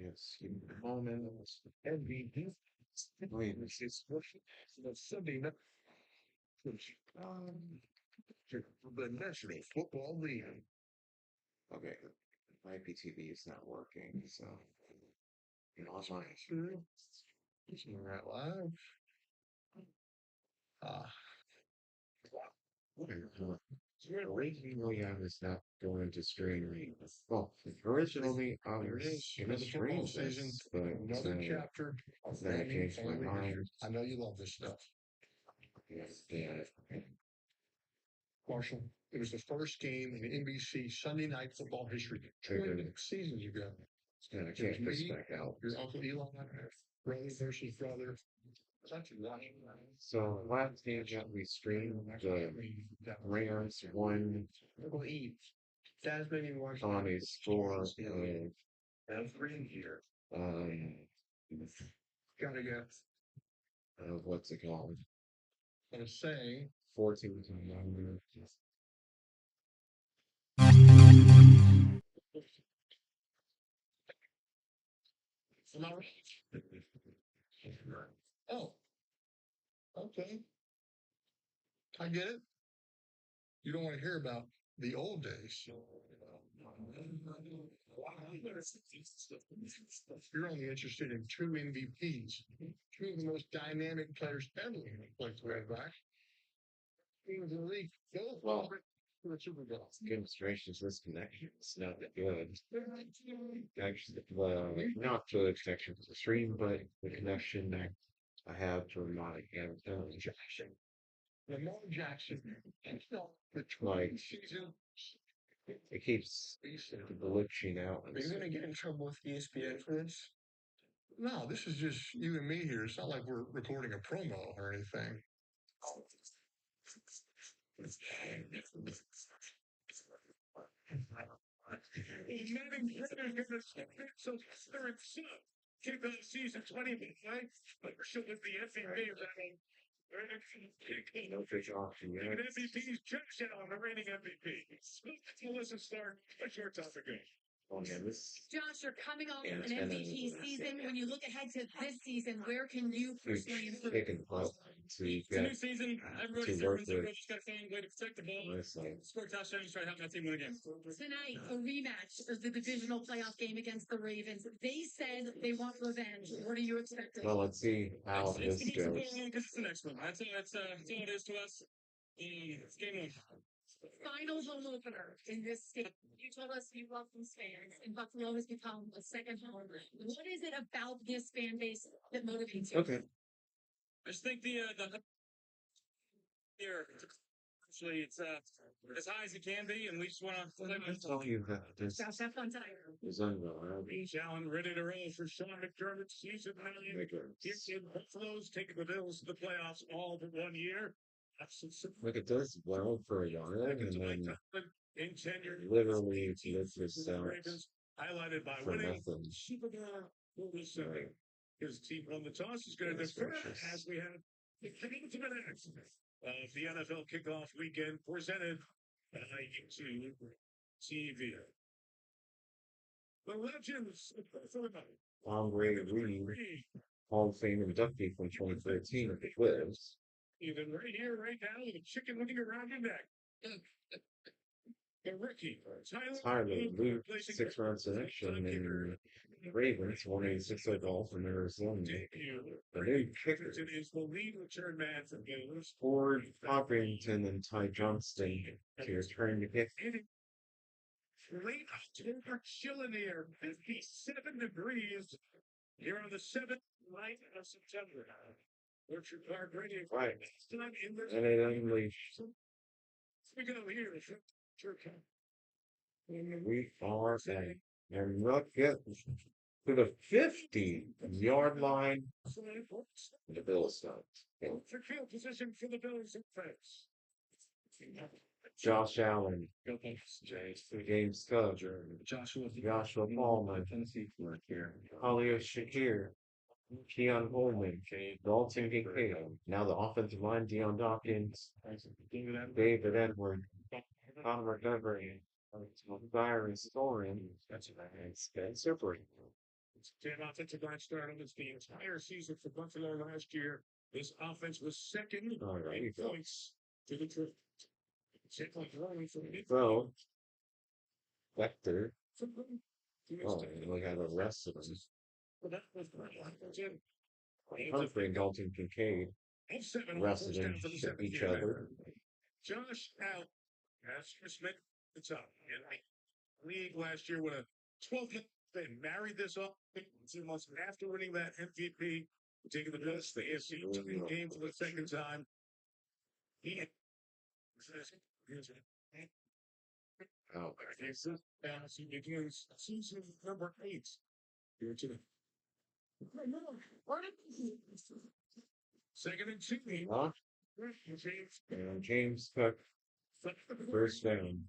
Yes, give me a moment. MVP. Wait, this is the Sunday night. Um, the National Football League. Okay, my PTV is not working, so you know, my seeing that live. Ah, originally I was not going to stream. Well, originally I was gonna stream this, but Another chapter of then I family changed my family history. mind. I know you love this stuff. Yes, yeah, Marshall, it was the first game in NBC Sunday night football history. triggered. 20 seasons ago. Yeah, I It was can't this me, back out. your Uncle Eli, brother versus brother. So last game that we streamed, the Rams won Uncle E. Dad's maybe watching on a score of um gotta go. what's it called? And say 14 to 9. am I right? Oh, okay. I get it. You don't want to hear about the old days. You're only interested in two MVPs, two of the most dynamic players ever played quarterback. In the league, both Well, for the Super Bowl. goodness gracious, this connection is not that good. Actually, not the connection to the stream, but the connection that I have to my antenna. Lamar Jackson, the Like, season. it keeps glitching out. Are you going to get in trouble with ESPN for this? No, this is just you and me here. It's not like we're recording a promo or anything. Moving further to the so third son. Kickoff season 2025. Should have the MVP of that. No fish option yet. MVP's Josh Allen, the reigning MVP. Melissa Stark, a short time ago. Oh yeah, this Josh, you're coming off an antenna MVP season. When you look ahead to this season, where can you personally improve? taken up to It's a get new season. Everybody's to work different. with Everybody's got a fan way to protect the ball. myself. Score touchdowns, try to help that team win again. Tonight, a rematch of the divisional playoff game against the Ravens. They said they want revenge. What are you expecting? Well, let's see how It's this the Super Bowl goes. because it's the next one. That's all it is to us. It's game one. Final home opener in this state. You told us you love these fans, and Buffalo has become a second home. What is it about this fan base that motivates you? Okay. I just think the here actually it's as high as it can be, and we just want to play I tell you that this Josh, have fun tonight. is unreal. Allen ready to roll for Sean McDermott season 9. Here in Buffalo's taking the Bills to the playoffs all but 1 year. Like it does well for a while, and then In tenure, literally lives itself highlighted by for winning nothing. Super Bowl. His team won the toss. Is going to Goodness defer gracious. as we have the penultimate act of the NFL kickoff weekend presented by YouTube TV. The legends of Buffalo. Tom Brady, Hall of Fame inductee from 2013 at the Clips. Even right here, right now, with a chicken wing around your neck. The rookie, Tyler Luke, 6-round selection, and Ravens, 186 overall from Arizona. The new kicker, is the lead return man for Bills. Ford Covington and Ty Johnston to return the kick. Late October, chilling here, 57 degrees here on the 7th night of September. Orchard Park Radio. Right. Time in the And it only we go here. we are at and look at to the 50-yard line. The Bills start. For field position for the Bills and Feds. Josh Allen, James Cook, Joshua Palmer, Khalil Shakir, Keon Holman, Dalton Kincaid. Now the offensive line, Deion Dawkins, David Edward, Conor McGovern, Byron Storin, and Spencer Brady. 10 offensive line starters the entire season for Buffalo last year. This offense was second All right, in go. points to the trip. So, Vector. So, Oh, and we got the rest of them. that was Humphrey and Dalton Kincaid and 7 on wrestled first down for the each 17th. other. Josh out. Asher Smith, it's up. In the league last year with a 12 hit. They married this up 2 months after winning that MVP, taking the best the AFC game for the second time. He Oh, he begins season number 8 here today. Second and 2. huh? And James Cook, first down.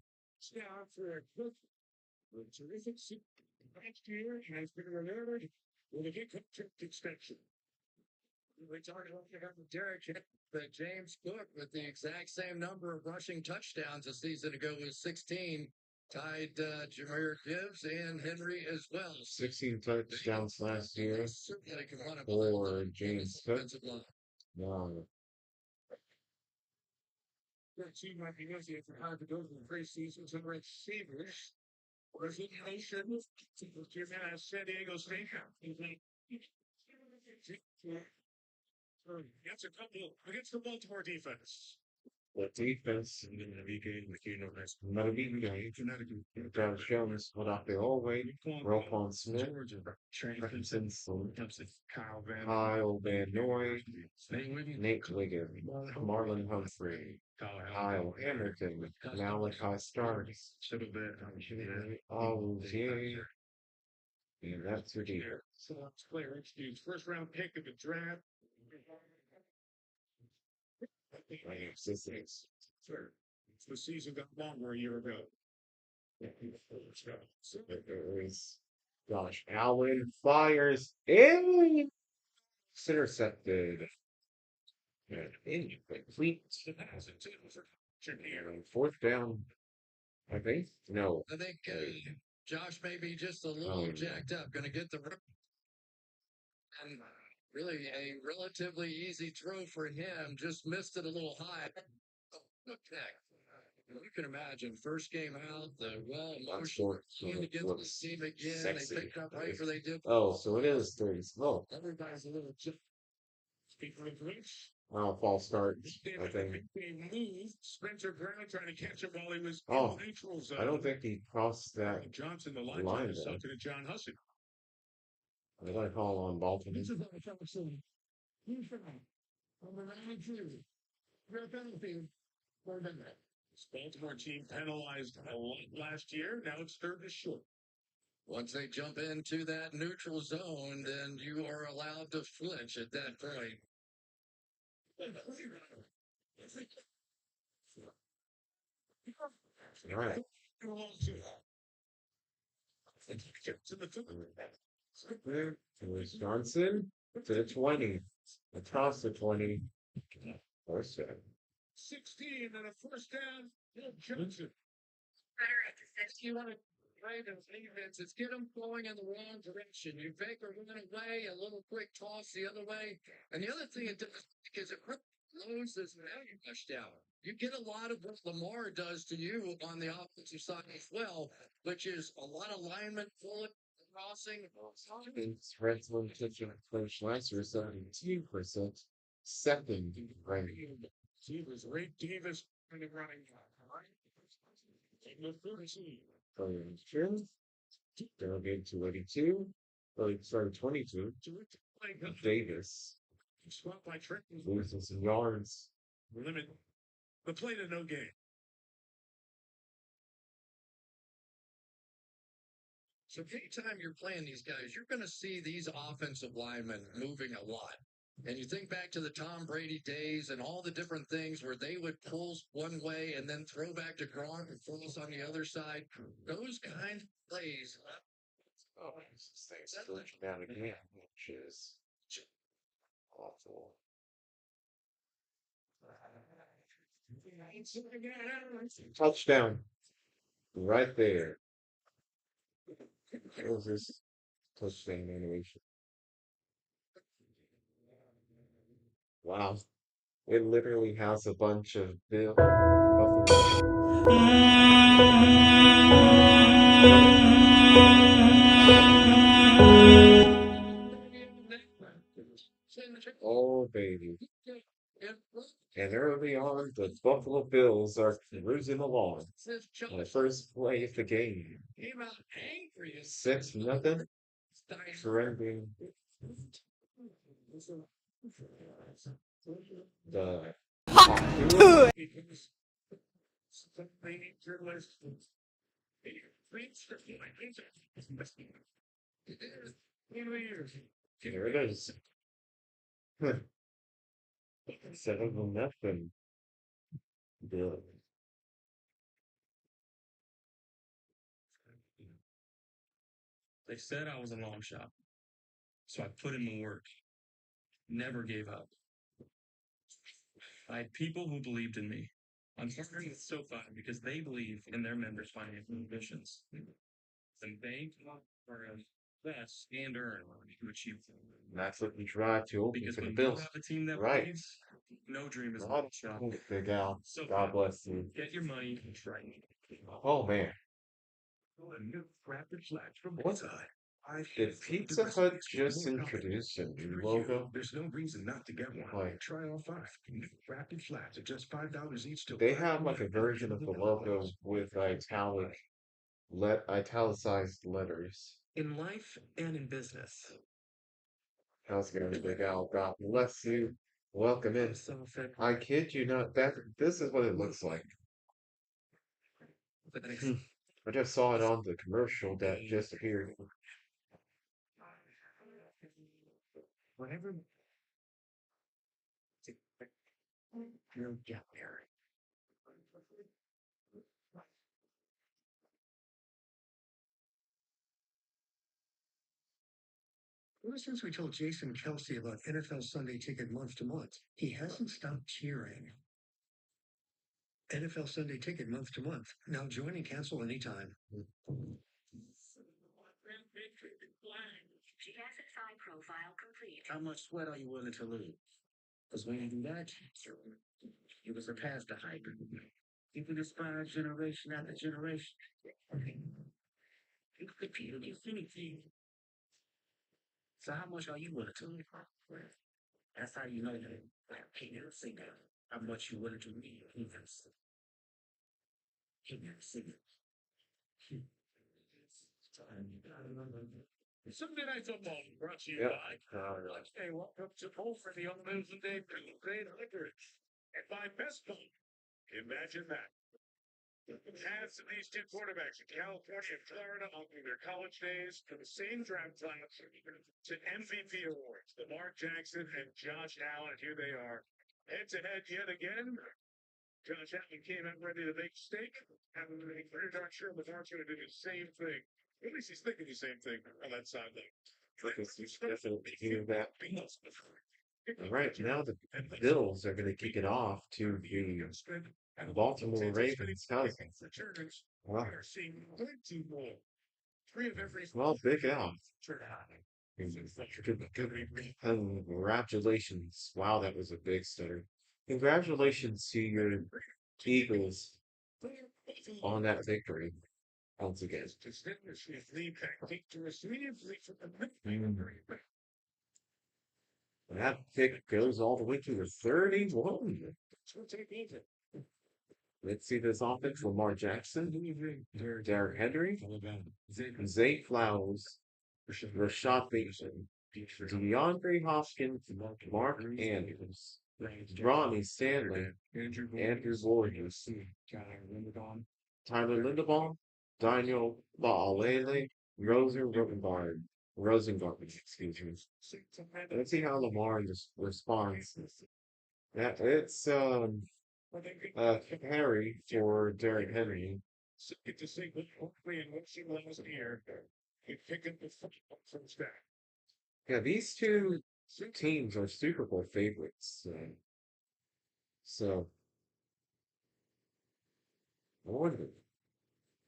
Down for a good, terrific season last year, has been rewarded with a good contract extension. We talked about Derek, but James Cook with the exact same number of rushing touchdowns a season ago was 16, tied Jameer Gibbs and Henry as well. 16 touchdowns last year Certainly can run a for James Cook. defensive line. Wow. That team might be easy if you had to go to the preseasons and receivers. Resignation to San Diego State. That's a couple against the Baltimore defense. The defense in the game, another beaten game. Travis Jones went off the hallway. Roquan Smith, Hutchinson, Kyle Van Noy, Nate Wiggins, Marlon Humphrey, Kyle Hamilton, Malachi Starks, Olivier, and that's your defense. So let's player introduced first round pick of the draft. Sure. The season got longer a year ago. Josh Allen fires in. It's intercepted. And incomplete. Fourth down. I think. No. I think Josh may be just a little jacked up. Going to get the and really a relatively easy throw for him. Just missed it a little high. Okay. You can imagine, first game out, the motion to get the team again. Sexy. They picked up right where they did. Oh, so it is 30. Oh. Everybody's a little chip. Speaking of which, False start. I think. Spencer Brown trying to catch him while he was Oh, in the neutral zone. I don't think he crossed that Johnson, the line line there. to John Husson. I got a call on Baltimore. This Baltimore team penalized a lot last year. Now it's third and short. Once they jump into that neutral zone, then you are allowed to flinch at that point. All right. There was Johnson to the 20. Across the 20. First down. 16 and a first down. Johnson. You want to play those defense, it's get them going in the wrong direction. You fake or run away, a little quick toss the other way. And the other thing it does is it knows this value touchdown. You get a lot of what Lamar does to you on the offensive side as well, which is a lot of linemen pulling, crossing. Reds one touchdown finish last year, 72%. Second ranked. Davis, Ray Davis, running. They'll get 282. Well, sorry, 22. Davis Swap by Trenton. losing some yards. Limit the play to no gain. So anytime you're playing these guys, you're going to see these offensive linemen moving a lot. And you think back to the Tom Brady days and all the different things where they would pull one way and then throw back to Gronk and throw on the other side. Those kind of plays. Oh, this thing's glitching down again, which is awful. Touchdown. Right there. What was this? touchdown animation. Wow. It literally has a bunch of oh baby. And early on, the Buffalo Bills are cruising along on the first play of the game. 6-0. Surrendering the top two. There it is. 7-0. Bill. They said I was a long shot, so I put in the work. Never gave up. I had people who believed in me. I'm partnering with SoFi because they believe in their members' financial ambitions. And they are invest and earn to achieve them. That's what we try to open Because for the when you Bills. have a team that Right. believes, no dream is a Right. shot. Big Al. So God bless you. get your money and try. Oh man. What? Did Pizza Hut just introduce a new logo? There's no reason not to get one. Like, Try all 5. Wrapped flats at just $5 each. they have like a version of the logo with italicized letters. In life and in business. How's it going, Big Al? God bless you. Welcome in. I kid you not, this is what it looks like. I just saw it on the commercial that just appeared. Whenever you'll get there. Ever since we told Jason Kelsey about NFL Sunday Ticket month to month, he hasn't stopped cheering. NFL Sunday Ticket month to month. Now join and cancel anytime. GSSI profile complete. How much sweat are you willing to lose? Because when you do that, you will surpass the hype. You can inspire generation after generation. You can compete against anything. So how much are you willing to lose? That's how you know that. He never seen that. How much you willing to leave? He never seen it. He never seen it. Sunday Night Football brought to you by Hey, welcome to Bowl for the Young Men's and Day Great Liquors. And by Best Buy. Imagine that. Paths of these 2 quarterbacks in California and Florida on through their college days from the same draft class to MVP awards. Lamar Jackson and Josh Allen, and here they are. Head to head yet again. Josh Allen came out ready to make a stake. I'm pretty darn sure Lamar's going to do the same thing. At least he's thinking the same thing on that sideline. Definitely hear that. All right, now the Bills are going to kick it off to the Baltimore Ravens. Wow. Well, Big Al. Congratulations. Wow, that was a big stutter. Congratulations to your Eagles on that victory once again. That pick goes all the way to the 31. Let's see this offense. Lamar Jackson, Derrick Henry, Zay Flowers, Rashad Bateman, DeAndre Hopkins, Mark Andrews, Ronnie Stanley, Andrew Voorhees, Tyler Linderbaum, Daniel Baalele, Rosengard, excuse me. Let's see how Lamar responds. Yeah, it's Harry for Derrick Henry. Get to see hopefully in what she last year. We pick up the football from stack. Yeah, these two teams are Super Bowl favorites. So, I wonder.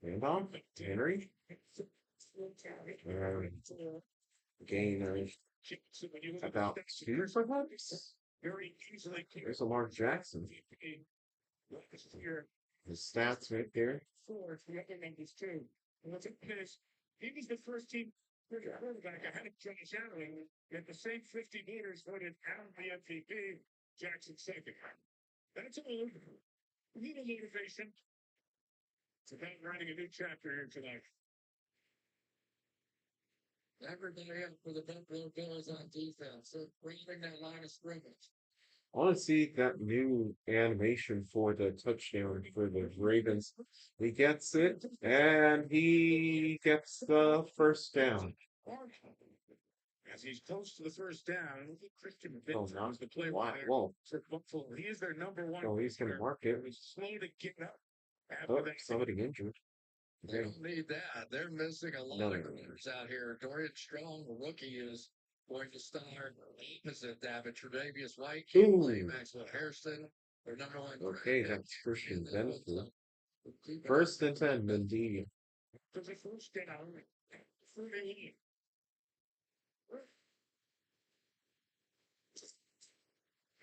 Randolph? Henry? gain of So when you look at about the stats, two, perhaps. very easily There's a Lamar Jackson. this is your His stats right there. fourth, the other numbers too. And what's interesting is he was the first team quarterback ahead of Josh Allen, yet the same 50 voters voted Allen the MVP, Jackson second. That's a little motivation. It's about writing a new chapter here tonight. Everybody up for the Buffalo Bills on defense. So bringing that line of scrimmage. I want to see that new animation for the touchdown for the Ravens. He gets it, and he gets the first down. As he's close to the first down, Christian Oh, Benson not is the player why? there Whoa! for Buffalo. He is their number one. Oh, he's gonna mark it. He's slow to get up. After Oh, that, somebody injured. they don't need that. They're missing a lot of corners out here. Dorian Strong, the rookie, is going to start opposite that, but Tre'Davious White can't play. Maxwell Harrison, their number one. Okay, that's Christian Benson. First and 10, Mendy. For the first down, 38.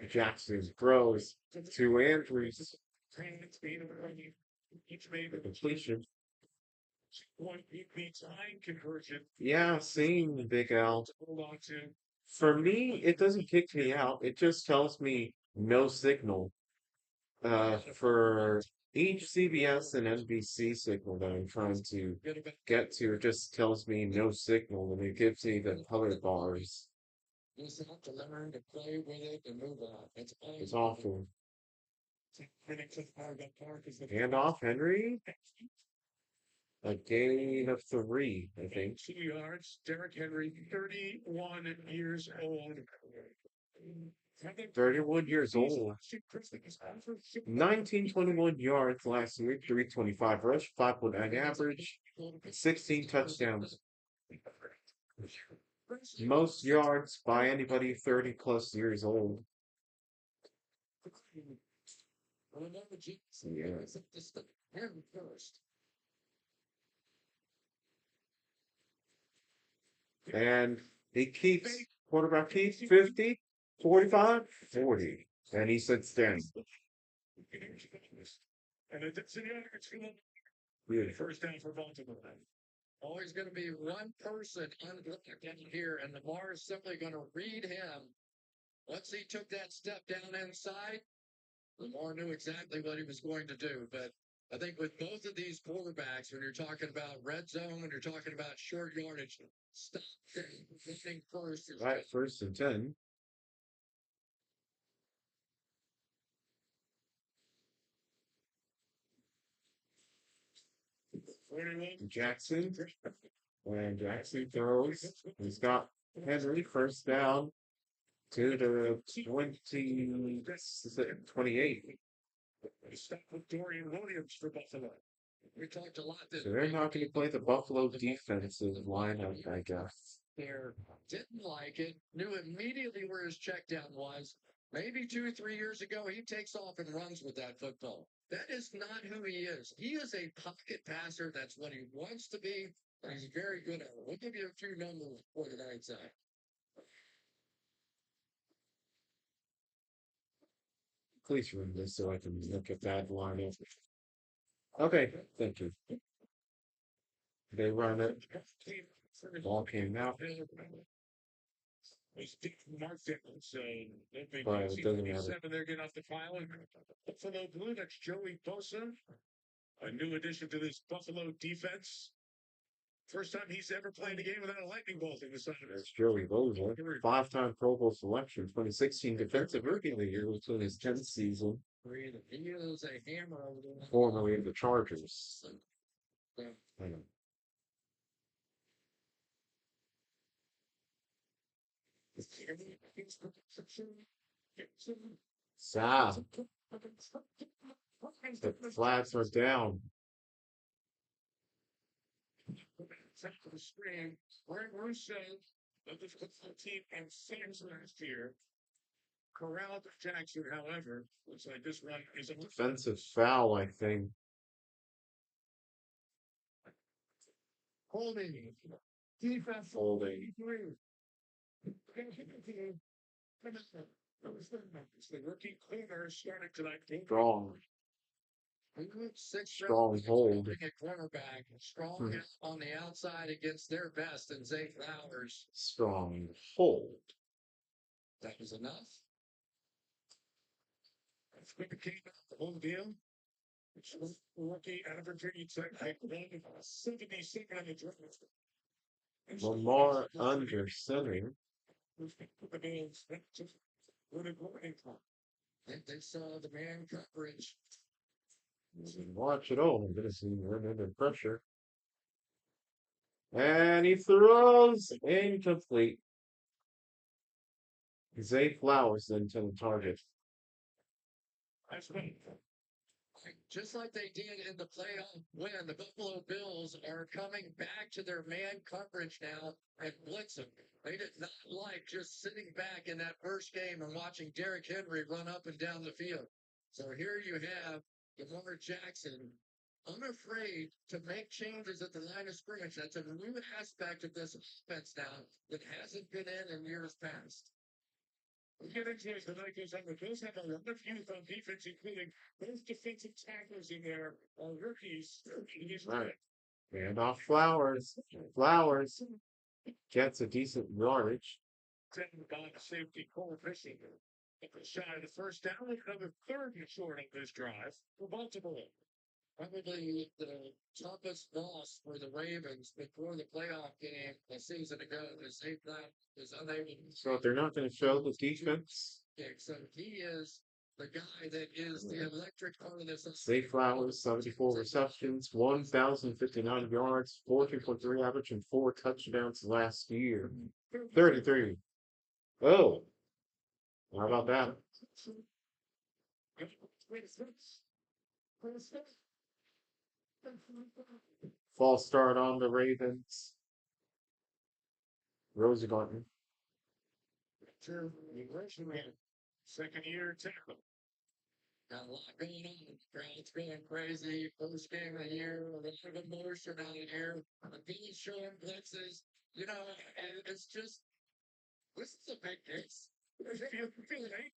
Jackson throws to Andrews. Each made The completion. one time conversion. Yeah, same, Big Al. Hold on to. For me, it doesn't kick me out. It just tells me no signal. For each CBS and NBC signal that I'm trying to get to, it just tells me no signal, and it gives me the color bars. You just have to learn to play with it and move on. It's awful. Hand Handoff, Henry. A gain of 3, I think. 2 yards. Derrick Henry, 31 years old. 31 years old. 1921 yards last week, 325 rush, 5.9 average, 16 touchdowns. Most yards by anybody 30 plus years old. Yeah. And he keeps, quarterback keeps 50, 45, 40. And he sits down. And it's Beautiful. first down for Baltimore. Always going to be one person down here, and Lamar is simply going to read him. Once he took that step down inside, Lamar knew exactly what he was going to do. But I think with both of these quarterbacks, when you're talking about red zone, when you're talking about short yardage, stop getting first. Right, first and 10. Jackson. And Jackson throws. He's got Henry first down to the 28. Stop with Dorian Williams for Buffalo. We talked a lot. So they're not going to play the Buffalo defensive lineup, I guess. There didn't like it, knew immediately where his check down was. Maybe 2 or 3 years ago, he takes off and runs with that football. That is not who he is. He is a pocket passer. That's what he wants to be, and he's very good at it. We'll give you a few numbers for tonight's side. Please run this so I can look at that lineup. Okay, thank you. They run it. Ball came out. So But it doesn't matter. they're getting off the file. Buffalo Blue, that's Joey Bosa, a new addition to this Buffalo defense. First time he's ever played a game without a lightning bolt in the side of That's Joey Bosa, 5-time Pro Bowl selection, 2016 Defensive Rookie of the Year between his 10th season, He is a hammer over there. formerly of the Chargers. I know. Sa. The flags are down. For the screen, where Russo of the team and Sims last year. Corral Jackson, however, looks like this run is a Defensive foul, I think. holding. Defense Holding. The rookie cleaner starting tonight. Strong. Strong hold. At cornerback, strong on the outside against their best, and Zay Flowers. Strong hold. That was enough. Quick came out the whole deal. Rookie out of Virginia Tech, 72nd on the draft. Lamar under center. They saw the man coverage. Watch it all. I'm going to see him under pressure. And he throws incomplete. Zay Flowers then to the target. That's right. Just like they did in the playoff win, the Buffalo Bills are coming back to their man coverage now and blitzing. They did not like just sitting back in that first game and watching Derrick Henry run up and down the field. So here you have Lamar Jackson unafraid to make changes at the line of scrimmage. That's a new aspect of this offense now that hasn't been in years past. We'll get into it tonight because the Bills have a lot of youth on defense, including both defensive tackles in there, rookies. Right. And off Flowers. Flowers gets a decent yardage. By safety Cole Fishing. Shy of the first down, another third and short of this drive for Baltimore. Probably the toughest loss for the Ravens before the playoff game a season ago is they is unable to. So they're not going to show the defense. So he is the guy that is the electric part of this. Zay Flowers, 74 receptions, 1,059 yards, 14.3 average, and 4 touchdowns last year. 33. Oh. How about that? False start on the Ravens. Rosengarten. Second year tackle. Got a lot going on. The crowd's going crazy. First game of the year, a lot of emotion out here. The Bills showing blitzes. You know, and it's just, this is a big case. It's a big man.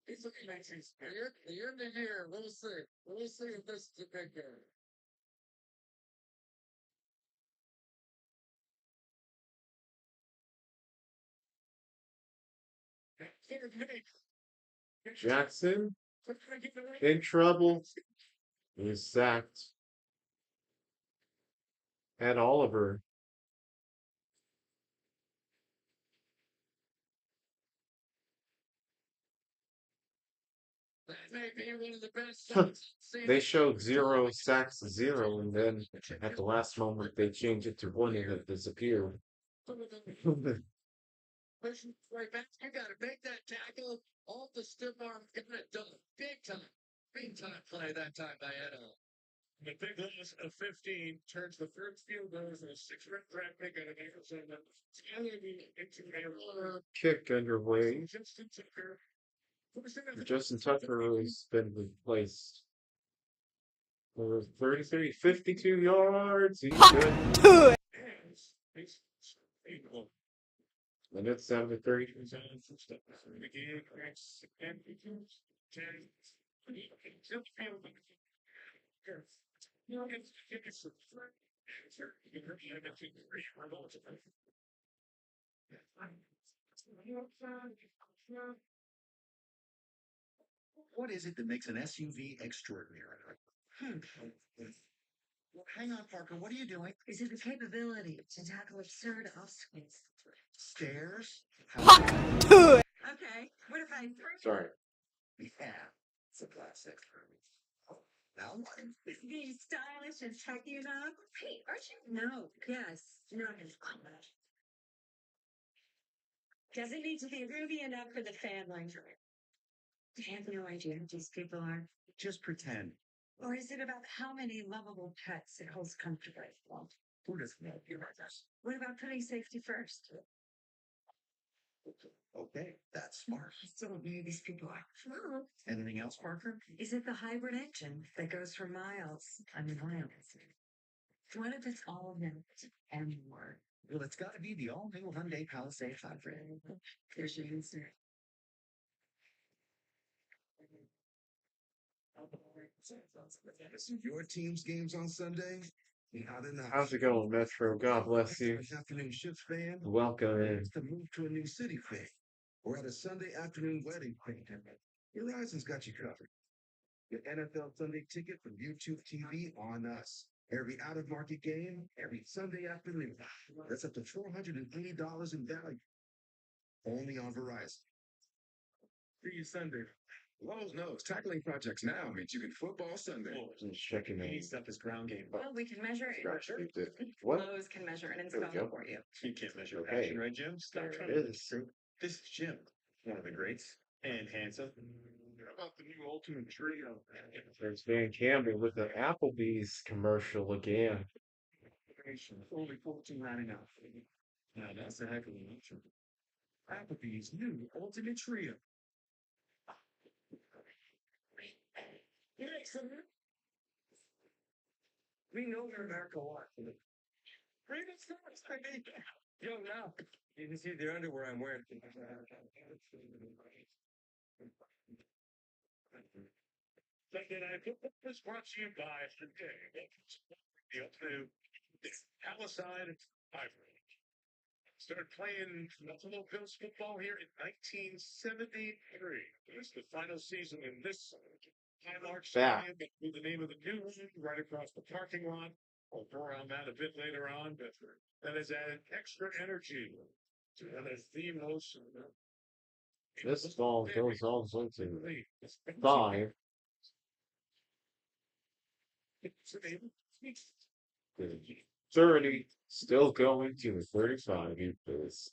It's a big case. The end of the year, we'll see. We'll see if this is a big game. Jackson in trouble. He's sacked. And Oliver. That may be one of the best. They showed 0 sacks, 0, and then at the last moment they changed it to 1 and it disappeared. Right back, you got to make that tackle off the stiff arm. Got it done. Big time play that time by Edo. The big loss of 15 turns the first field goal into a 6th-round draft pick out of Arizona. Into a Kick underway. Justin Tucker. Justin Tucker has been replaced. For 33, 52 yards. He's good. And it's 7-3. What is it that makes an SUV extraordinary? Well, hang on, Parker. What are you doing? Is it the capability to tackle absurd obstacles? Stairs? Okay, what if I Sorry. Yeah, it's a classic. Now what? be stylish and techy enough? Hey, aren't you? No, yes, no. Does it need to be roomy enough for the family? I have no idea who these people are. Just pretend. Or is it about how many lovable pets it holds comfortably? Who doesn't know you like this? What about putting safety first? Okay, that's smart. I still don't know who these people are. Anything else, Parker? Is it the hybrid engine that goes for miles and miles? What if it's all of them and more? Well, it's got to be the all-new Hyundai Palisade hybrid. There's your answer. So your team's games on Sunday? Not enough. How's it going, Metro? God bless you. Afternoon shift fan. Welcome in. It's the move to a new city thing. Or at a Sunday afternoon wedding thing. Verizon's got you covered. Your NFL Sunday ticket from YouTube TV on us. Every out-of-market game, every Sunday afternoon. That's up to $480 in value. Only on Verizon. Free Sunday. Lowe's knows tackling projects now means you can football Sunday. Just checking in. Stuff is ground game. Well, we can measure it. What? Lowe's can measure and There we install go. it for you. You can't measure Okay. passion, right, Jim? Stop There trying it to is. This is Jim, one of the greats, and handsome. How about the new Ultimate Trio? There's Van Campbell with the Applebee's commercial again. Only $14.99. Now that's a heck of an option. Applebee's new Ultimate Trio. We know they're America what? Bring it first, I mean. Yo, now. You can see the underwear I'm wearing. Sunday night football was brought to you by the ultimate Palisade Ivory. Started playing Buffalo Bills football here in 1973. It was the final season in this Highmark Stadium with the name of the new one right across the parking lot. We'll go around that a bit later on, but that has added extra energy to the theme most. This ball goes all into 5. 30, still going to the 35 equals.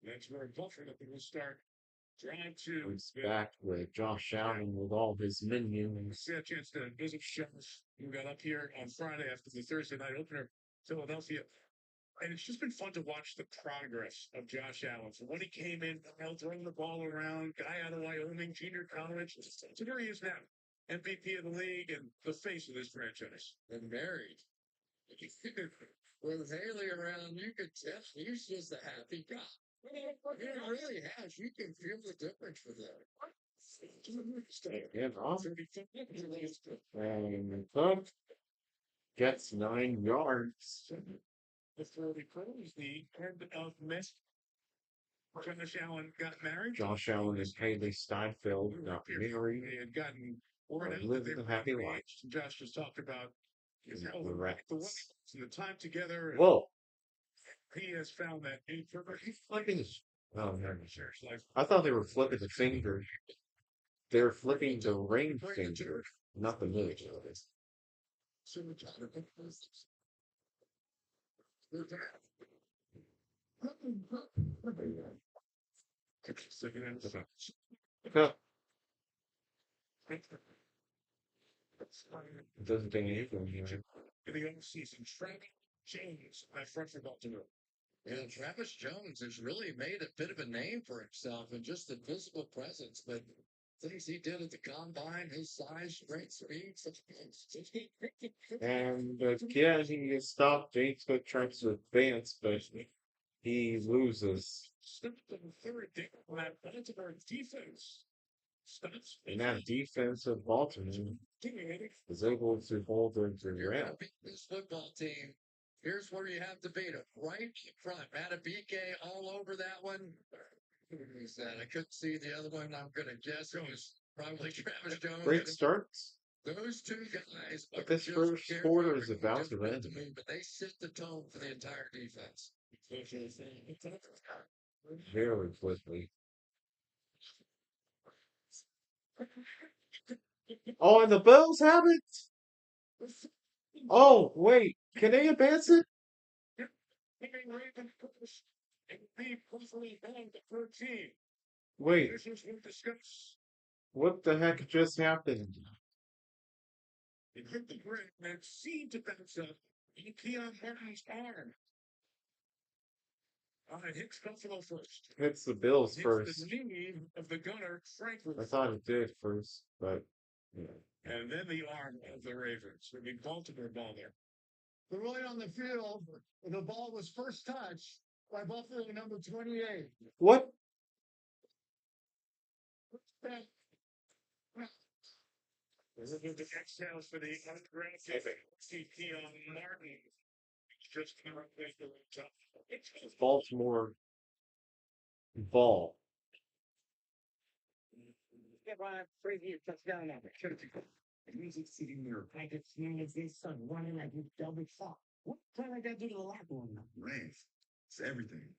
That's where Buffalo will start. Drive to. He's back with Josh Allen with all his minions. We had a chance to visit shows. We got up here on Friday after the Thursday night opener, Philadelphia. And it's just been fun to watch the progress of Josh Allen. So when he came in, throwing the ball around, guy out of Wyoming, junior college. So there he is now. MVP of the league and the face of this franchise. And married. With Haley around, you could tell he's just a happy guy. It really has. You can feel the difference with that. And off. And Cook gets 9 yards. Before we close the end of Miss Josh Allen got married. Josh Allen and Haley Steinfeld got married. They had gotten word out that living they a were happy engaged. life. Josh just talked about how The the rats. and the time together. And Whoa. he has found that He's flipping his. Oh, no. life. I thought they were flipping the finger. They're flipping the ring finger, not the middle finger. So we're trying to make this. Huh. It doesn't take anything here. In the offseason, Travis James, my friend from Baltimore. Yeah, Travis Jones has really made a bit of a name for himself in just the physical presence, but things he did at the combine, his size, great speed, such And again, he stopped James Cook trying to advance, but he loses. Stepped to the third down on that Baltimore defense. Stops. And that defense of Baltimore is able to hold them to If you're going ground. to beat this football team, here's where you have to beat them. Right in front. Matabike all over that one. He said, I couldn't see the other one. I'm going to guess it was probably Travis Jones. Great starts. Those two guys. But this just first carry quarter is everything about just to with end. the move, but they set the tone for the entire defense. Very quickly. Oh, and the Bills have it? Oh, wait. Can they advance it? Wait. What the heck just happened? It hit the ground and seemed to bounce up in Keon Martin's arm. It hits Buffalo first. Hits the Bills Hits first. the knee of the gunner, Franklin. I thought it did first, but And then the arm of the Ravens. I mean, Baltimore ball there. The right on the field, the ball was first touched by Buffalo number 28. What? The exhales for the undrafted Keon Martin. Just Baltimore ball. Get Ryan Frazier touchdown opportunity. The music sitting there. I could smell this sun running like you double shot. What can I got to do to the locker room now? Rains. It's everything.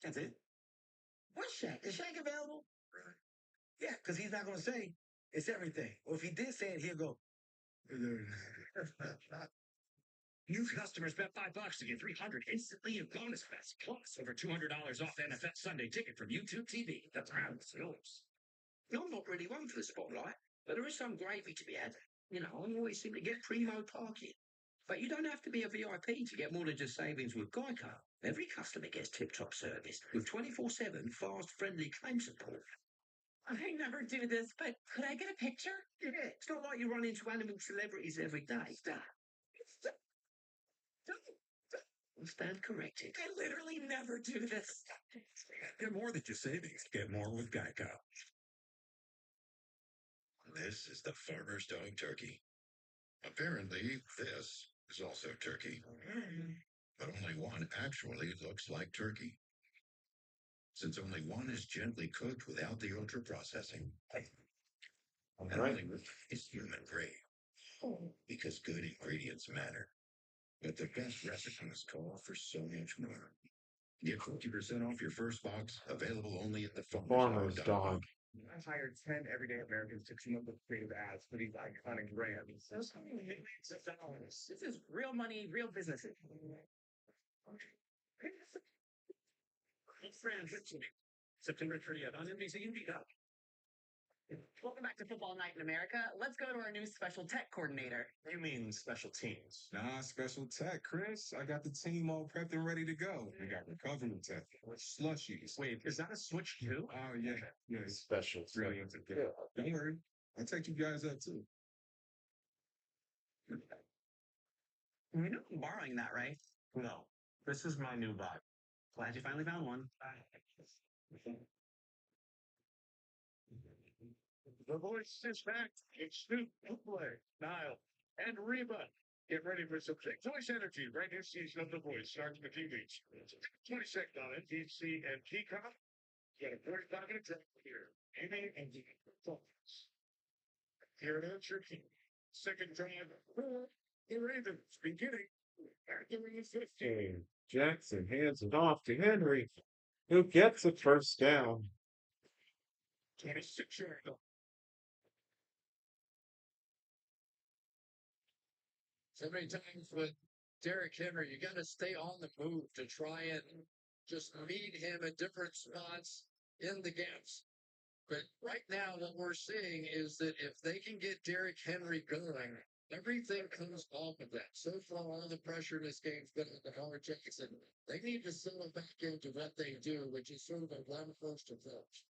That's it. What's Shaq? Is Shaq available? Yeah, because he's not going to say it's everything. Or if he did say it, he'll go. New customers bet $5 to get 300 instantly in bonus bets, plus over $200 off NFL Sunday ticket from YouTube TV. The crown is yours. No, I'm not really one for the spotlight, but there is some gravy to be had. You know, I always seem to get primo parking. But you don't have to be a VIP to get more than just savings with Geico. Every customer gets tip-top service with 24/7 fast-friendly claim support. I never do this, but could I get a picture? Yeah, it's not like you run into animal celebrities every day. Stand corrected. I literally never do this. Get more than just savings. Get more with Geico. This is the farmer's dog turkey. Apparently, this is also turkey. But only one actually looks like turkey. Since only one is gently cooked without the ultra processing. And only one is human grade. Because good ingredients matter. But the best recipes call for so much more. Get 50% off your first box, available only at the Farmer's dog. I hired 10 everyday Americans to come up with creative ads for these iconic brands. Those are millions of dollars. This is real money, real business. September 30th on NBC. Welcome back to Football Night in America. Let's go to our new special tech coordinator. You mean special teams? Nah, special tech, Chris. I got the team all prepped and ready to go. We got recovery tech, slushies. Wait, is that a switch too? Oh, yeah. Yeah, it's Special. brilliant. Don't worry. I'll take you guys up, too. You know I'm borrowing that, right? No. This is my new bot. Glad you finally found one. The voice is back. It's Snoop, Blair, Nile, and Reba. Get ready for some voice energy. Brand new season of The Voice starts in a few weeks. 22nd on NBC and Peacock. You got a 45-minute track here. Amy and the performance. Here it is, your team. Second drive for the Ravens beginning at the 15. Jackson hands it off to Henry, who gets a first down. 26 yard line. So many times with Derrick Henry, you got to stay on the move to try and just meet him at different spots in the gaps. But right now, what we're seeing is that if they can get Derrick Henry going, everything comes off of that. So far, all the pressure in this game's been on the Howard Jackson. They need to settle back into what they do, which is sort of a run-first approach.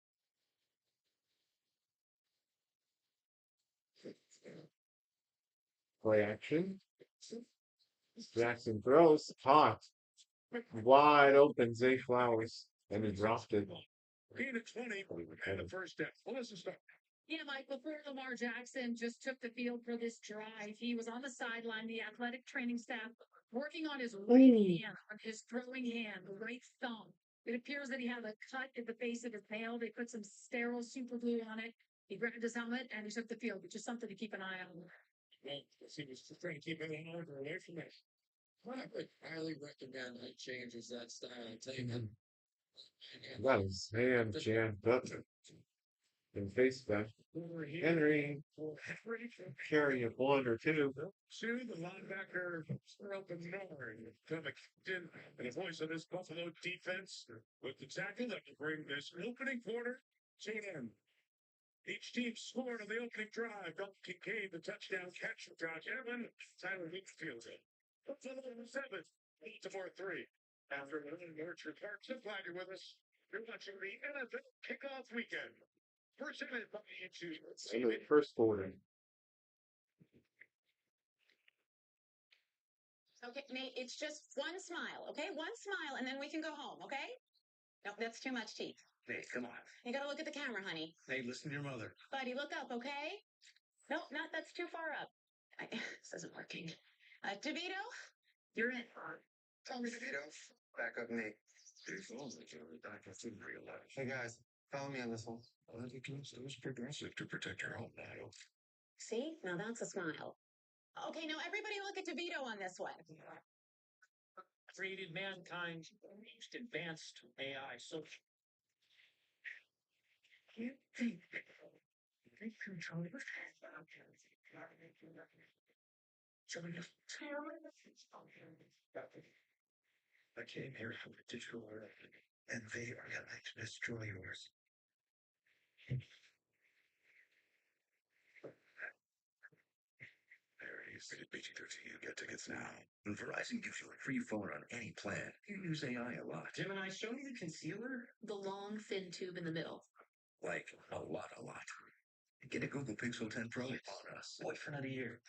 Play action. Jackson throws. Hot. Wide open. Zay Flowers. And he dropped it. Gain of 20 and the first down. Well, let's start. Yeah, Mike, before Lamar Jackson just took the field for this drive, he was on the sideline, the athletic training staff, working on his right hand, on his throwing hand, the right thumb. It appears that he had a cut at the base of his nail. They put some sterile super glue on it. He grabbed his helmet and he took the field, which is something to keep an eye on. Well, he was just trying to keep it away from it. I would highly recommend he changes that style of taking. That was hand jammed up in face back. Henry carry a one or two. Soon the linebacker open Norn coming in and the voice of this Buffalo defense with the tackle that will bring this opening quarter to an end. Each team scored on the opening drive. Dalton Kincaid, the touchdown catch from Josh Allen. Tyler Winfield. Buffalo 7, Baltimore 3. After another nurture park, so glad you're with us. You're watching the NFL Kickoff Weekend. Presented by YouTube. Anyway, first quarter. Okay, Nate, it's just one smile, okay? One smile, and then we can go home, okay? No, that's too much teeth. Nate, come on. You gotta look at the camera, honey. Nate, listen to your mother. Buddy, look up, okay? No, not that's too far up. This isn't working. DeVito, you're in. Tell me, DeVito. Back up, Nate. Hey guys, follow me on this one. Well, it was progressive to protect your home now. See? Now that's a smile. Okay, now everybody look at DeVito on this one. Created mankind's most advanced AI social. I came here from the digital world, and they are going to destroy yours. There it is. Rated PG-13. Get tickets now. Verizon gives you a free phone on any plan. You use AI a lot. Gemini, show me the concealer. The long, thin tube in the middle. Like, a lot. Get a Google Pixel 10 Pro on us. Boyfriend of the year.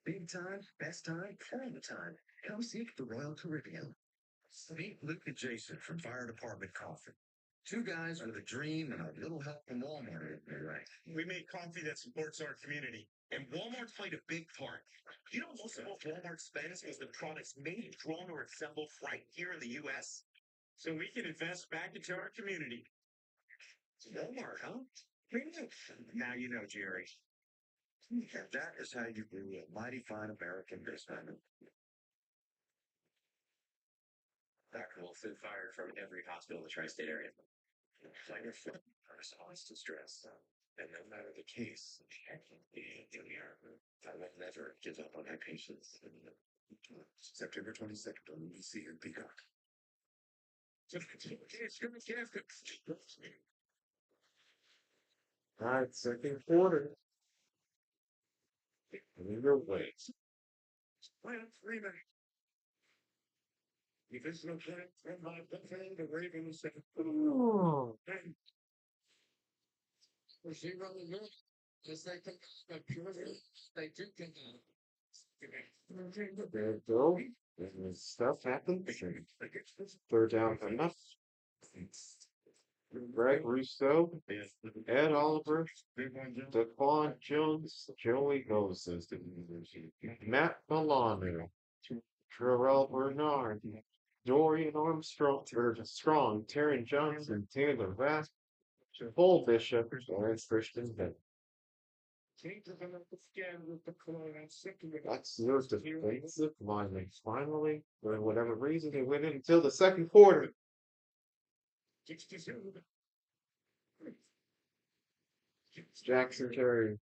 Big time, best time, all the time. Come seek the Royal Caribbean. Meet Luke and Jason from Fire Department Coffee. Two guys with a dream and a little help from Walmart. Right. We make coffee that supports our community, and Walmart played a big part. You know, most of what Walmart spends was the products made, grown, or assembled right here in the U.S. So we can invest back into our community. Walmart, huh? Now you know, Jerry. That is how you do a mighty fine American businessman. Dr. Wolf been fired from every hospital in the tri-state area. Like your foot is always distressed. And no matter the case, I will never give up on my patients. September 22nd on NBC and Peacock. All right, second quarter. Either way. Divisional plan from my buffet, the Ravens said, Oh, For zero to none, as they come out of Georgia, they do come out. there you go. And stuff happens. Third down enough. Greg Rousseau, Ed Oliver, Daquan Jones, Joey Moses, Matt Milano, Terrell Bernard, Dorian Armstrong, Strong, Taryn Johnson, Taylor Vass, Bull Bishop, and Christian Bennett. That's their defensive linemen. Finally, for whatever reason, they went in until the second quarter. Jackson Terry,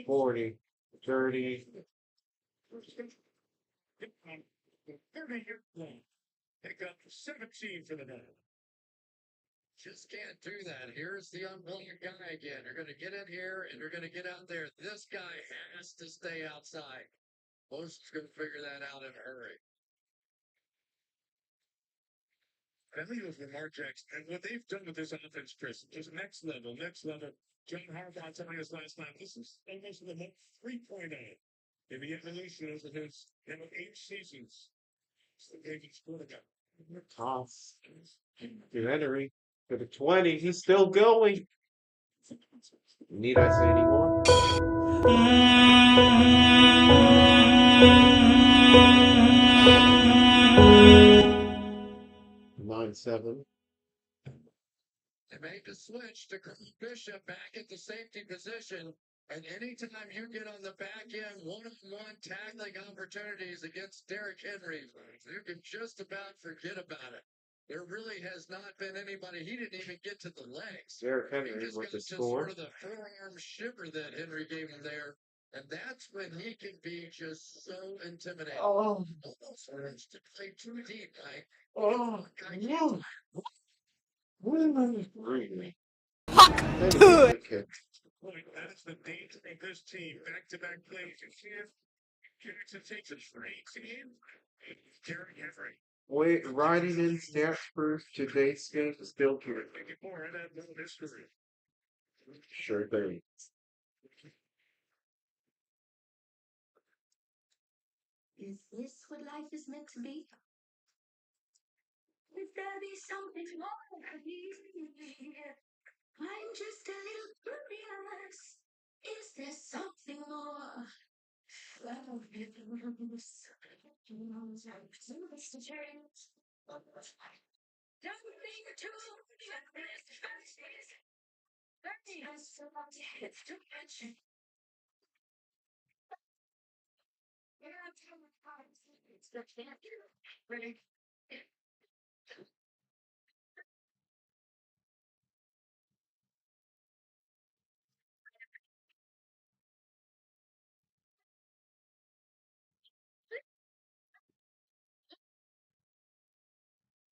40, 30. Pick up 17 for the day. Just can't do that. Here's the unwilling guy again. They're going to get in here and they're going to get out there. This guy has to stay outside. Most going to figure that out in a hurry. I think it was Lamar Jackson. And what they've done with this offense, Chris, just next level. John Harbaugh telling us last night, this is almost the 3.0 in the evolution of his 8 seasons. It's the Ravens quarterback. Toss. Henry to the 20. He's still going. Need I say any more? 9-7. They made the switch to Kurt Bishop back at the safety position. And anytime you get on the back end, one-on-one tackling opportunities against Derrick Henry, you can just about forget about it. There really has not been anybody. He didn't even get to the legs. Derrick Henry He just with got the to score. sort of the forearm shiver that Henry gave him there. And that's when he can be just so intimidating. Oh, Almost urged to play too deep, Mike. oh, no. Really? Fuck, dude. point. That is the danger of this team. Back-to-back plays. You see if Jackson takes a straight team. Derrick Henry. Wait, riding in stats for today's game is still here. Make it more NFL history. Sure thing. Is this what life is meant to be? Would there be something more I need? I'm just a little curious. Is there something more? Well, it's to change. Something to it's too much. It's the can't really.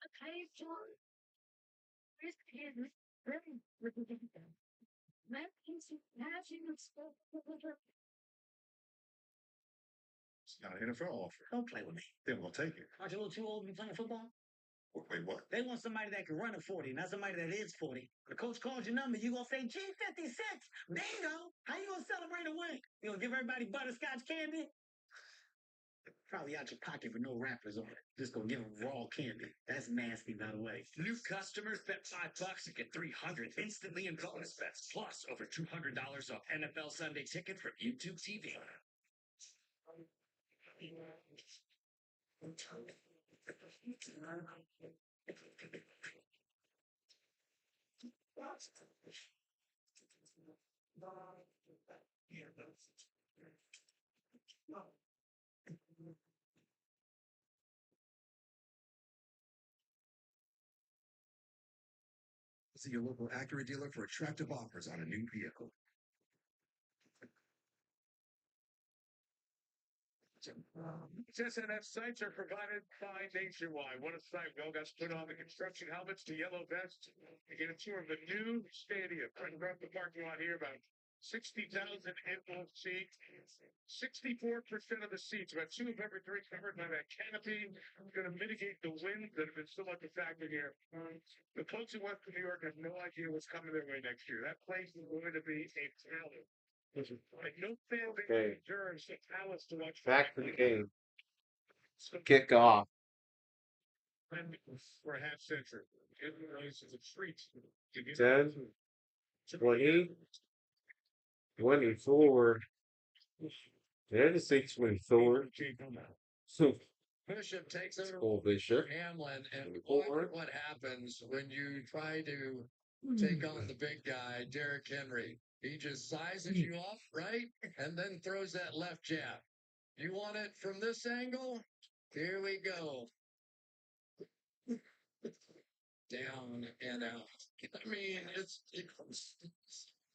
Okay, John. This is very ridiculous. Let me imagine it's It's not an NFL offer. Don't play with me. Then we'll take it. Aren't you a little too old to be playing football? Wait, what? They want somebody that can run a 40, not somebody that is 40. The coach calls your number, you gonna say G56. Bingo! How you gonna celebrate a win? You gonna give everybody butterscotch candy? Probably out your pocket with no wrappers on it. Just gonna give them raw candy. That's nasty, by the way. New customers bet $5 and get 300 instantly in bonus bets. Plus, over $200 off NFL Sunday ticket from YouTube TV. See your local Acura dealer for attractive offers on a new vehicle. SNF sites are provided by Nationwide. What a sight. We all got put on the construction helmets to yellow vests and get a tour of the new stadium. Right across the parking lot here, about 60,000 indoor seats. 64% of the seats, about 2 of every 3 covered by that canopy. Going to mitigate the winds that have been so much a factor here. The folks in Western New York have no idea what's coming their way next year. That place is going to be a talent. Like no fan base deserves the talents to watch. Back to the game. Kick off. For a half century. It was the streets. 10, 20, 24. Did I just say 24? Bishop takes over School Bishop. Hamlin, and look at what happens when you try to take on the big guy, Derrick Henry. He just sizes you off, right? And then throws that left jab. You want it from this angle? Here we go. Down and out. I mean,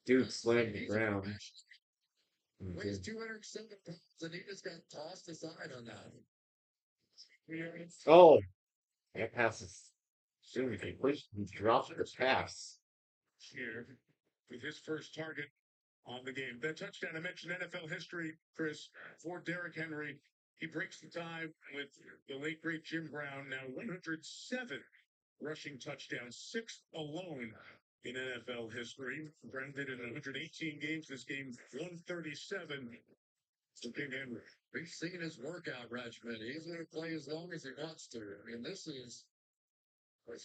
Dude slammed the ground. Weighs 207 pounds, and he just got tossed aside on that. Oh, that pass is soon he dropped the pass. Here with his first target on the game. That touchdown, I mentioned NFL history, Chris, for Derrick Henry. He breaks the tie with the late, great Jim Brown. Now 107 rushing touchdowns, 6 alone in NFL history. Brown did it in 118 games. This game, 137 to King Henry. We've seen his workout regimen. He's going to play as long as he wants to. I mean, this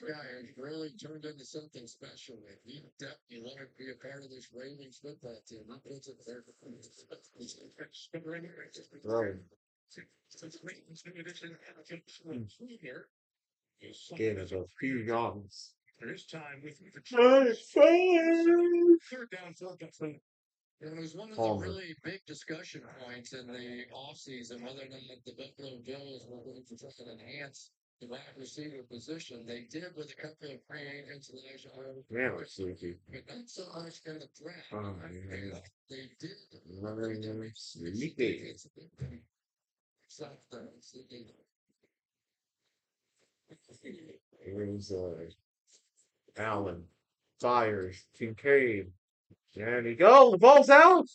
guy has really turned into something special. He definitely want to be a part of this Ravens football team. He puts it there. Right. Gave us a few yards. There is time with the third down. It was one of the really big discussion points in the offseason whether or not the Buffalo Bills were going to try and enhance the wide receiver position. They did with a couple of free agents last year. Yeah, it's sleepy. But not so much in the draft. Yeah. They did. Sleepy. Here's Allen, Fires, Kincaid. There you go. The ball's out.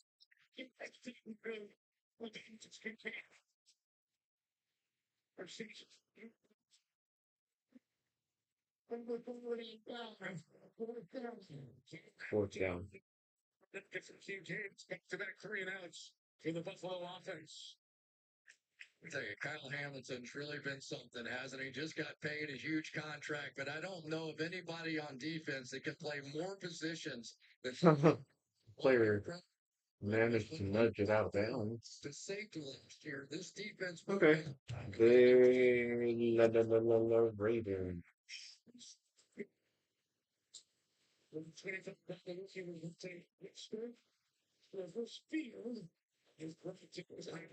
Fourth down. Back-to-back 3-and-outs for the Buffalo offense. I tell you, Kyle Hamilton's really been something, hasn't he? Just got paid a huge contract, but I don't know of anybody on defense that can play more positions than Player managed to nudge it out of bounds. the safety last year. This defense. Okay. The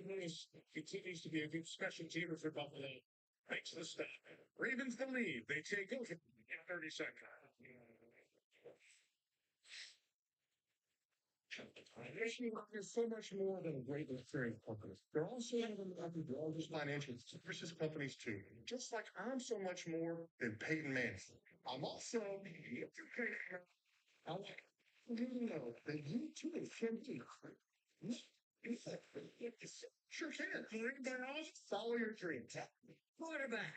Ravens. Continues to be a good special teamer for Buffalo. Makes the stop. Ravens the lead. They take over in 30 seconds. There's so much more than a great insurance company. They're also one of the largest financial services companies too. Just like I'm so much more than Peyton Manning. I'm also I like you know that you too can be. Sure can. Follow your dreams. Quarterback.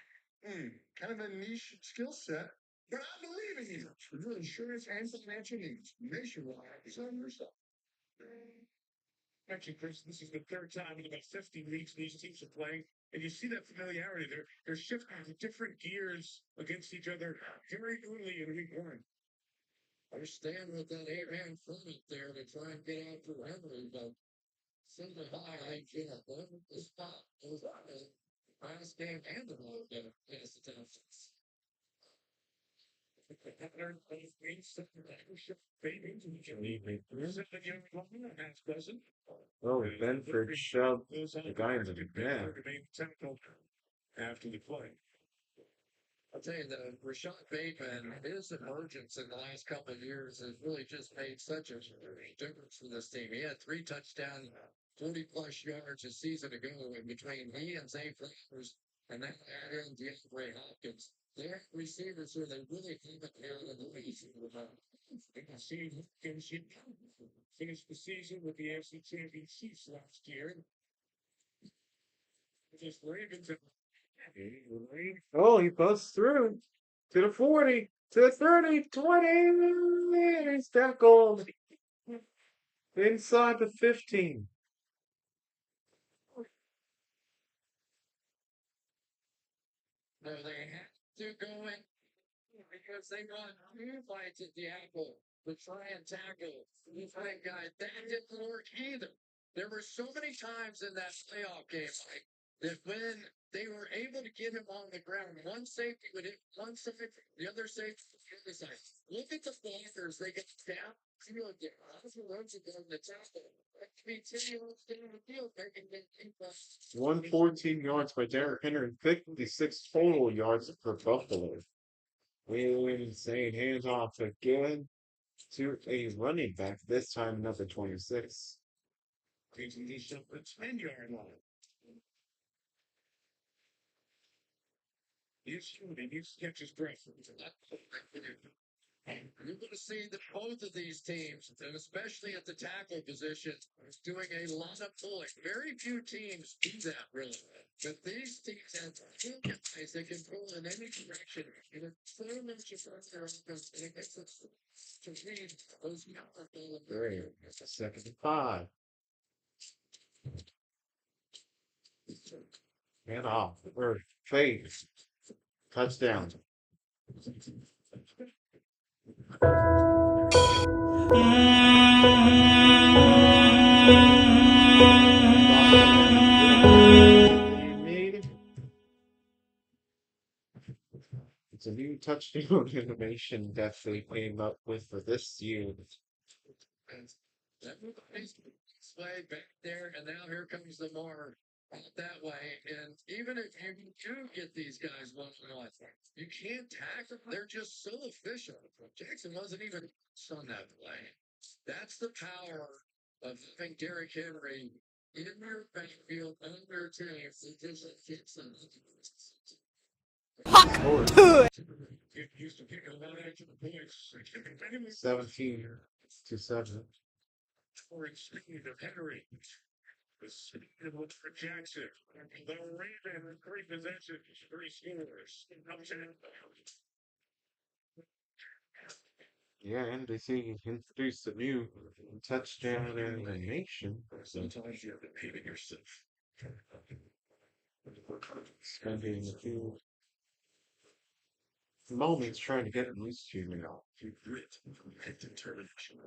Kind of a niche skill set, but I believe in you. For your insurance and financial needs, nationwide, design yourself. Actually, Chris, this is the third time in about 50 weeks these teams are playing, and you see that familiarity. They're shifting to different gears against each other very early in week one. They're staying with that 8-man front up there to try and get after Henry, but Cindy High, you know, the spot goes on the last game and the long game pass attempts. Oh, Benford shoved the guy into the net. After the play. I'll tell you, the Rashad Bateman, his emergence in the last couple of years has really just made such a difference for this team. He had 3 touchdowns, 40-plus yards a season ago, and between he and Zay Flowers, and then add in DeAndre Hopkins, they're receivers who they really haven't had in the league. You can see Hopkins finished the season with the AFC Championships last year. Just Ravens. Oh, he busts through to the 40, to the 30, 20. He's tackled inside the 15. No, they have to go in because they run 2 fights at the apple to try and tackle this big guy. That didn't work either. There were so many times in that playoff game, Mike, that when they were able to get him on the ground, one safety would hit one side, the other safety would hit the other side. Look at the blockers. They get down. Field there. Runs it down the tackle. That could be 10 yards down the field. They can get 114 yards by Derrick Henry and 56 total yards for Buffalo. Really insane. Hands off again to a running back, this time number 26. Crazy, he's up the 10-yard line. He's shooting. He's catch his breath. You're going to see that both of these teams, and especially at the tackle position, is doing a lot of pulling. Very few teams do that, really. But these teams have 2 guys that can pull in any direction. And it's so much of their offense, and it gets us to read those powerful. Great. Second and 5. And off. Or fade. Touchdown. It's a new touchdown animation that they came up with for this year. Everybody's way back there, and now here comes the more out that way. And even if you do get these guys 1-on-1, you can't tackle them. They're just so efficient. Jackson wasn't even on that play. That's the power of having Derrick Henry in your backfield on their teams. It just gets them. Get used to kicking a lot of extra points. 17. 2-7. Scoring speed of Henry. The speed of Lamar Jackson. The Ravens, 3 possessions, 3 scores. Up to Yeah, NBC introduced a new touchdown animation. sometimes you have to pivot yourself. Spending a few moments trying to get used to now. You grit and determination.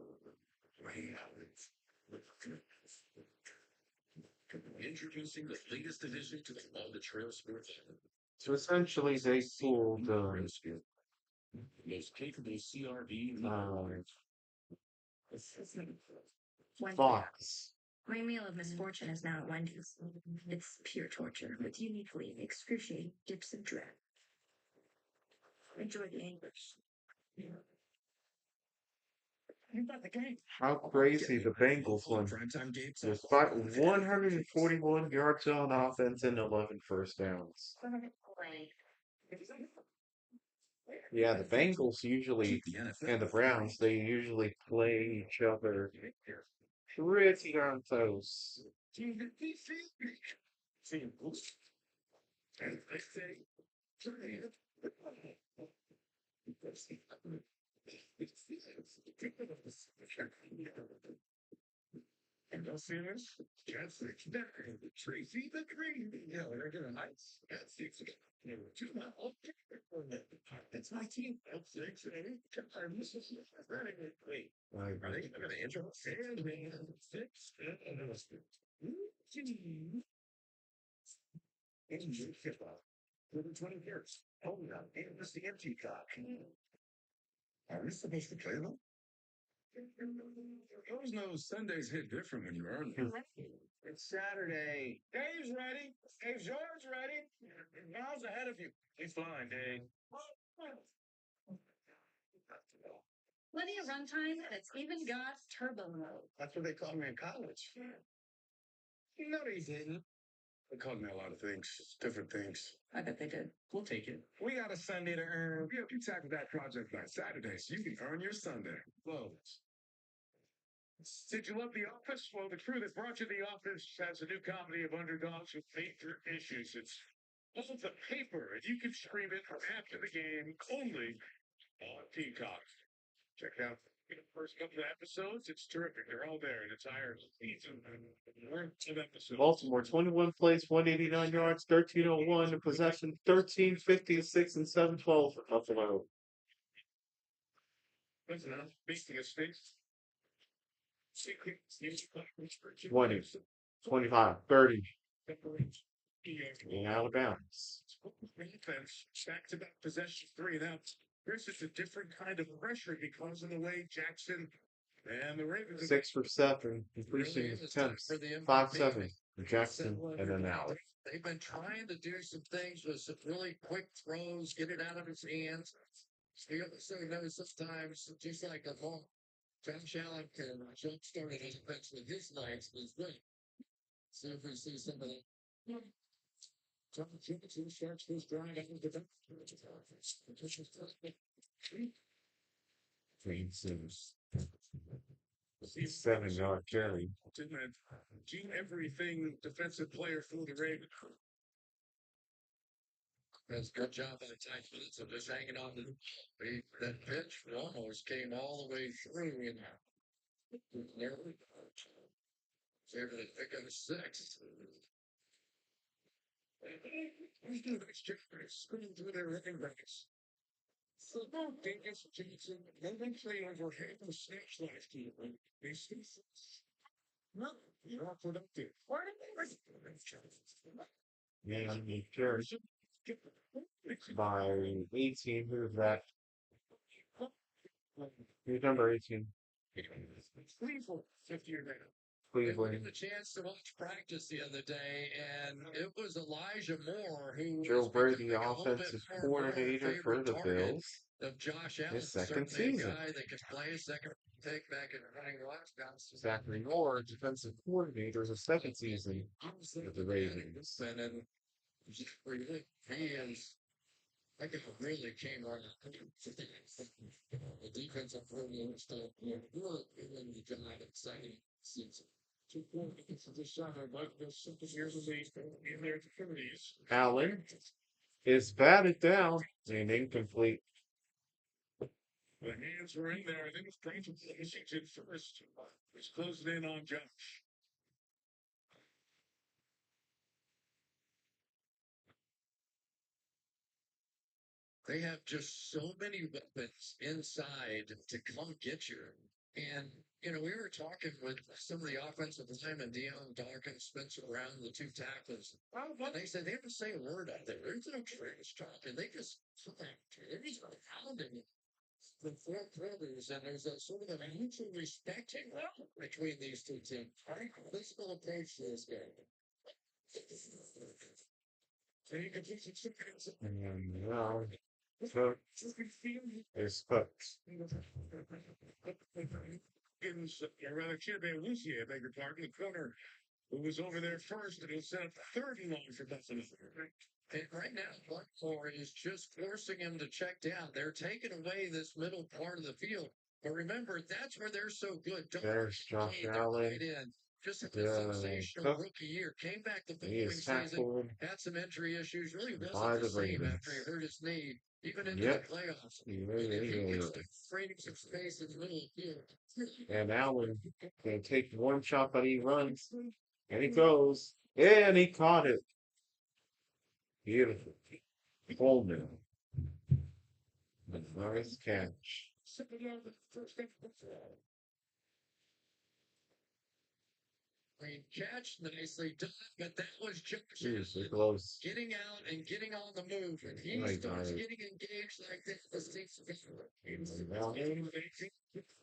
Introducing the latest addition to the On the Trail Sports. So essentially, they pulled Most capable CRV. Fox. My meal of misfortune is now at Wendy's. It's pure torture with uniquely excruciating dips of dread. Enjoy the anguish. How crazy the Bengals won. Primetime games. Despite 141 yards on offense and 11 first downs. Yeah, the Bengals usually, Keep the NFL. and the Browns, they usually play each other pretty darn close. And you'll see this. Just Tracy the Green. Yeah, they're doing nice. That's 6. That's my team. That's 6. Wait, are they going to intro? And 6. Engine kip up. For the 20 years. Oh, no. And this the empty cock. Are we supposed to play them? Those no Sundays hit different when you earn them. It's Saturday. Dave's ready. Dave's yours ready. Miles ahead of you. He's flying, Dave. Plenty of runtime, and it's even got turbo mode. That's what they called me in college. No, they didn't. They called me a lot of things, different things. I bet they did. We'll take it. We got a Sunday to earn. We hope you tackle that project by Saturday so you can earn your Sunday. Close. Did you love The Office? Well, the crew that brought you The Office has a new comedy of underdogs with major issues. It's off the paper, and you can stream it after the game only on Peacock. Check out the first couple of episodes. It's terrific. They're all there. An entire season of episodes. Baltimore, 21 plays, 189 yards, 1301 in possession, 1356 and 712 for Buffalo. That's enough. Speaking of states, 20, 25, 30 in Alabama. Defense, back-to-back possession 3 and out. Here's just a different kind of pressure because of the way Jackson and the Ravens. 6 for 7, increasing attempts, 5-7 for Jackson and then out. They've been trying to do some things with some really quick throws, get it out of his hands. So you know, sometimes, just like a long Josh Allen can jump-start an offense with his legs is good. So if we see some of that. John Jefferson starts this drive out of the back. 7-yard carry. Didn't do everything defensive player for the Ravens. That's a good job by the tight minutes of just hanging on to that pitch almost came all the way through and there we go. So able to pick up 6. We do this difference. Screen through their running backs. So no Davis Jackson, eventually overhead the snatch last year. They see no, you're not productive. Yeah, he carried by 18. Who's that? Who's number 18? Cleveland, 50-year man. We Cleveland. had the chance to watch practice the other day, and it was Elijah Moore who Joe was Brady, becoming a little bit offensive more coordinator for favorite the target Bills. of Josh Allen. His second Certainly season. a guy that could play a second pick back in running watch. Zachary Moore, defensive coordinator, his second season with the Ravens. And then he is I think it really came on. The defensive really stuff. Really doing the job exciting season. 2 points this summer, but there's something years of these in their communities. Allen is batted down and incomplete. The hands were in there. I think it's Grayson Washington first. He's closing in on Josh. They have just so many weapons inside to come get you. And, we were talking with some of the offensive linemen, Dion Dawkins, Spencer Brown, the two tackles. And they said they don't say a word out there. There's no trash talking. They just they're just pounding the four quarters, and there's a sort of a mutual respect between these two teams. Very physical approach to this game. And now, so it's cooked. Or rather, Chibé Lucy, I beg your pardon, the corner who was over there first, and he'll set up third and long for Buffalo. And right now, Baltimore is just forcing him to check down. They're taking away this middle part of the field. But remember, that's where they're so good. There's Josh Allen. Right in. Just a sensational rookie year. Came back the following season, had some injury issues. Really wasn't the same after he hurt his knee, even into the playoffs. Creating some space in the middle of the field. And Allen can take one shot, but he runs. And he goes. And he caught it. Beautiful. Coleman. Nice catch. I mean, catch nicely done, but that was just Seriously close. getting out and getting on the move. And he starts getting engaged like this.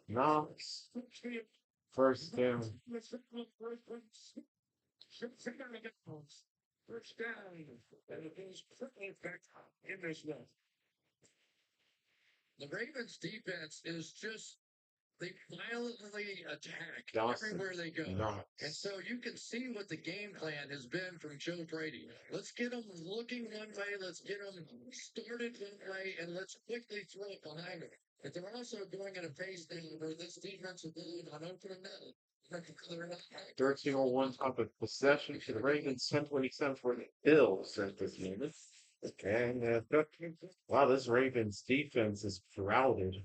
Knox. First down. First down. And it goes quickly back in this one. The Ravens defense is just they violently attack everywhere they go. And so you can see what the game plan has been from Joe Brady. Let's get them looking one way, let's get them started one way, and let's quickly throw it behind them. But they're also going at a pace where this defense will be on open net. 13:01 top of possession for the Ravens, 10:27 for the Bills at this moment. And wow, this Ravens defense is crowded.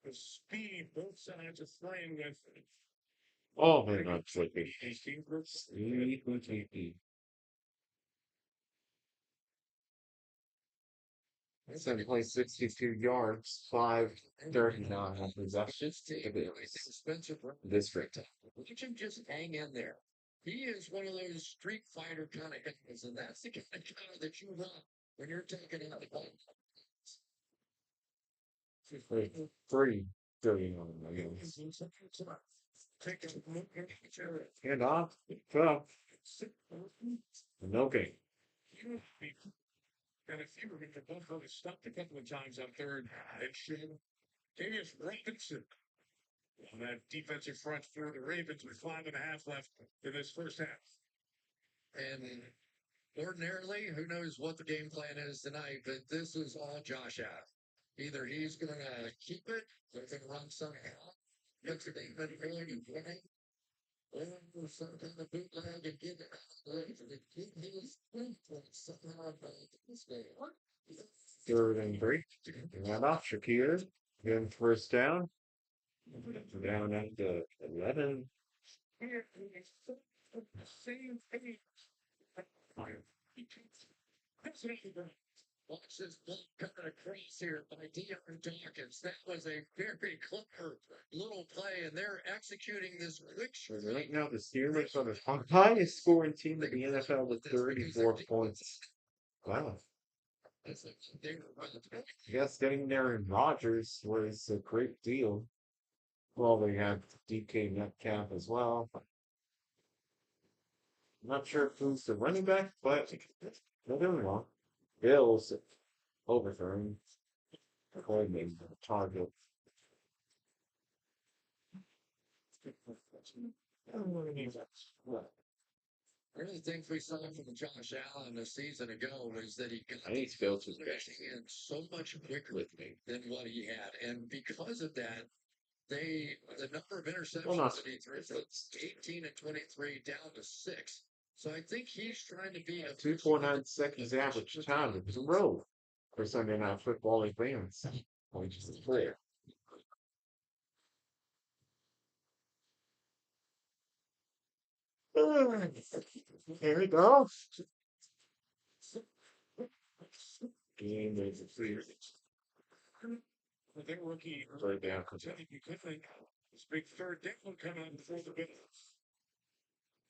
The speed both sides are playing with. Oh, they're not sleepy. Sleepy. 7.62 yards, 5:39 on possession. District. You can just hang in there. He is one of those street fighter kind of guys, and that's the kind of guy that you want when you're taking out the ball. 3 billion on the hand off. Tough. No game. And if you were to Buffalo stopped a couple of times on third and should Darius Robinson on that defensive front for the Ravens with 5.5 left in this first half. And ordinarily, who knows what the game plan is tonight, but this is all Josh out. Either he's going to keep it, or they're going to run somehow. Looks like they've been going and winning. Or some kind of bootleg and get it out of the way. Get his points somehow by this game. 3rd and 3. Hand off. Shakir. Getting first down. Down at the 11. Watch this ball coming across here by Dion Dawkins. That was a very clever little play, and they're executing this quick shot. Right now, the Steelers are the highest scoring team in the NFL with 34 points. Wow. Yes, getting there in Rodgers was a great deal. Well, they had DK Metcalf as well. I'm not sure who's the running back, but they're doing well. Bills overthrown. Coordinating the target. One of the things we saw from Josh Allen a season ago was that he got I need to go to the finishing in so much quicker than what he had. And because of that, the number of Well, interceptions not that he threw from 18 and 23 down to 6. So I think he's trying to be efficient 2.9 seconds average time in a row for Sunday Night Football events. Which is clear. Here we go. Game is clear. With their rookie, Third down. Teddy Buchanan, this big third down coming up before the Bills.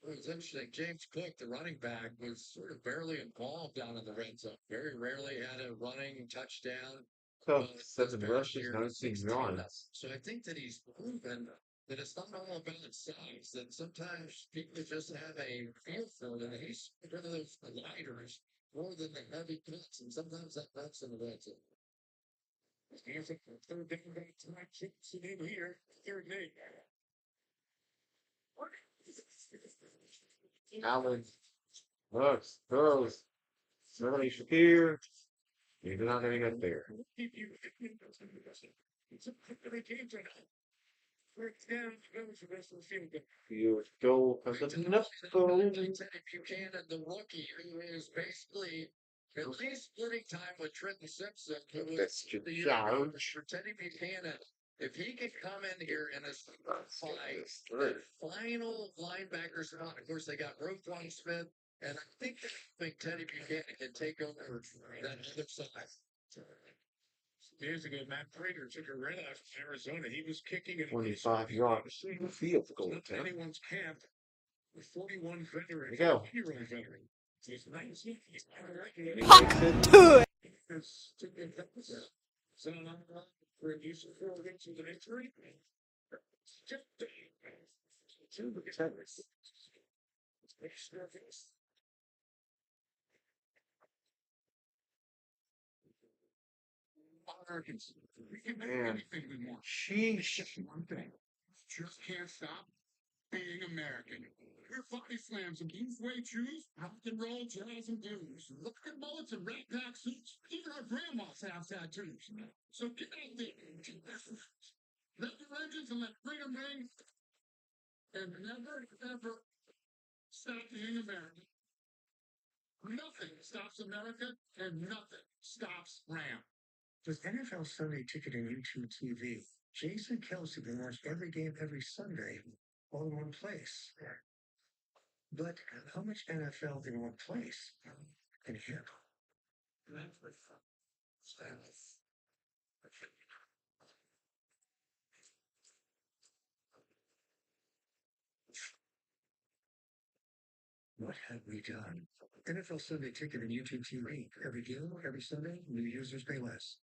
It was interesting. James Cook, the running back, was sort of barely involved down in the red zone. Very rarely had a running touchdown. Tough This 7 past rushes, year, 19 16 yards. So I think that he's proven that it's not all about size. That sometimes people just have a feel for it, and he's one of those lighters more than the heavy cuts, and sometimes that cuts in the red zone. Here's a third down back tonight. Chips it in here. Third and 8. Allen looks, throws. Somebody Shakir. You're not going to get there. Keep you. It's a good game tonight. Third down, goes the rest of the field. You go because of the Teddy Buchanan, the rookie, who is basically at least splitting time with Trenton Simpson, who was That's the charge. for Teddy Buchanan. If he can come in here and fight that final linebacker spot, of course they got Roquan Smith, and I think Teddy Buchanan can take over that other side. Years ago, Matt Prater took a red out from Arizona. He was kicking it 25 yards. Field goal not attempt. anyone's camp. The 41 veteran, There you go. 40-year-old veteran. He's 19. He's so for a use of 4 weeks with an injury. Americans, we can do Man. anything we want. Sheesh. Just one thing. Just can't stop being American. We're body slams and blue suede shoes, rock and roll, jazz and blues. Look at bullets and red pack suits. Even our grandmas have tattoos. So get out there. Let your engines and let freedom ring. And never, ever stop being American. Nothing stops America, and nothing stops Ram. With NFL Sunday Ticket and YouTube TV, Jason Kelsey can watch every game every Sunday, all in one place. But how much NFL in one place can he handle? What have we done? NFL Sunday Ticket and YouTube TV. Every game, every Sunday, new users pay less.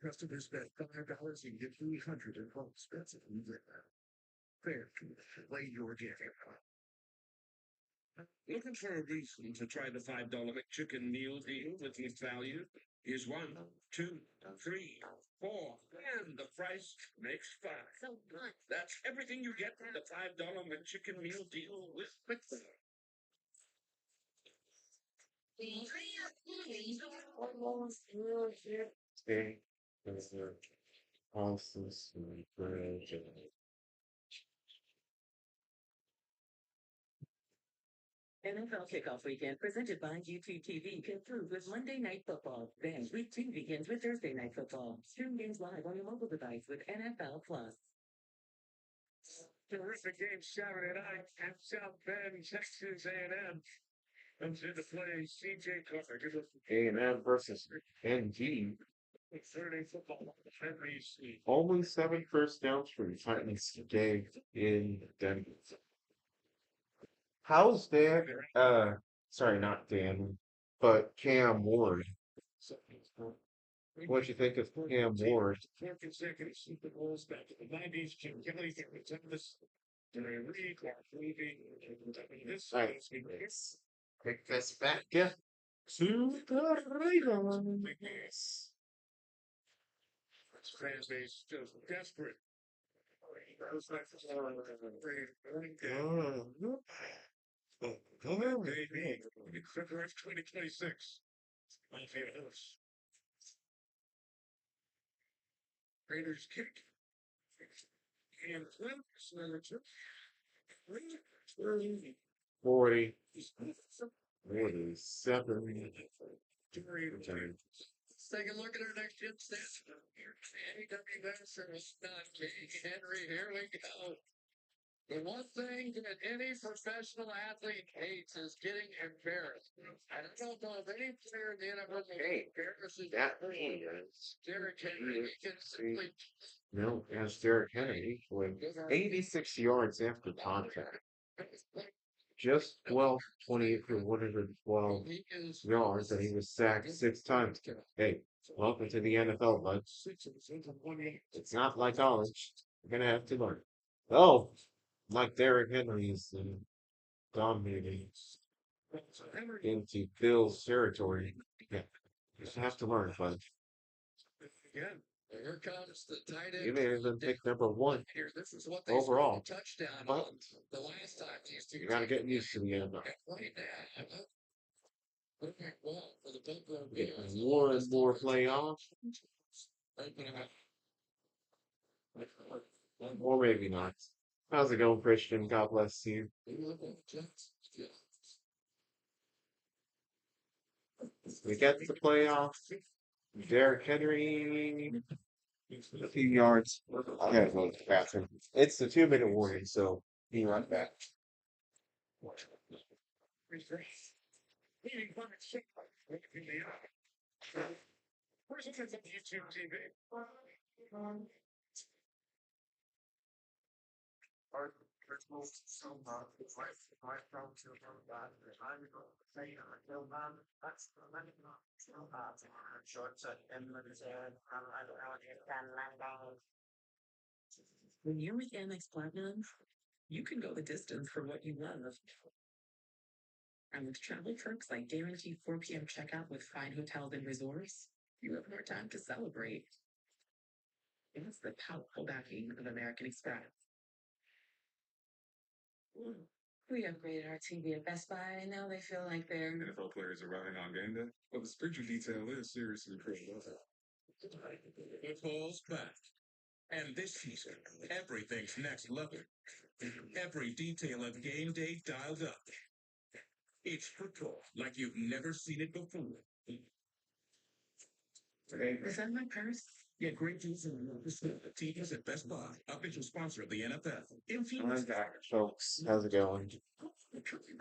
Customers spend $5 and get $300 in home expensive. Fair. Play your game. Looking for a reason to try the $5 McChicken meal deal with mixed value? Here's 1, 2, 3, 4, and the price makes 5. So good. That's everything you get from the $5 McChicken meal deal with McValue. Okay. There's the Constance and Bridge and NFL Kickoff Weekend presented by YouTube TV concludes with Monday Night Football. Then Week 2 begins with Thursday Night Football. Stream games live on your mobile device with NFL Plus. Terrific game Saturday night at South Bend, Texas A&M. Comes into play C.J. Carter. A&M versus NG. Saturday football. NBC. Only 7 first downs for the Titans today in Denver. How's Dan? Sorry, not Dan, but Cam Ward. What you think of Cam Ward? Four consecutive Super Bowls back in the 90s. Jim Kelly, Terry Thomas, Jerry Reed, Clark Levy, this All right. is Pick this back up to the Ravens. fan base just desperate. February 2026. My favorite house. Raiders kick. And Clemson number 2. 40, 47. Let's take a look at our next gym stats. Andy W. Benson was not King Henry. Here we go. The one thing that any professional athlete hates is getting embarrassed. And I don't know if any player in the NFL embarrasses That means Derrick Henry. He can simply no, as Derrick Henry with 86 yards after contact. Just 12, 28 for 112 he is yards, and he was sacked 6 times. Hey, welcome to the NFL, bud. It's not like college. You're gonna have to learn. Oh, like Derrick Henry is dominating into Bill's territory. Yeah, you just have to learn, bud. Again. Here comes the tight end. You may have been picked number 1 Here, this is what they overall, scored a touchdown but on the last time these two you gotta teams get used to the NFL. right now. Looking well for the Buffalo Get Bills. one more playoff, or maybe not. How's it going, Christian? God bless you. We get the playoff. Derrick Henry, a few yards. I gotta go to the bathroom. It's the 2-minute warning, so be right back. President of YouTube TV. When you're with Amex Platinum, you can go the distance for what you love. And with travel perks like guaranteed 4 p.m. checkout with fine hotels and resorts, you have more time to celebrate. It's the powerful backing of American Express. We upgraded our TV at Best Buy, and now they feel like they're NFL players arriving on game day. Well, the spiritual detail is seriously pretty well. Football's back. And this season, everything's next level. Every detail of game day dialed up. It's football like you've never seen it before. Is that my purse? Get great deals on the TVs at Best Buy, official sponsor of the NFL. Hi back, folks. How's it going?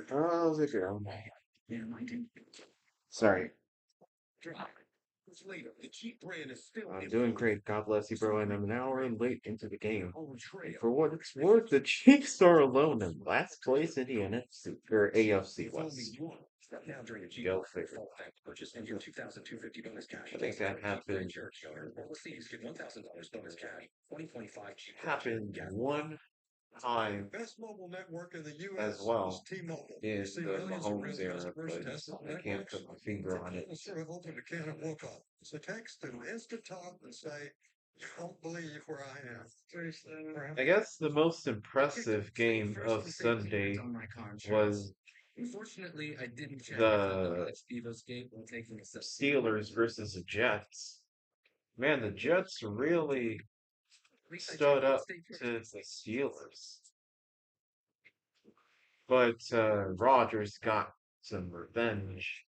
How's it going? Yeah, mine too. Sorry. Later, the cheap brand is still I'm doing great. God bless you, bro. And I'm an hour late into the game. on trail. For what it's worth, the Chiefs are alone in last place in the NFC or AFC West. Now during the Go figure. purchase and your $2,250 bonus cash. I think that happened. Overseas, get $1,000 bonus cash. 2025 Jeep Happened one time Best mobile network in the U.S. as well is T-Mobile. in See the millions of Mahomes real era, customers but testing I can't networks. put my finger on it. We'll sort of open a can of whoop up. So text to Instant Talk and say, "You won't believe where I am." I guess the most impressive game of Sunday was Unfortunately, I didn't check the Evo's gate while taking a sip. Steelers versus the Jets. Man, the Jets really stood up to the Steelers. But Rodgers got some revenge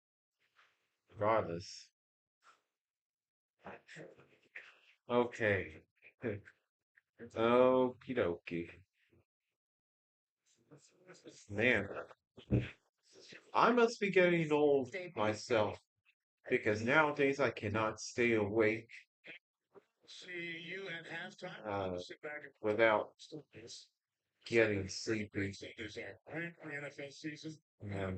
regardless. Okay. Okie dokie. Man, I must be getting old myself because nowadays I cannot stay awake See you at halftime. Sit back and without getting sleepy. Right, the NFL season. Um,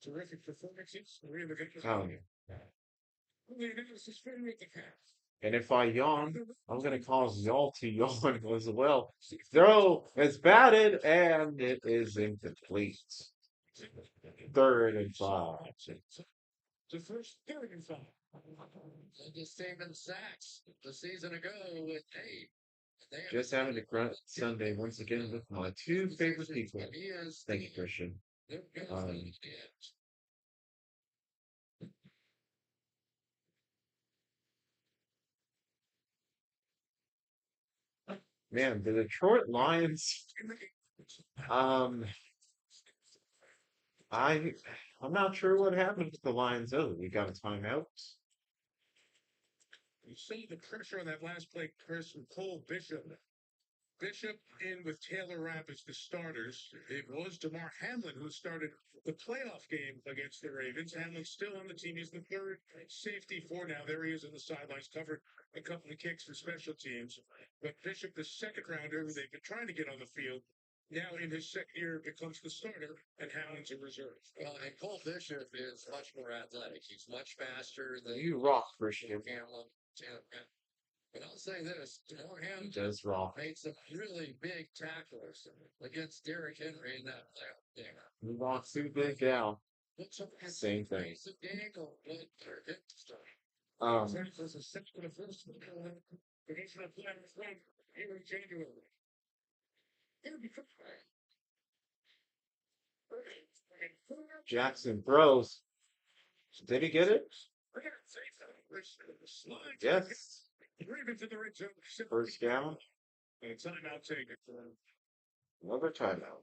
Terrific performances. Really good. um, And if I yawn, I'm gonna cause y'all to yawn as well. So it's batted and it is incomplete. 3rd and 5. The first 35. And the same in sacks the season ago with 8. They have Just having a grunt Sunday once again with my two favorite people. He is Thank you, Christian. Um, Man, the Detroit Lions. Um, I I'm not sure what happened to the Lions. Oh, we got a timeout. You see the pressure on that last play, Chris, from Cole Bishop. Bishop in with Taylor Rapp as the starters. It was DeMar Hamlin who started the playoff game against the Ravens. Hamlin's still on the team. He's the third safety for now. There he is on the sidelines, covered a couple of kicks for special teams. But Bishop, the second rounder, who they've been trying to get on the field, now in his second year becomes the starter, and Hamlin's a reserve. Well, and Cole Bishop is much more athletic. He's much faster than You rock, Christian. Hamlin. Taylor Rapp. But I'll say this, DeMar He Hamlin does rock. made some really big tackles against Derrick Henry in that playoff game. He rocks too big down. Same thing. Um, Was a six for the first divisional players run here in January. Jackson throws. Did he get it? Yes. Ravens in the red zone. First down. And timeout taken. Another timeout.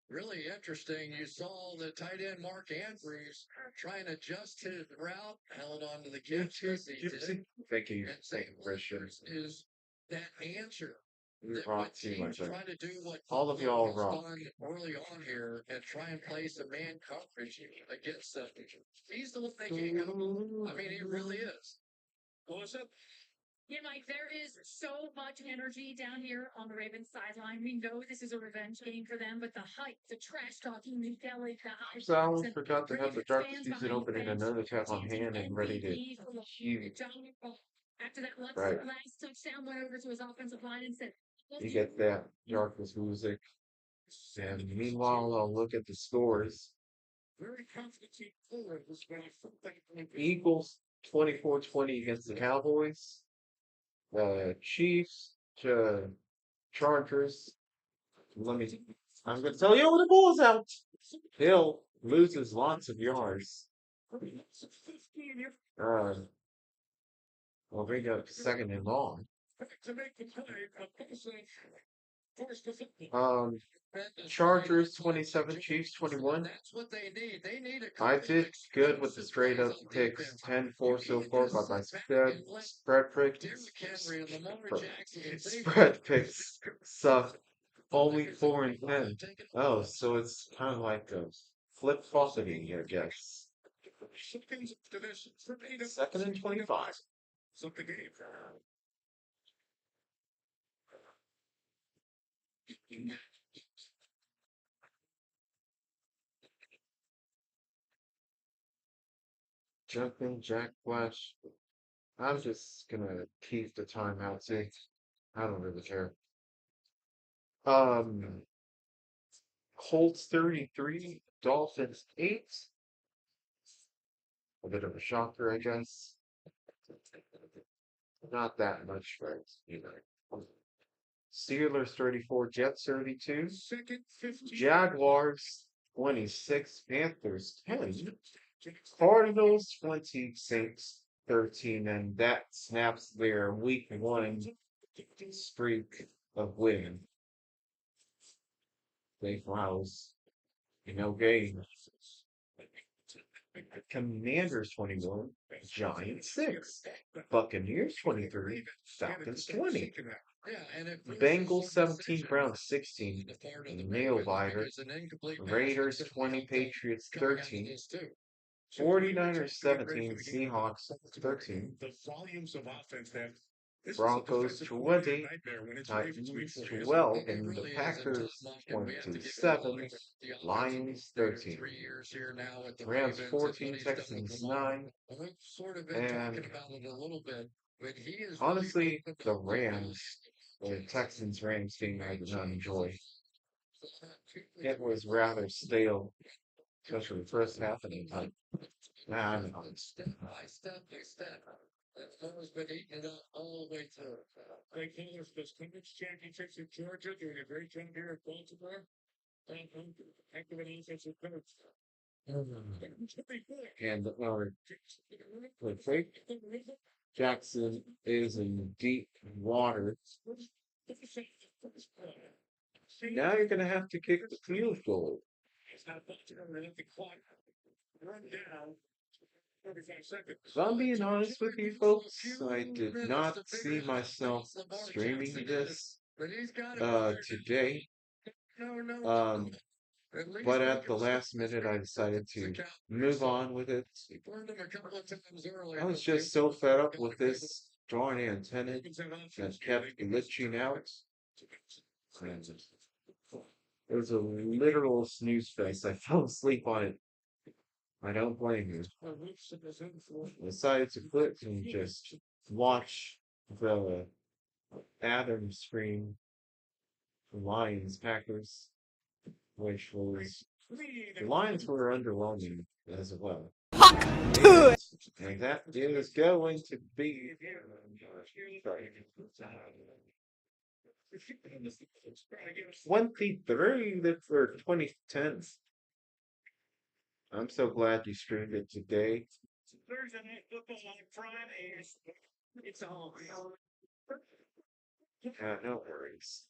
Really interesting. You saw the tight end Mark Andrews try and adjust his route, held on to the catch as he did. Thank you. And Thank you, Christian. is that answer. You That rock when too teams much. try to do what All of y'all has rock. done early on here and try and play some man coverage against them. He's the one making it. I mean, he really is. Melissa? Yeah, Mike, there is so much energy down here on the Ravens sideline. We know this is a revenge game for them, but the hype, the trash talking, the yelling, the high So I fives, almost and forgot to have the Ravens draft fans season behind open the and bench another tab on chanting hand and ready to MVP for huge. Johnny Ball. After that Right. last touchdown, went over to his offensive line and said, You get that darkness music. And meanwhile, I'll look at the scores. Very confident team forward was going to Eagles 24-20 against the Cowboys. Chiefs to Chargers. I'm going to tell you when the ball's out. Hill loses lots of yards. Well, they got 2nd and long. to make the play, force the Um, Chargers 27, Chiefs 21. That's what they need. They need a I did good with the straight up picks. 10-4 so far, but my spread picks spread picks suck. Only 4 and 10. Oh, so it's kind of like a flip floppity, I guess. 2nd and 25. Something game. Jumping Jack Flash. I'm just gonna keep the timeout. See, I don't really care. Um, Colts 33, Dolphins 8. A bit of a shocker, I guess. Not that much, right? Either. Steelers 34, Jets 32. Second, 15. Jaguars 26, Panthers 10. Cardinals 26, 13, and that snaps their week 1 streak of winning. They rouse no game. Commanders 21, Giants 6, Buccaneers 23, Falcons 20, Bengals 17, Browns 16, nail biter, Raiders 20, Patriots 13, 49ers 17, Seahawks 13. The volumes of offense that Broncos 20, Titans 12, and the Packers 27, Lions 13, Rams 14, Texans 9, and honestly, the Rams, the Texans Rams game I did not enjoy. It was rather stale, especially the first half of the time. Nah, I'm honest. Has been eating it up all the way through. Greg Taylor's the Conference Championships in Georgia, doing a great job here at Baltimore. Active and offensive coach. And with Fake Jackson is in deep water. Now you're going to have to kick the field goal. If I'm being honest with you folks, I did not see myself streaming this today. But at the last minute, I decided to move on with it. I was just so fed up with this darn antenna that kept glitching out. It was a literal snooze fest. I fell asleep on it. I don't blame you. I decided to quit and just watch the Adams screen for Lions Packers, which was the Lions were underwhelming as well. And that is going to be 23 for 2010. I'm so glad you streamed it today. Thursday night football on Friday. It's all. No worries.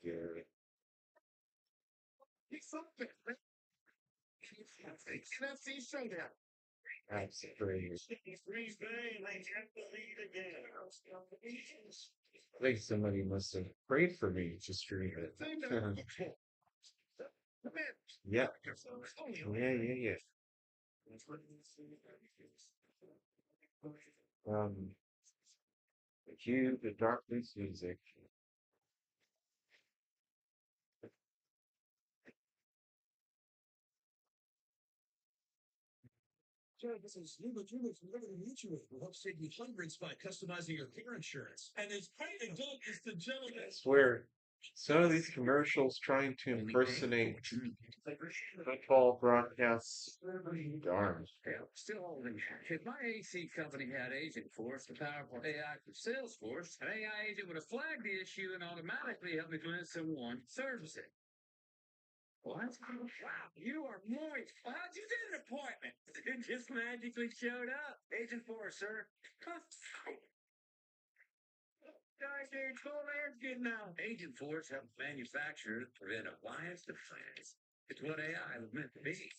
Yeah. NFC showdown. That's great. I think somebody must have prayed for me to stream it. Yeah. Yeah. Cue the darkness music. Joe, this is Legal Jewelers from Liberty Mutual. We'll help save you hundreds by customizing your car insurance. And as great a dog is the gentleman. I swear, some of these commercials trying to impersonate football broadcasts. Darn. Still, if my AC company had Agent Force, the powerful AI from Salesforce, an AI agent would have flagged the issue and automatically helped me convince someone service it. What? Wow, you are moist. How'd you get an appointment? It just magically showed up. Agent Force, sir. Dude, cool man's getting out. Agent Force helps manufacturers prevent appliance defense. It's what AI was meant to be.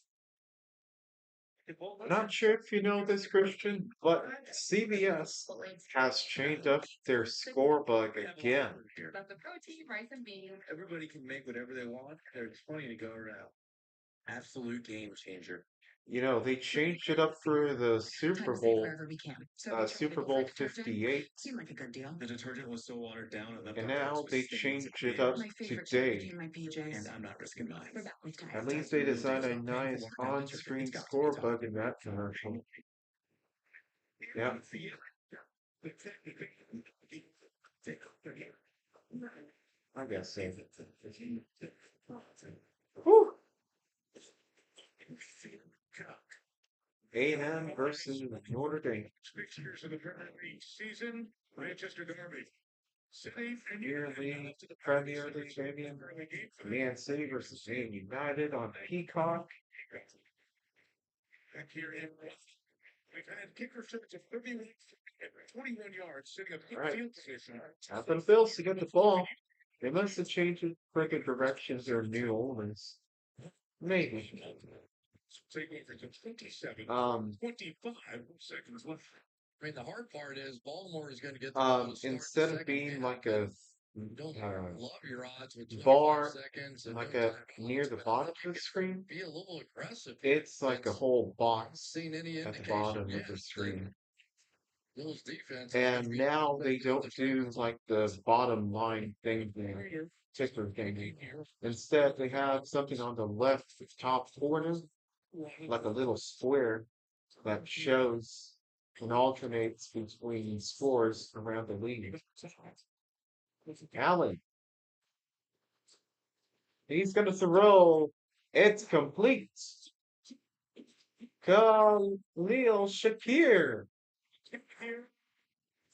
Not sure if you know this, Christian, but CBS has changed up their score bug again. About the protein, rice, and beans. Everybody can make whatever they want. There's plenty to go around. Absolute game changer. You know, they changed it up for the Super Bowl, Super Bowl 58, The detergent was so watered down and now they changed it up today. and I'm not risking mine. At least they designed a nice on-screen score bug in that commercial. Yeah. I guess so. Whew. A&M versus Notre Dame. 6 years of the Premier League season, Manchester Derby. City Premier League champion, Man City versus Man United on Peacock. Back here in we've had kicker returns of 21 yards, sitting up Right. field position. Out for the Bills to get the ball. They must have changed the freaking directions or New Orleans. Maybe. Taking over to 27. 25 seconds left. I mean, the hard part is Baltimore is going to get the ball to start Instead the of being second like half. a Don't love your odds with 25 bar, seconds and like no a time near the but bottom of the screen, be a little aggressive. it's like a whole box Seen any at the indication bottom yet of the screen. Bills defense. And now they don't do like the bottom line thing there, ticker thing. Instead, they have something on the left top corner, like a little square that shows and alternates between scores around the league. Allen, he's going to throw. It's complete. Khalil Shakir.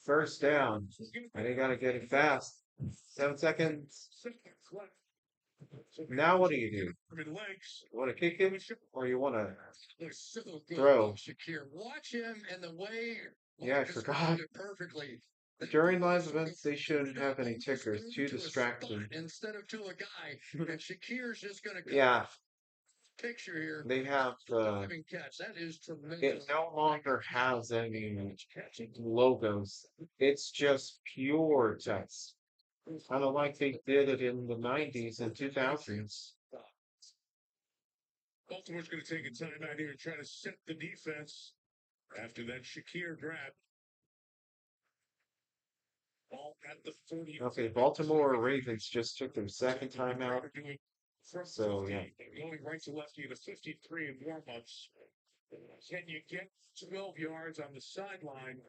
First down. And they got to get it fast. 7 seconds. Now what do? You want to kick him or you want to So good, throw? Shakir. Watch him and the way. Yeah, I forgot. It perfectly. During live events, they shouldn't have any tickers. Too distracting. Instead of to a guy, and Shakir's just going to Yeah, picture here. they have Driving catch. That is tremendous. it no longer has any logos. It's just pure text. Kind of like they did it in the 90s and 2000s. Baltimore's going to take a time out here and try to set the defense after that Shakir grab. Ball at the 40. Okay, Baltimore Ravens just took their second time out. So, yeah. Going right to lefty to 53 in warm-ups. Can you get 12 yards on the sideline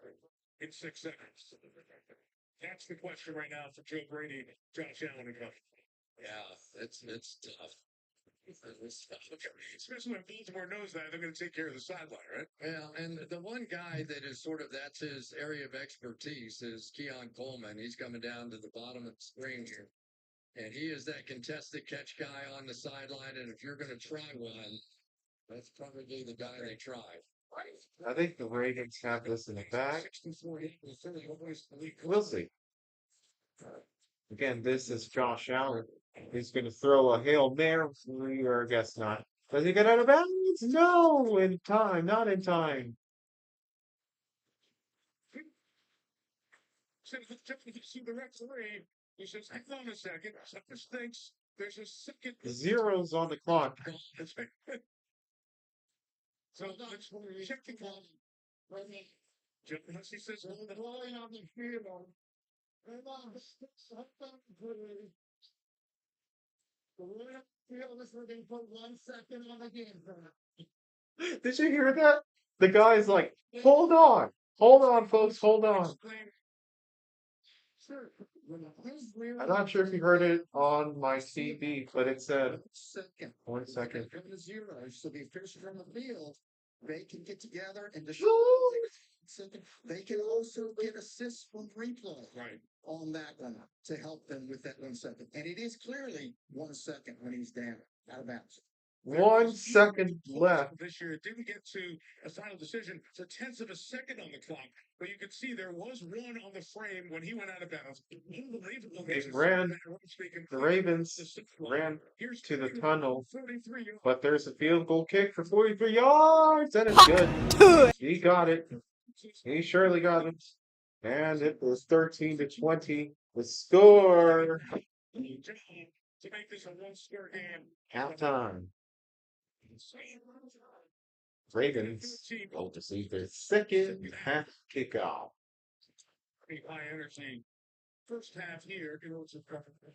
in 6 seconds? That's the question right now for Joe Brady, Josh Allen, and company. Yeah, it's tough. Especially when Baltimore knows that, they're going to take care of the sideline, right? Yeah, and the one guy that is sort of that's his area of expertise is Keon Coleman. He's coming down to the bottom of the screen here. And he is that contested catch guy on the sideline. And if you're going to try one, that's probably the guy they try. I think the Ravens have this in the bag. We'll see. Again, this is Josh Allen. He's going to throw a Hail Mary, or I guess not. Does he get out of bounds? No, in time, not in time. See the referee. He says, hang on a second. Something stinks. There's a second. Zeros on the clock. So let's check the clock. He says, on the field. Did you hear that? The guy's like, hold on, folks, hold on. I'm not sure if you heard it on my TV, but it said 1 second. So the officials on the field, they can get together and they can also get assists from replay on that one to help them with that 1 second. And it is clearly 1 second when he's down out of bounds. 1 second left. This year, it didn't get to a final decision. It's a tenth of a second on the clock, but you could see there was one on the frame when he went out of bounds. Unbelievable. The Ravens ran to the tunnel, but there's a field goal kick for 43 yards, and it's good. He got it. He surely got it. And it was 13-20. The score. To make this a one-score game. Halftime. Ravens go to see their second half kickoff. Pretty high energy. First half here.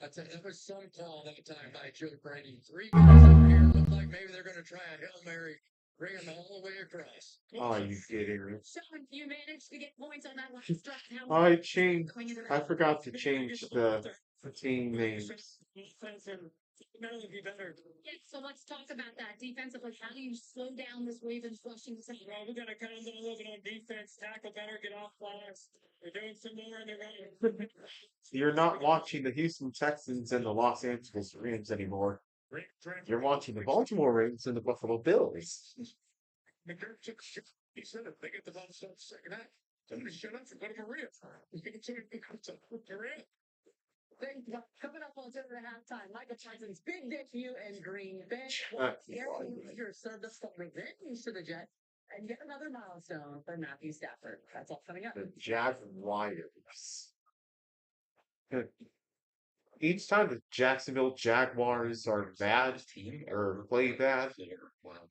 That's it. That was some call that time by Joe Brady. 3 guys over here look like maybe they're going to try a Hail Mary. Bring them all the way across. Oh, you kidding me? Sean, you managed to get points on that last drive. I forgot to change the team names. Yeah, so let's talk about that defensively. How do you slow down this Ravens rushing attack? Well, we got to kind of go a little bit on defense, tackle better, get off flags. They're doing some more in the running. You're not watching the Houston Texans and the Los Angeles Rams anymore. You're watching the Baltimore Ravens and the Buffalo Bills. He said if they get the ball set second half, somebody shut up and go to Maria. Coming up on dinner at halftime, Michael Johnson's big debut in Green Bay. Aaron Rodgers served us some revenge to the Jets, and yet another milestone for Matthew Stafford. That's all coming up. The Jaguars. each time the Jacksonville Jaguars are bad or play bad,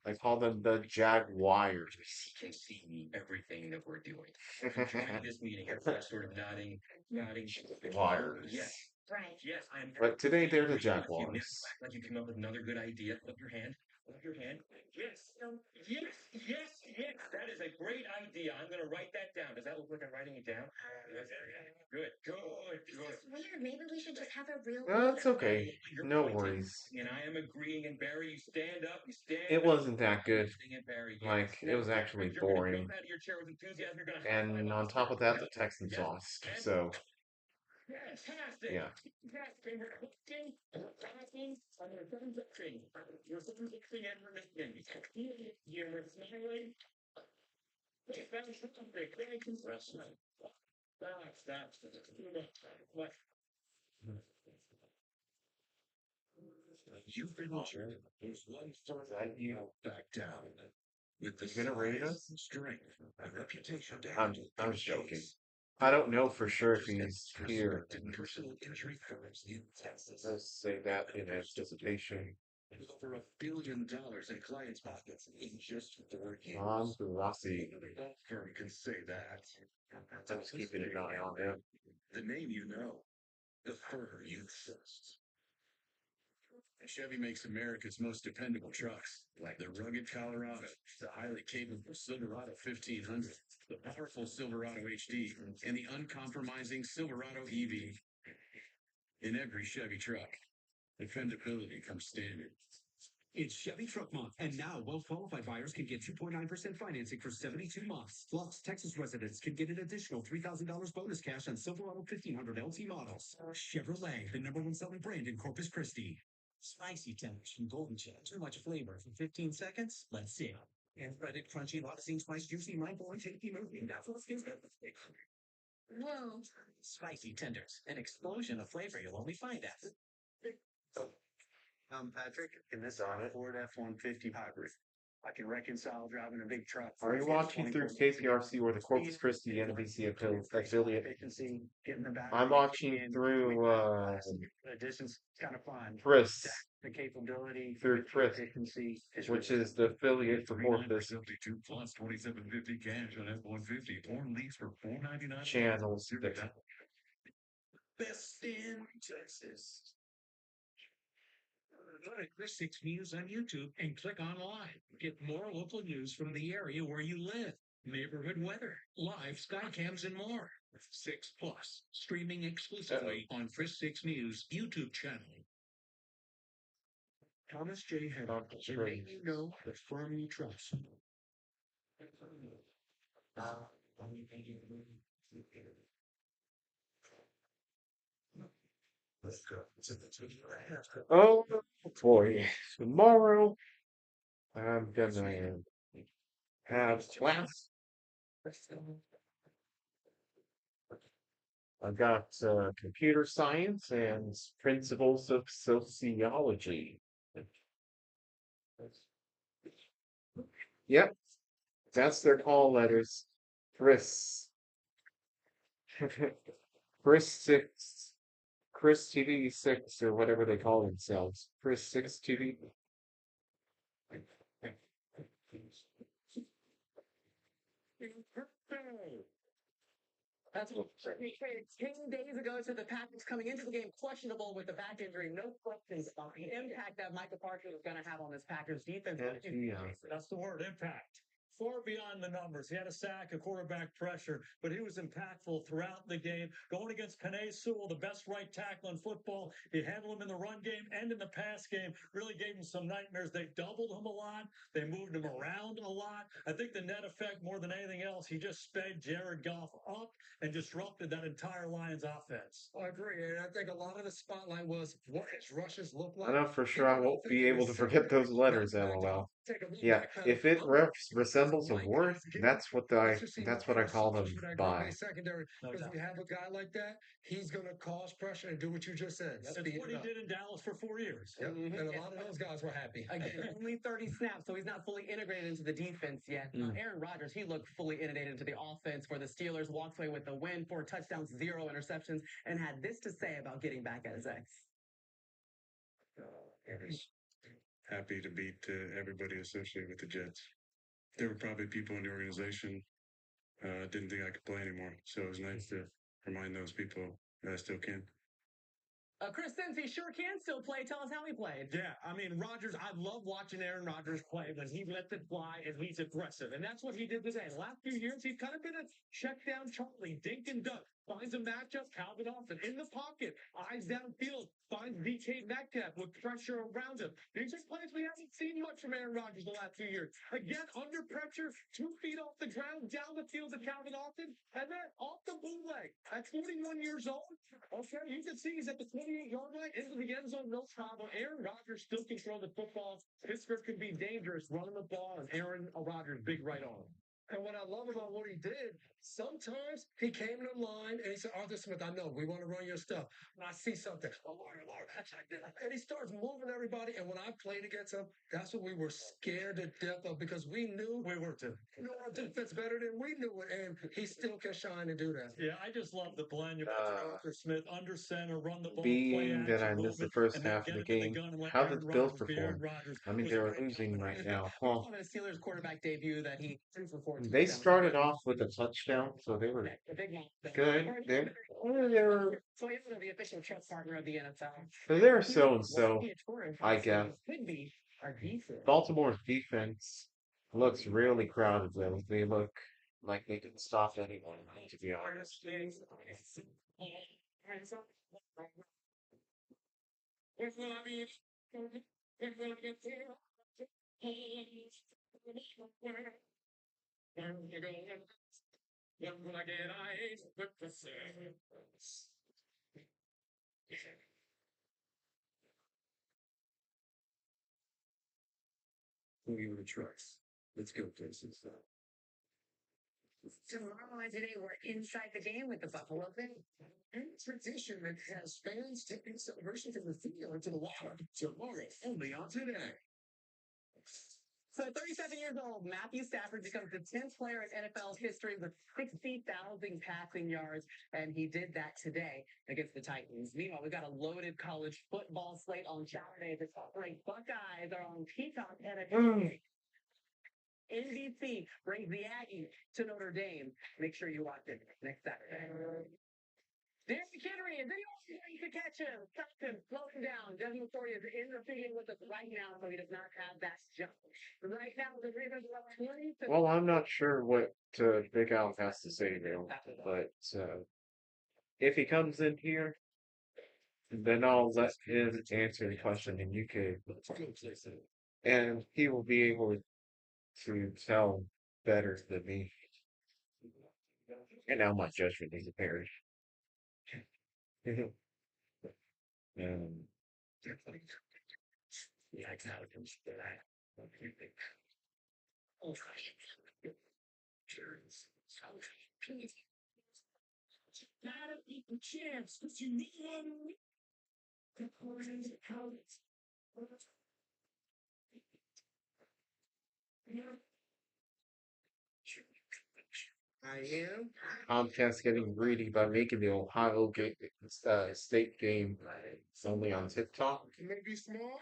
I call them the Jaguars. Can see everything that we're doing. During this meeting, everyone's sort of nodding. Jaguars. Yes. Right. Yes, I'm. But today they're the You Jaguars. act like you came up with another good idea. Up your hand. Up your hand. Yes. Yes. That is a great idea. I'm going to write that down. Does that look like I'm writing it down? Yes. Good. This is weird. Maybe we should just have a real That's meeting. okay. You're No pointing, worries. and I am agreeing. And Barry, you stand up. You stand It up. wasn't that good. And Barry, Like, it was actually You're gonna boring. jump out of your chair with enthusiasm. You're gonna And on top of that, the Texans lost. So, fantastic. yeah. You're fixing and remitting. You're smiling. Fantastic. Thank you. That's what You've been watching. There's one third that you back down. With the You gonna rate size, us? strength, and reputation to I'm handle joking. issues. I don't know for sure if he's here. Respected personal injury firms in Texas. Let's say that in anticipation. With over $1 billion in clients' pockets in just 4 years. Rossi. No firm can say that. I'm just keeping an eye on him. The name you know. The firm you trust. Chevy makes America's most dependable trucks, like the rugged Colorado, the highly capable Silverado 1500, the powerful Silverado HD, and the uncompromising Silverado EV. In every Chevy truck, dependability comes standard. It's Chevy Truck Month, and now well-qualified buyers can get 2.9% financing for 72 months. Plus, Texas residents can get an additional $3,000 bonus cash on Silverado 1500 LT models. Chevrolet, the #1 selling brand in Corpus Christi. Spicy tenders from Golden Chip. Too much flavor for 15 seconds? Let's see. And breaded, crunchy, lobster, spice, juicy, mindful, and tasty moving. That's what skills get. Whoa. Spicy tenders, an explosion of flavor you'll only find at. I'm Patrick, and this is a Ford F-150 hybrid. I can reconcile driving a big truck. Are you watching through KPRC or the Corpus Christi NBC affiliate? I'm watching through The distance is kind of fun. Chris, The capability through Chris, efficiency which is the affiliate for Corpus 72 plus 2750 cash on F-150. Or lease for $499. channels. Best in Texas. Go to Chris 6 News on YouTube and click on live. Get more local news from the area where you live. Neighborhood weather, live skycams, and more. 6 Plus, streaming exclusively on Chris 6 News YouTube channel. Thomas J. Head, the name you know, the firm you trust. Oh boy, tomorrow I'm gonna have class. I've got computer science and principles of sociology. Yep, that's their call letters. Chris. Chris 6. Chris TV 6 or whatever they call themselves. Chris 6 TV. That's what 10 days ago to the Packers coming into the game questionable with the back injury. No questions about the impact that Michael Parsons is going to have on this Packers defense. That's the word, impact. Far beyond the numbers. He had a sack, a quarterback pressure, but he was impactful throughout the game. Going against Penei Sewell, the best right tackle in football. He handled him in the run game and in the pass game. Really gave him some nightmares. They doubled him a lot. They moved him around a lot. I think the net effect, more than anything else, he just sped Jared Goff up and disrupted that entire Lions offense. I agree. And I think a lot of the spotlight was what his rushes look like. I know for sure I won't be able to forget those letters, LOL. Yeah, if it resembles a word, that's what I call them by. Secondary, because we have a guy like that, he's going to cause pressure and do what you just said. That's what he did in Dallas for 4 years. Yep. And a lot of those guys were happy. Again, only 30 snaps, so he's not fully integrated into the defense yet. Aaron Rodgers, he looked fully integrated into the offense for the Steelers, walked away with the win, 4 touchdowns, 0 interceptions, and had this to say about getting back at his ex. I was happy to beat everybody associated with the Jets. There were probably people in the organization didn't think I could play anymore. So it was nice to remind those people that I still can. Chris, since he sure can still play, tell us how he played. Yeah, I mean, Rodgers, I love watching Aaron Rodgers play when he lets it fly and he's aggressive. And that's what he did today. The last few years, he's kind of been a check down Charlie, dink and dunk. Finds a matchup, Calvin Austin in the pocket, eyes downfield, finds DK Metcalf with pressure around him. These are plays we haven't seen much from Aaron Rodgers the last few years. Again, under pressure, 2 feet off the ground, down the field to Calvin Austin, and then off the bootleg. At 21 years old, okay, you can see he's at the 28-yard line, into the end zone, no problem. Aaron Rodgers still control the football. Pittsburgh can be dangerous running the ball, and Aaron Rodgers' big right arm. And what I love about what he did, sometimes he came to the line and he said, Arthur Smith, I know, we want to run your stuff. And I see something. Oh, Lord, and he starts moving everybody. And when I played against him, that's what we were scared to death of because we knew we were too. You know our defense better than we knew it. And he still can shine and do that. Yeah, I just love the blend. You got Arthur Smith under center, run the ball, Being that I missed the first half of the game, how did the Bills perform? I mean, they're losing right now. Well, On his Steelers quarterback debut that he threw for 4 they started off with a touchdown, so they were good. They're So he's the official trust partner of the NFL. they're so and so, I guess. Could be our defense. Baltimore's defense looks really crowded though. They look like they can stop anyone, to be honest. Who you would trust? Let's go places. Tomorrow today, we're inside the game with the Buffalo Bills. And tradition that has fans taking celebration from the field to the water tomorrow, only on today. So, 37 years old, Matthew Stafford becomes the 10th player in NFL history with 60,000 passing yards, and he did that today against the Titans. Meanwhile, we've got a loaded college football slate on Saturday. The top-ranked Buckeyes are on Peacock and NBC brings the Aggies to Notre Dame. Make sure you watch it next Saturday. Derrick Henry, is anyone going to catch him? Stop him, slow him down. Desmond Story is in the field with us right now, so he does not have that jump. Right now, the Ravens are up 20 to Well, I'm not sure what Big Al has to say there, but if he comes in here, then I'll let him answer the question in UK, and he will be able to tell better than me. And now my judgment is impaired. Yeah, I got it. What do you think? Oh, gotta beat the champs because you need one. I am. Comcast getting greedy by making the Ohio State game only on TikTok. Maybe small.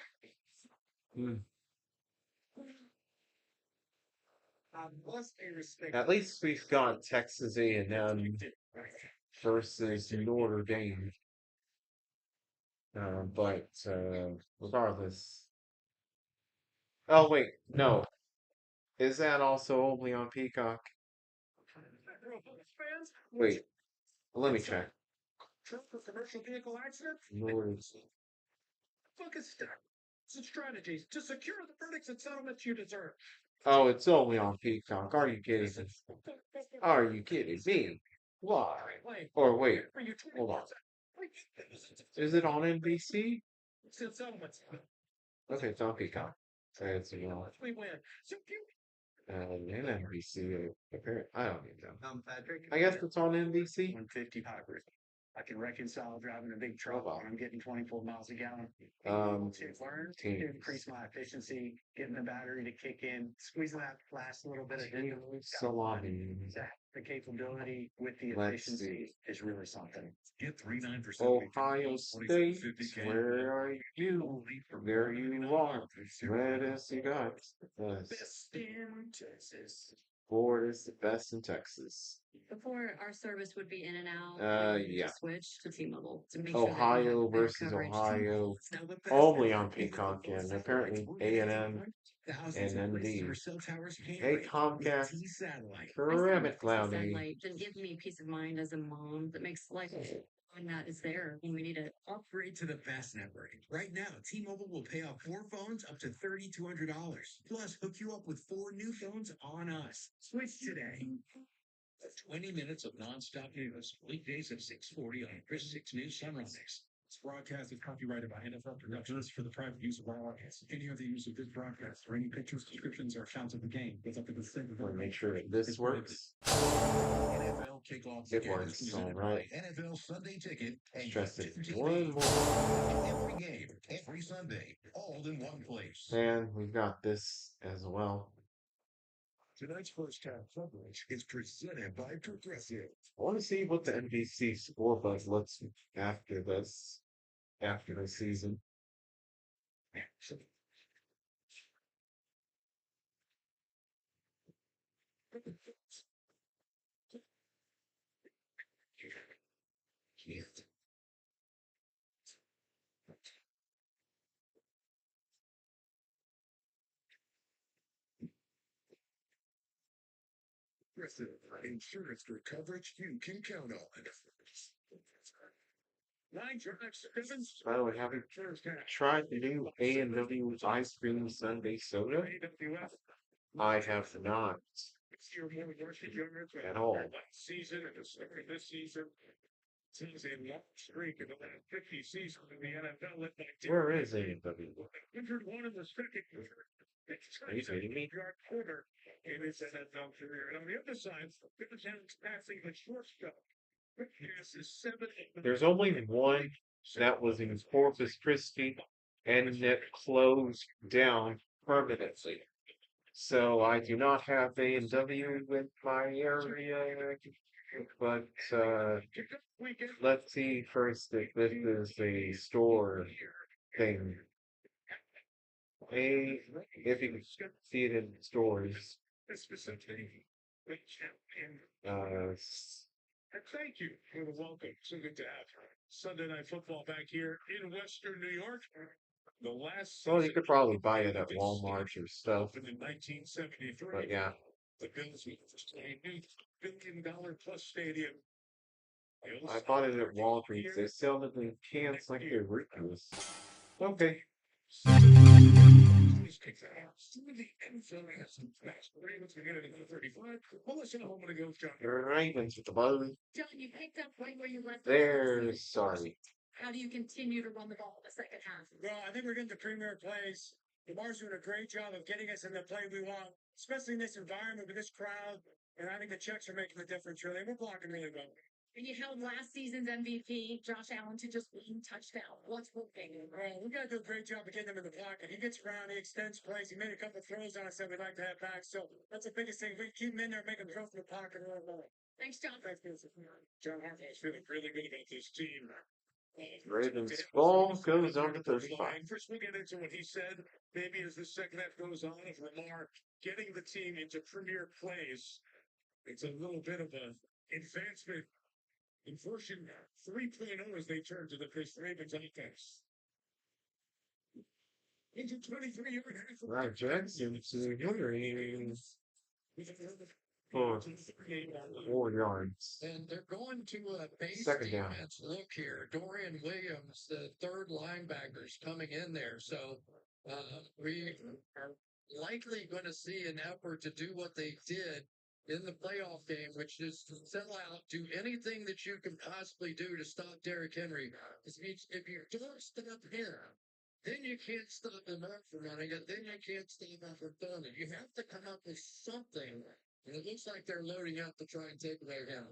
At least we've got Texas A&M versus Notre Dame. But regardless. Oh wait, no. Is that also only on Peacock? Wait, let me check. Commercial vehicle accident? Focus some strategies to secure the verdicts and settlements you deserve. Oh, it's only on Peacock. Are you kidding me? Are you kidding me? Why? Or wait, hold on. Is it on NBC? Okay, it's on Peacock. As well. We win. So cute. And NBC, apparently, I don't even know. I'm Patrick. I guess it's on NBC. 150 hybrid. I can reconcile driving a big truck wow. when I'm getting 24 miles a gallon. To learn to Teams. increase my efficiency, getting the battery to kick in, squeezing that last little bit of Salami. the capability with the Let's efficiency is really something. Get 39%. Ohio State, where are you? There you are. Red as you got. Best in Texas. Ford is the best in Texas. Before our service would be in and out. Yeah. Switch to T-Mobile to make sure that we Ohio have better versus coverage. Ohio, Now the best only on network in the Peacock football and satellite apparently we're A&M getting thousands and of places ND. where cell towers can't Hey reach with Comcast, T satellite. Rabbit Cloudy. Satellite didn't give me peace of mind as a mom that makes life knowing that it's there when we need it. Upgrade to the best network. Right now, T-Mobile will pay off 4 phones up to $3,200. Plus, hook you up with 4 new phones on us. Switch today. 20 minutes of nonstop news. Weekdays at 6:40 on Chris 6 News Sunrise. This broadcast is copyrighted by NFL Productions for the private use of all audience. Any other use of this broadcast or any pictures, descriptions, or accounts of the game is up to the state of Want to make sure that this works. NFL kickoff It weekend is works, presented alright. by NFL Sunday Ticket and Stress it YouTube one TV. more. Every game, every Sunday, all in one place. And we've got this as well. Tonight's first half coverage is presented by Progressive. I want to see what the NBC scoreboard looks after this, after the season. Progressive, insurance for coverage you can count on. 9 drives, 7 By the way, have you first half. tried the new A&W ice cream sundae soda? AWS. I have not It's your more rushing yards at all. last season and the start of this season. Teams in long streak in the last 50 seasons in the NFL. Led by Where is A&W? 101 in the second quarter. Are you kidding me? Yard quarter in his NFL career. And on the other side, Bills passing the shortstop. Quick pass is 7. There's only one that was in Corpus Christi and it closed down permanently. So I do not have A&W in my area, but let's see first if this is a store thing. If you can see it in stores. And thank you for the welcome. So good to have Sunday Night Football back here in Western New York. The last Well, you season could probably buy it at Walmart or stuff. opened in 1973. But yeah, The Bills were a new $1 billion plus stadium. I bought it at Walgreens. They sell them in cans like they're ridiculous. Okay. Ravens with the buzz. John, you picked up right where you left. They're sorry. How do you continue to run the ball in the second half? Well, I think we're getting the premier plays. Lamar's doing a great job of getting us in the play we want, especially in this environment with this crowd. And I think the checks are making the difference, really. We're blocking really well. And you held last season's MVP, Josh Allen, to just 1 touchdown. What's working? Well, we got to do a great job of getting him in the pocket. He gets around, he extends plays. He made a couple of throws on us that we'd like to have back. So that's the biggest thing. We keep him in there, make him throw from the pocket. Thanks, John. Thanks, John Harbaugh is feeling really good about this team. Ravens ball goes on to 35. First, we'll get into what he said. Maybe as the second half goes on, of Lamar getting the team into premier plays, it's a little bit of an advancement in version 3.0 as they turn to the Ravens offense. Into 23-yard. Right, Jackson to Henry. 4 yards. And they're going to a base Second down. defense look here. Dorian Williams, the third linebacker's coming in there. So we are likely going to see an effort to do what they did in the playoff game, which is to sell out, do anything that you can possibly do to stop Derrick Henry. If you don't stop him, then you can't stop them up from running it. Then you can't stop them from throwing it. You have to come up with something. And it looks like they're loading up to try and take it out.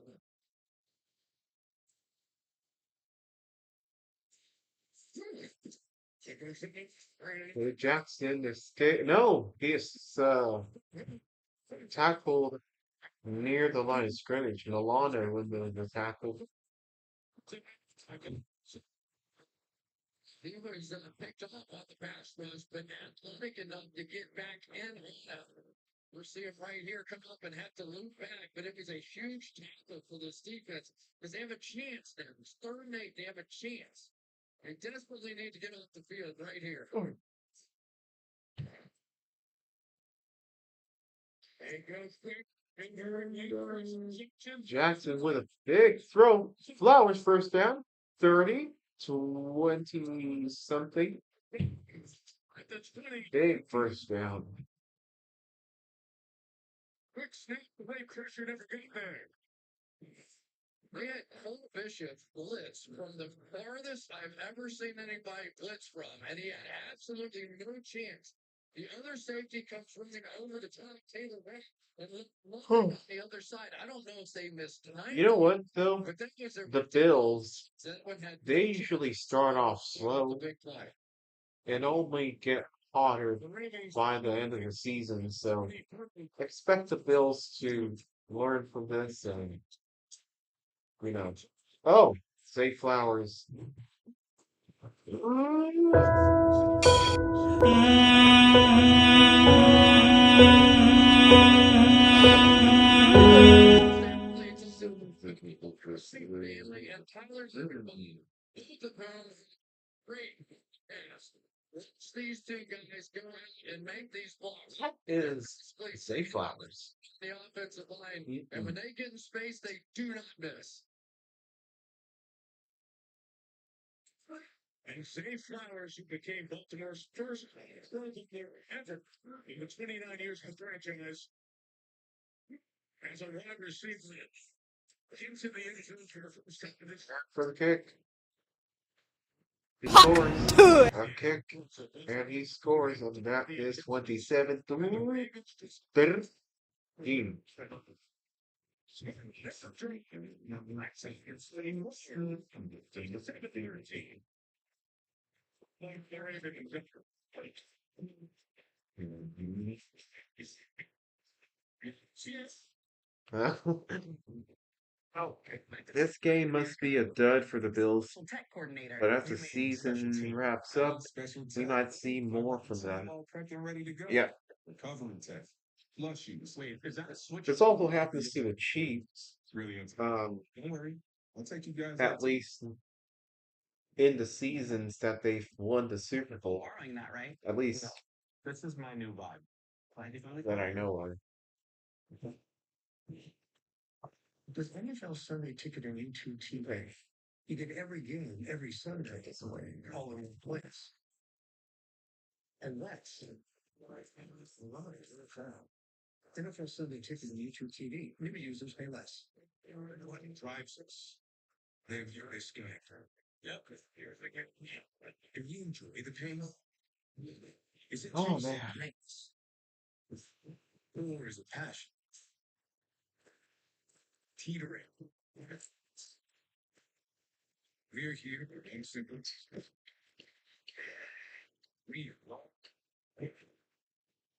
Jackson escaped. No, he is tackled near the line of scrimmage. Milano with the tackle. He was picked off on the pass rush, but athletic enough to get back in. We're seeing right here come up and have to loop back, but it was a huge tackle for this defense because they have a chance now. It's 3rd and 8. They have a chance. They desperately need to get off the field right here. Jackson with a big throw. Flowers first down. 30, 20 something. Big first down. Quick snap, the play pressure never got there. They had Cole Bishop blitz from the farthest I've ever seen anybody blitz from, and he had absolutely no chance. The other safety comes running over the top, Taylor Rapp, and on the other side. I don't know if they missed tonight. You know what, though? But that was their The Bills, that one had they usually start off slow big play. and only get hotter by the end of the season. So expect the Bills to learn from this and, you know. Oh, Zay Flowers. Bailey and Tyler Zimmerman. Both of them great pass. Watch these two guys go out and make these blocks. That is Zay Flowers. The offensive line, and when they get in space, they do not miss. And Zay Flowers, who became Baltimore's first player ever in the 29 years of the franchise, as a wide receiver, into the end zone for the first time in his For the kick. He scores. A kick. And he scores. And that is 27 to 13. This game must be a dud for the Bills, Tech coordinator. but as the season wraps up, we might see more from them. Yeah. Covering tech. Flush shoes. Wait, is that a switch? This also happens to the Chiefs. Really? Um, Don't worry. I'll take you guys at least in the seasons that they've won the Super Bowl. Borrowing that, right? At least This is my new vibe. that I know of. Does NFL Sunday Ticket and YouTube TV? You get every game, every Sunday, all in one place. And that's NFL Sunday Ticket and YouTube TV. New users pay less. what drives us. They view this game. Yep. If you enjoy the pain, is it Oh, just man. nice? Or is it passion? Teetering. We're here in simple. We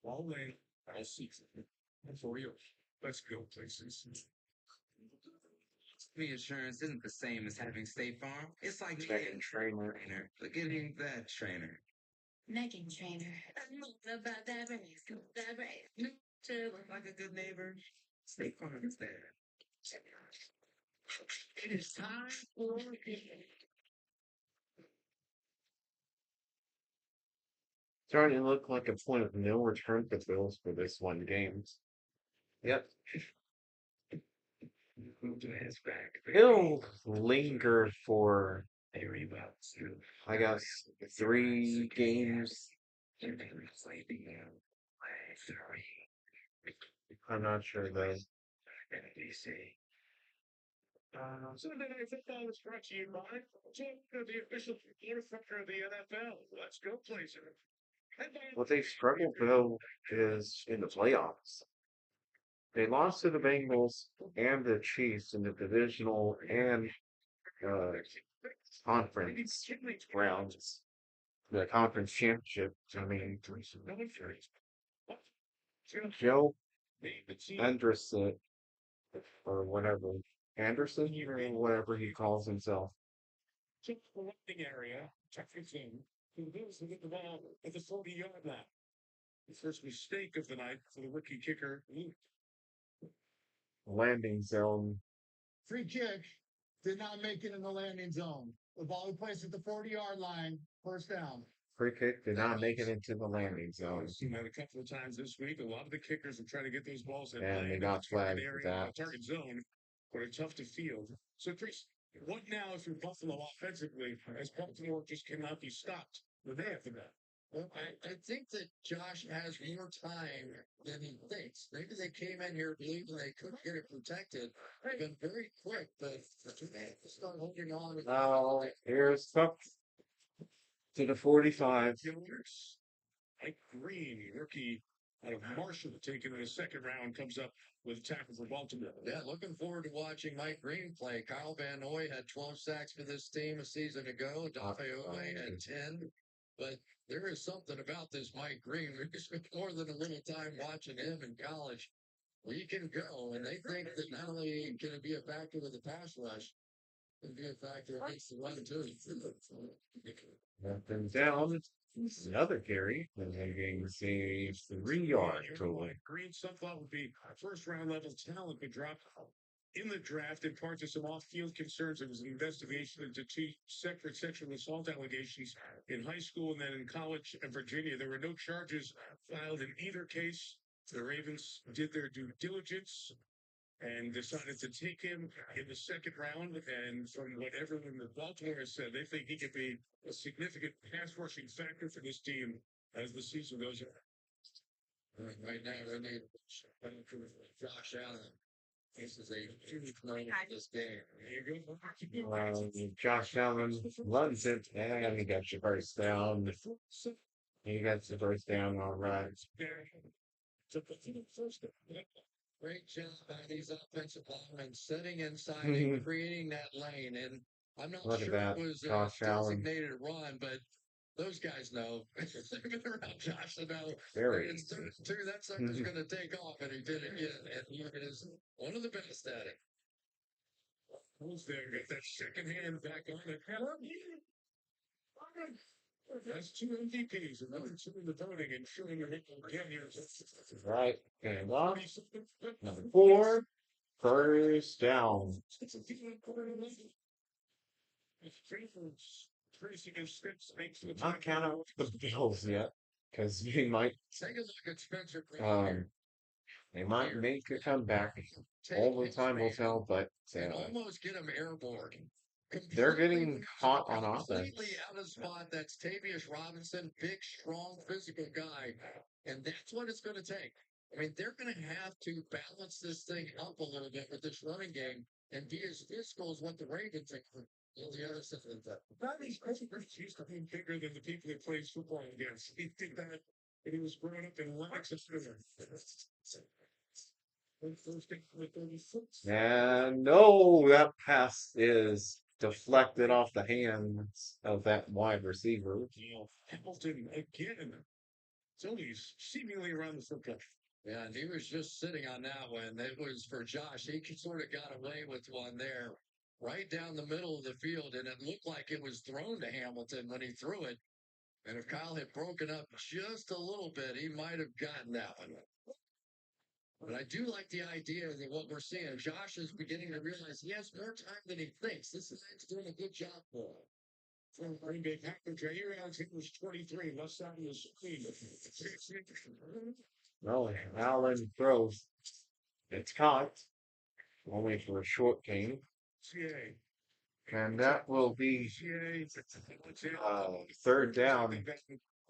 all in, all season. For real. Let's go places. Insurance isn't the same as having State Farm. It's like Second trainer. but getting that trainer. Megan Trainer. I love about that race. That race. Like a good neighbor, State Farm is there. It is time for Starting to look like a point of no return for the Bills for this one game. Yep. It'll linger for, I guess, 3 games. I'm not sure though. Sunday Night Football is brought to you by Jim, the official instructor of the NFL. Let's go, Blazer. What they've struggled though is in the playoffs. They lost to the Bengals and the Chiefs in the divisional and uh, conference rounds. The conference championship. I mean, Joe Anderson or whatever Anderson or whatever he calls himself. Check the landing area, check your team, who moves to get the ball at the 40-yard line. The first mistake of the night for the rookie kicker, Luke. Landing zone. Free kick. Did not make it in the landing zone. The ball was placed at the 40-yard line. First down. Free kick did not make it into the landing zone. I've seen that a couple of times this week. A lot of the kickers are trying to get those balls that And they got flagged for that. Target zone, but are tough to field. So, Chris, what now if you're Buffalo offensively, as Baltimore just cannot be stopped? What they have to do? Well, I think that Josh has more time than he thinks. Maybe they came in here believing they could get it protected. They've been very quick, but they start holding on. Now, here's Cup to the 45. Mike Green, rookie out of Marshall, taken in the second round, comes up with a tackle for Baltimore. Yeah, looking forward to watching Mike Green play. Kyle Van Noy had 12 sacks for this team a season ago. Dafe Ome had 10. But there is something about this Mike Green. We spent more than a little time watching him in college. Well, he can go, and they think that not only can it be a factor with the pass rush, it can be a factor against the run, too. Left them down. Another carry. And they gain a 3-yard total. Green, some thought would be first round level talent, but dropped in the draft in part to some off-field concerns. There was an investigation into 2 separate sexual assault allegations in high school and then in college in Virginia. There were no charges filed in either case. The Ravens did their due diligence and decided to take him in the second round. And from what everyone in Baltimore has said, they think he could be a significant pass rushing factor for this team as the season goes on. Right now, we need Josh Allen. This is a huge moment in this game. Josh Allen runs it, and he got your first down. He got the first down, all right. Great job by these offensive linemen setting inside and creating that lane. And I'm not sure it was a designated run, but those guys know. They've been around Josh to know. It's two, that sucker's going to take off, and he did it again. And he is one of the best at it. Who's there? Get that second hand back on it. That's 2 MVPs, another 2 in the voting, and showing your hit again here. Right. And off. Number 4. First down. Not count out the Bills yet, because we might. Take a look at Spencer. They might make a comeback. All the time will tell, but almost get them airborne. They're getting hot on offense. Completely out of spot. That's Tavius Robinson, big, strong, physical guy. And that's what it's going to take. I mean, they're going to have to balance this thing up a little bit with this running game and be as physical as what the Ravens are on the other side of that. Not these Christmas used to be bigger than the people that plays football against. He did that when he was growing up in Lancaster. And no, that pass is deflected off the hands of that wide receiver. Hamilton again. So he's seemingly around the football. Yeah, and he was just sitting on that one. It was for Josh. He sort of got away with one there right down the middle of the field, and it looked like it was thrown to Hamilton when he threw it. And if Kyle had broken up just a little bit, he might have gotten that one. But I do like the idea that what we're seeing, Josh is beginning to realize he has more time than he thinks. This is doing a good job for him. From Green Bay Packers, Jair Alexander was 23. Left side of the screen. Well, Allen throws. It's caught. Only for a short game. And that will be third down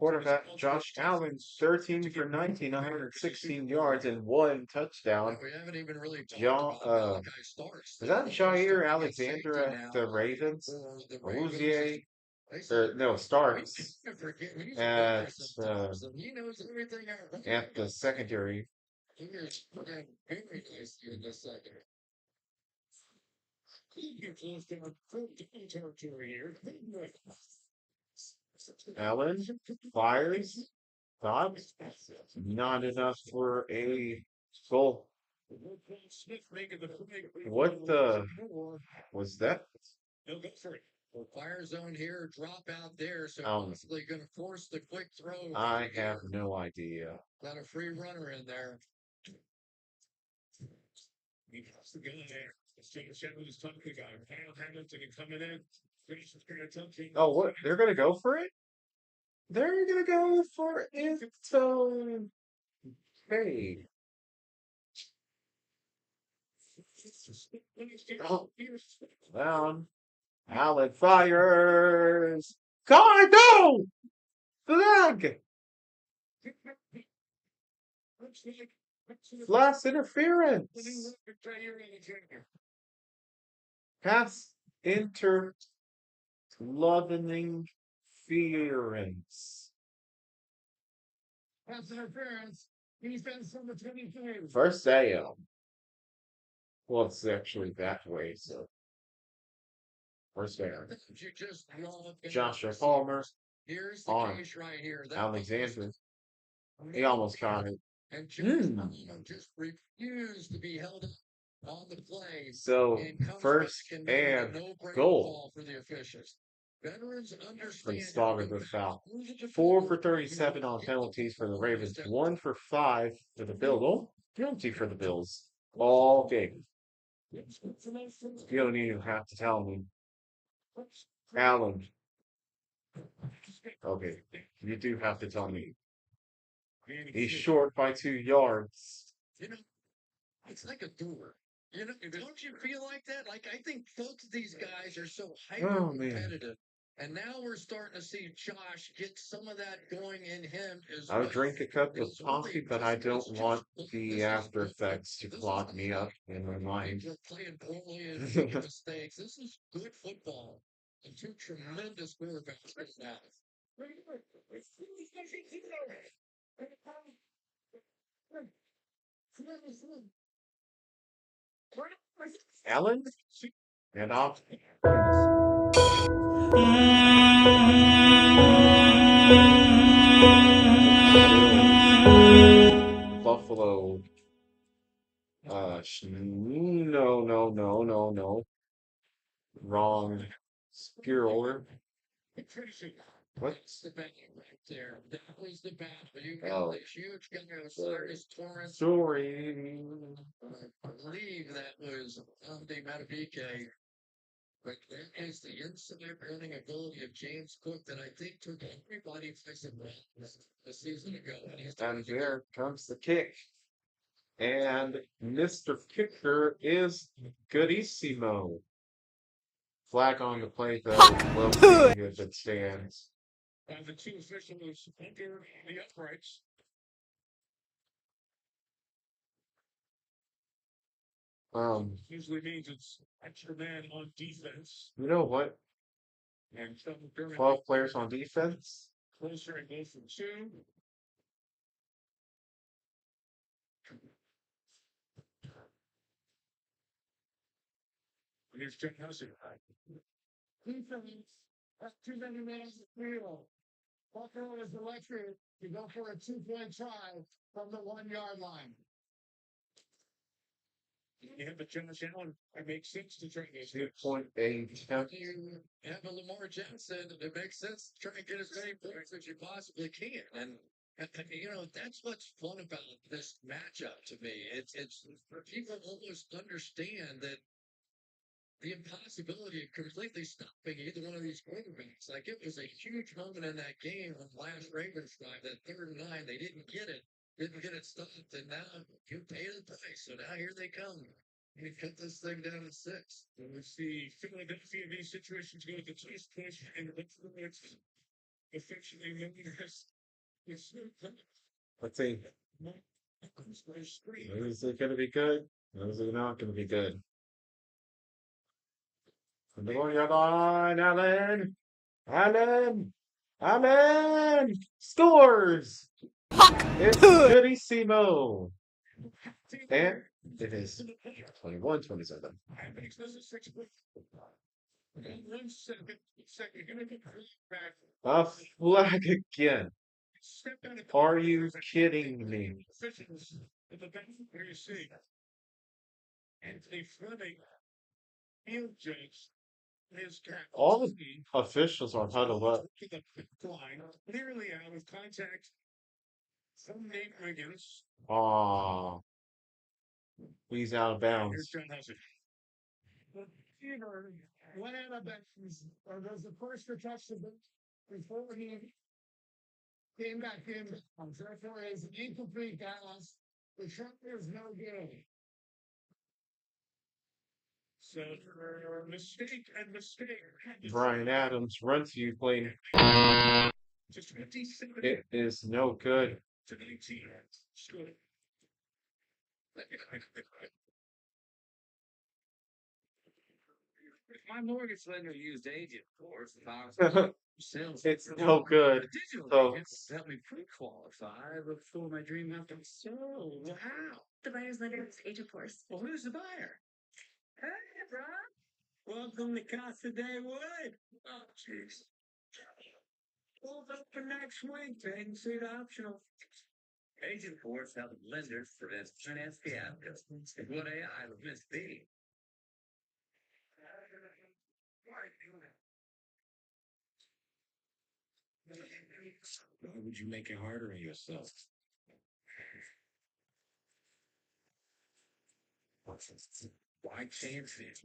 Quarterback Josh Allen, 13 for 19, 116 yards and 1 touchdown. We haven't even really talked John, about Malachi Starks. is that Jair Alexander at the Ravens? Rousier, or no, Starks at the secondary. Here's very nicely in the second. He gets close down territory here. Allen fires. Dobbs. Not enough for a goal. What the was that? No, go for it. Well, fire zone here, drop out there, so possibly going to force the quick throw. I have no idea. Got a free runner in there. That's the guy there. Shepard was talking about Kyle Hamilton coming in. Oh, what? They're gonna go for it? They're gonna go for it. Hey. Oh, down. Allen fires. God, no! Flag! Flash interference. Pass interference. Pass interference. Defense number 23. First down. Well, it's actually that way, so. First down. Joshua Palmer Here's the on case right here. Alexander. He almost caught it. And just refused to be held up on the play. So, first and goal. For the officials. Veterans From understand. Stogger the foul. 4 for 37 on penalties for the Ravens. 1 for 5 for the Bills. Oh, penalty for the Bills. All game. You don't even have to tell me. Allen. Okay, you do have to tell me. He's short by 2 yards. You know, it's like a door. You know, don't you feel like that? Like, I think both of these guys are so hyper competitive. And now we're starting to see Josh get some of that going in him as I would drink a cup of coffee, but I don't want the after effects to clog me up in my mind. Playing poorly and making mistakes. This is good football. And 2 tremendous quarterbacks right now. Allen and off. Buffalo. No. Wrong. Spear order. What? The back right there. That was the bat. You Oh. got this huge guy, Osiris Torrance. Sorry. I believe that was Andy Matabike. But that is the incident running ability of James Cook that I think took everybody flexible a season ago. And there comes the kick. And Mr. Kicker is Goodissimo. Flag on the play, though. We'll see if it stands. And the 2 officials under the uprights. Usually means it's extra man on defense. You know what? And 12 players on defense. Closer and goes from 2. Here's Jen Hussey. Defense. That's too many men on the field. Buffalo is electric to go for a 2-point try from the 1-yard line. Yeah, but Josh Allen, it makes sense to try this. 2.8. You have a Lamar Jackson, it makes sense to try and get as many points as you possibly can. And you know, that's what's fun about this matchup to me. It's people almost understand that the impossibility of completely stopping either one of these quarterbacks. Like, it was a huge moment in that game on last Ravens drive, that 3rd and 9. They didn't get it stopped, and now you pay the price. So now here they come. You cut this thing down to 6. And we see Philadelphia in these situations go with the chase push and the Officially known as the Let's see. Is it gonna be good? Or is it not gonna be good? On your line, Allen! Allen! Allen! Scores! It's Goodissimo! And it is 21-27. A flag again. Are you kidding me? Anthony Fleming, field judge, his All the officials are huddled up. to the line, clearly out of contact from Nate Wiggins. Aw. He's out of Here's bounds. John Husson. Receiver went out of bounds, or was the first to touch the ball before he came back in. Therefore, it's an incomplete pass. The shot is no good. So, mistake and mistake. Brian Adams runs you playing. Just 57 It is no good. to 19. Score. If my mortgage lender used agent, of course, if I was sales, It's no good. digital So agents help me pre-qualify before my dream after. So, how? The buyer's lender is Agent Force. Well, who's the buyer? Hey, bro. Welcome to Casa de Wood. Oh, jeez. Hold up for next week. Pay and seat optional. Agent Force helps lenders prevent finance fiascos. What AI would miss be? Why would you make it harder on yourself? Why chance it?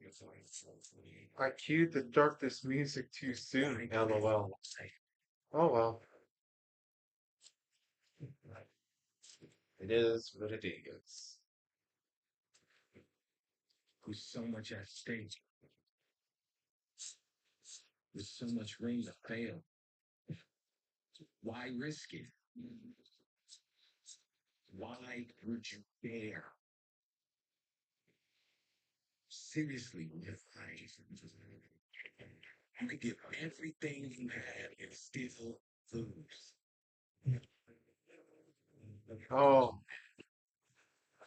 I cued the darkness music too soon. LOL. Oh well. It is what it is. There's so much at stake. There's so much room to fail. Why risk it? Why would you dare? Seriously, why? You could give everything you had and still lose. Oh.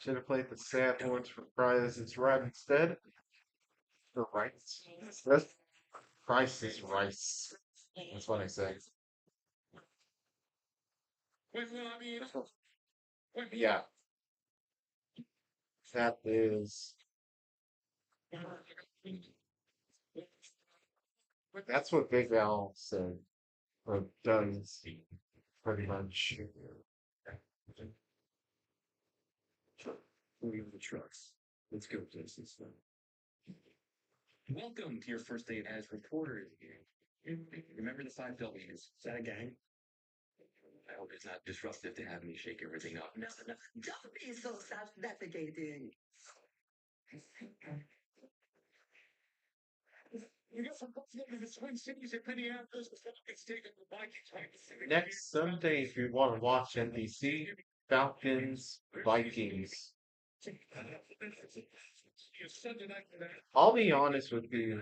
Should have played the sad horns for Price is Right instead. The rice. That's Price is Rice. That's what I say. Well, I mean, Yeah. That is. That's what Big Al said. Or does. Pretty much. Leave the trucks. Let's go places. Welcome to your first day as reporter. Remember the 5 W's. Is that a gang? I hope it's not disruptive to have me shake everything up. No, don't be so self-defecating. you got some in the Twin Cities and Minneapolis. It's taken the Vikings. Next Sunday, if you want to watch NBC, Falcons, Vikings. I'll be honest with you.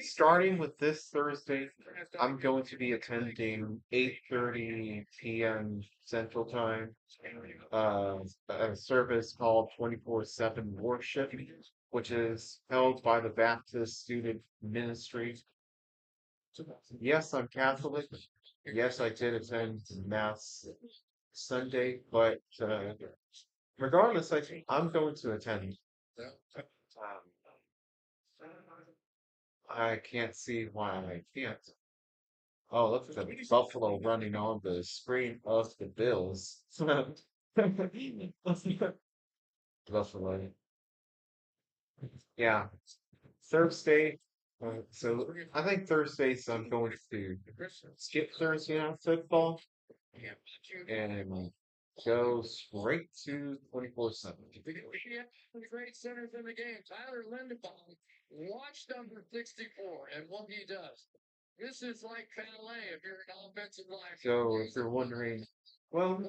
Starting with this Thursday, I'm going to be attending 8:30 p.m. Central Time, a service called 24/7 Worship, which is held by the Baptist Student Ministry. Yes, I'm Catholic. Yes, I did attend Mass Sunday, but regardless, I'm going to attend. I can't see why I can't. Oh, look at the buffalo running on the screen of the Bills. Buffalo. Yeah. Thursday. So I think Thursdays I'm going to skip Thursday night football and go straight to 24/7. The great centers in the game, Tyler Lindebaum. Watch number 64 and what he does. This is like ballet if you're an offensive line. So if you're wondering, well,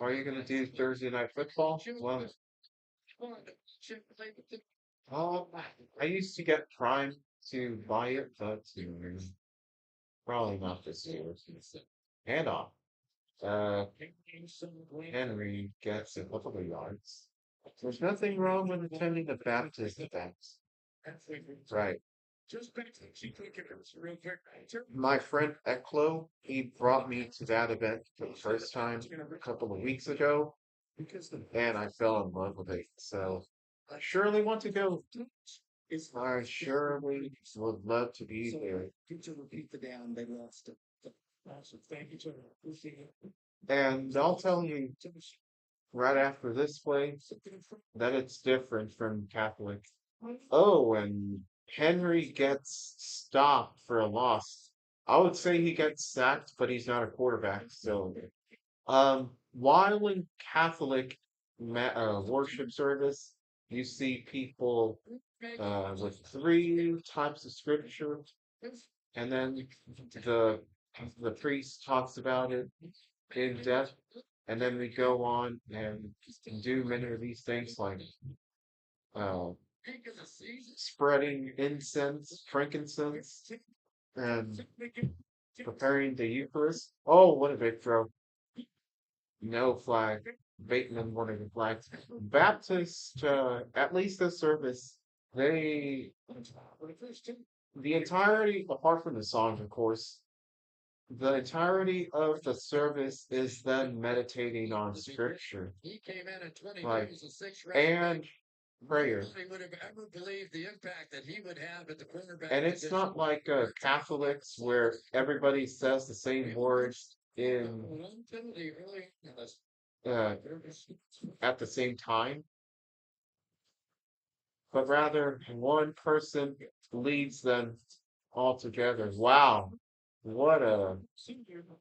are you going to do Thursday night football? Well, uh, I used to get Prime to buy it, but probably not this year. And off. Uh, Henry gets a couple of yards. There's nothing wrong with attending the Baptist events. Right. Just back to real quick. My friend Eklo, he brought me to that event for the first time a couple of weeks ago, and I fell in love with it. So I surely want to go. I surely would love to be there. To repeat the down, they lost it. Awesome. Thank you, sir. Appreciate it. And I'll tell you right after this play that it's different from Catholic. Oh, and Henry gets stopped for a loss. I would say he gets sacked, but he's not a quarterback. So, while in Catholic worship service, you see people with three types of scripture, and then the the priest talks about it in depth, and then we go on and do many of these things like uh, spreading incense, frankincense, and preparing the Eucharist. Oh, what a big throw! No flag. Bateman wanted a flag. Baptist, at least this service, they the entirety, apart from the songs, of course, the entirety of the service is them meditating on scripture, He came in at 20 like, games and 6 and prayer. Nobody would have ever believed the impact that he would have at the quarterback. And it's not like Catholics where everybody says the same words in uh, at the same time, but rather one person leads them all together. Wow, what a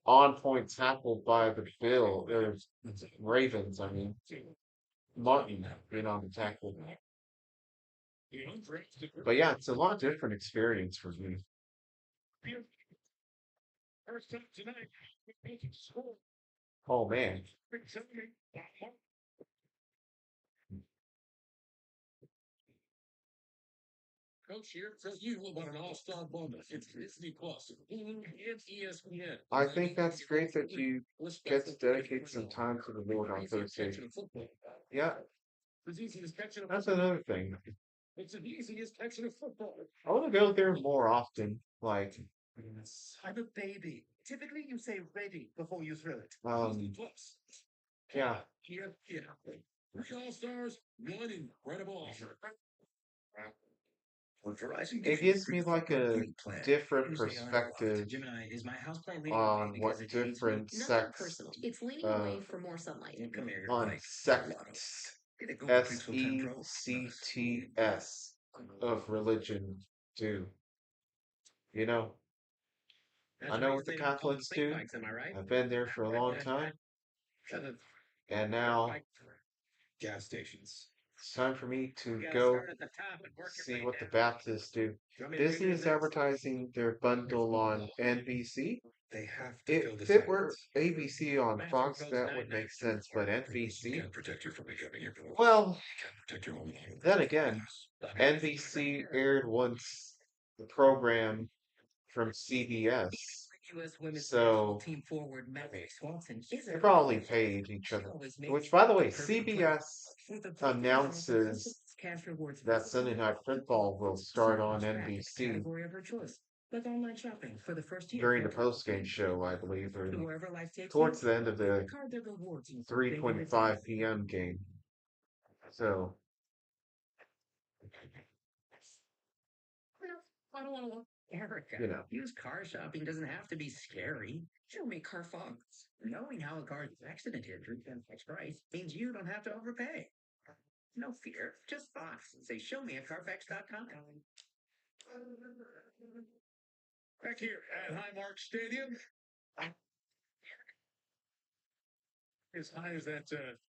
on point tackle by the Ravens. I mean, Martin being on the tackle. But yeah, it's a lot different experience for me. First time tonight, making score. Oh man. Coach here says you about an all-star bundle. It's Disney Plus and ESPN. I think that's great that you get to dedicate some time to the Lord on Thursday. Yeah, As easy as catching a that's football. another thing. It's as easy as catching a football. I want to go there more often. Like, I'm a baby. Typically, you say ready before you throw it. Plus. yeah, Yeah. Three all-stars, one incredible offer. When Verizon it gives me like a different perspective Gemini, is my house plan leading away on because what it hates me? different Nothing sects, personal. It's leaning uh, away for more sunlight. Come here, on Mike. sects, Get a Google Pixel 10 Pro. SECTS of religion do. You know, I know what the Catholics do. Am I right? I've been there for a long time, and now Gas stations. it's time for me to go see what the Baptists do. Disney is advertising their bundle on NBC. They have to fill If the it were ABC on Fox, that would make sense, but NBC? Can't protect you from becoming your Well, Can't protect your home. then again, NBC aired once the program from CBS. U.S. women's So national team forward Maggie Swanson they probably paid each other. Which, by the way, CBS announces cash rewards that Sunday Night Football will start on NBC category of her choice. Like online shopping for the first year. during the postgame show, I believe, or Wherever life takes towards you, the end of the card their rewards and 3:25 p.m. game. So I don't want to look. Erica, you know. used car shopping doesn't have to be scary. Show me Carfax. Knowing how a car's accident history can fix price means you don't have to overpay. No fear, just box and say, show me at Carfax.com. Back here at Highmark Stadium. As high as that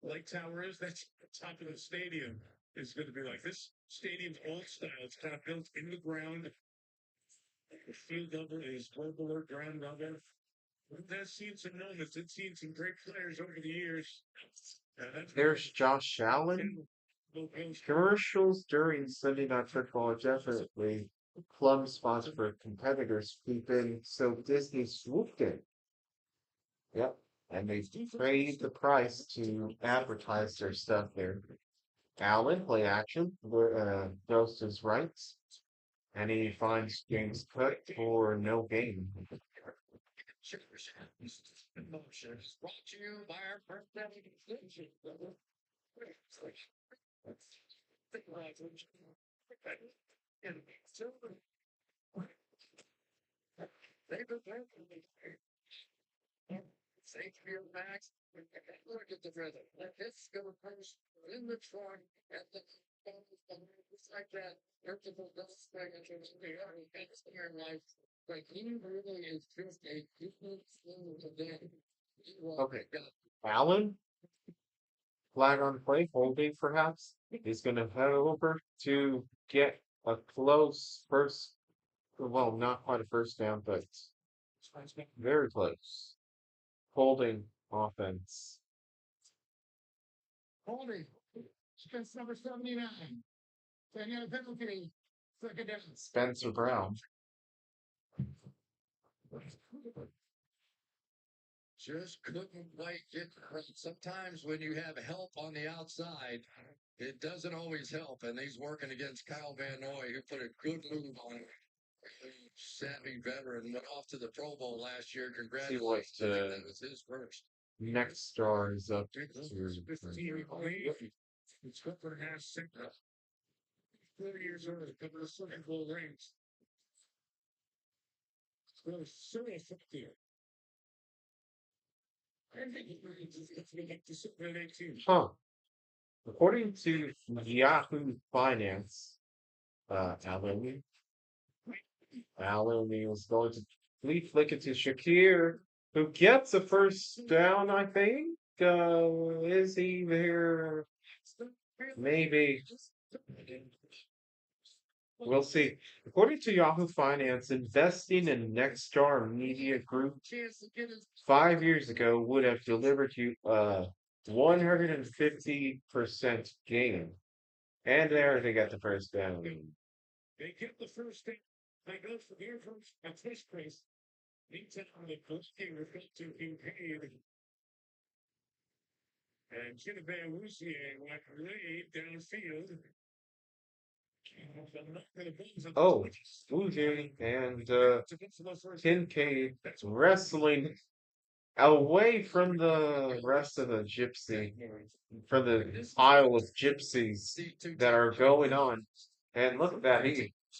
light tower is, that's the top of the stadium. Is going to be like this stadium's old style. It's kind of built in the ground. The field level is global or ground level. I've seen some moments. I've seen some great players over the years. There's Josh Allen. Commercials during Sunday Night Football are definitely plum spots for competitors creep in, so Disney swooped in. Yep. And they paid the price to advertise their stuff there. Allen, play action, goes to his rights, and he finds James Cook for no gain. Emotions brought to you by our birthday extension. Shakespeare Max. Look at the rhythm. Let's go first in the trunk at the just like that. Vertical dust thing into the air and Shakespeare life. Like he really is just a different thing today. Okay. Allen, flag on play, holding perhaps. He's going to head over to get a close first. Well, not quite a first down, but very close. Holding offense. Holding. Defense number 79. Then you have a penalty. Second down. Spencer Brown. Just couldn't quite get right. Sometimes when you have help on the outside, it doesn't always help. And he's working against Kyle Van Noy, who put a good move on him. Savvy veteran went off to the Pro Bowl last year. Congratulations. See what That was his first. next star is up to. It's Clifford has 30 years old, a couple of Super Bowl rings. So serious up there. Huh. According to Yahoo Finance, Allen was going to flick it to Shakir, who gets a first down, I think. Is he there? Maybe. We'll see. According to Yahoo Finance, investing in Nextstar Media Group 5 years ago would have delivered you a 150% gain. And there they got the first down. They get the first thing. They go for the first at this place. Meantime, they put referred to Kincaid. And Chittagay Lucier went way downfield. Oh, Fuji and Kincaid wrestling away from the rest of the gypsy, from the pile of gypsies that are going on. And look at that,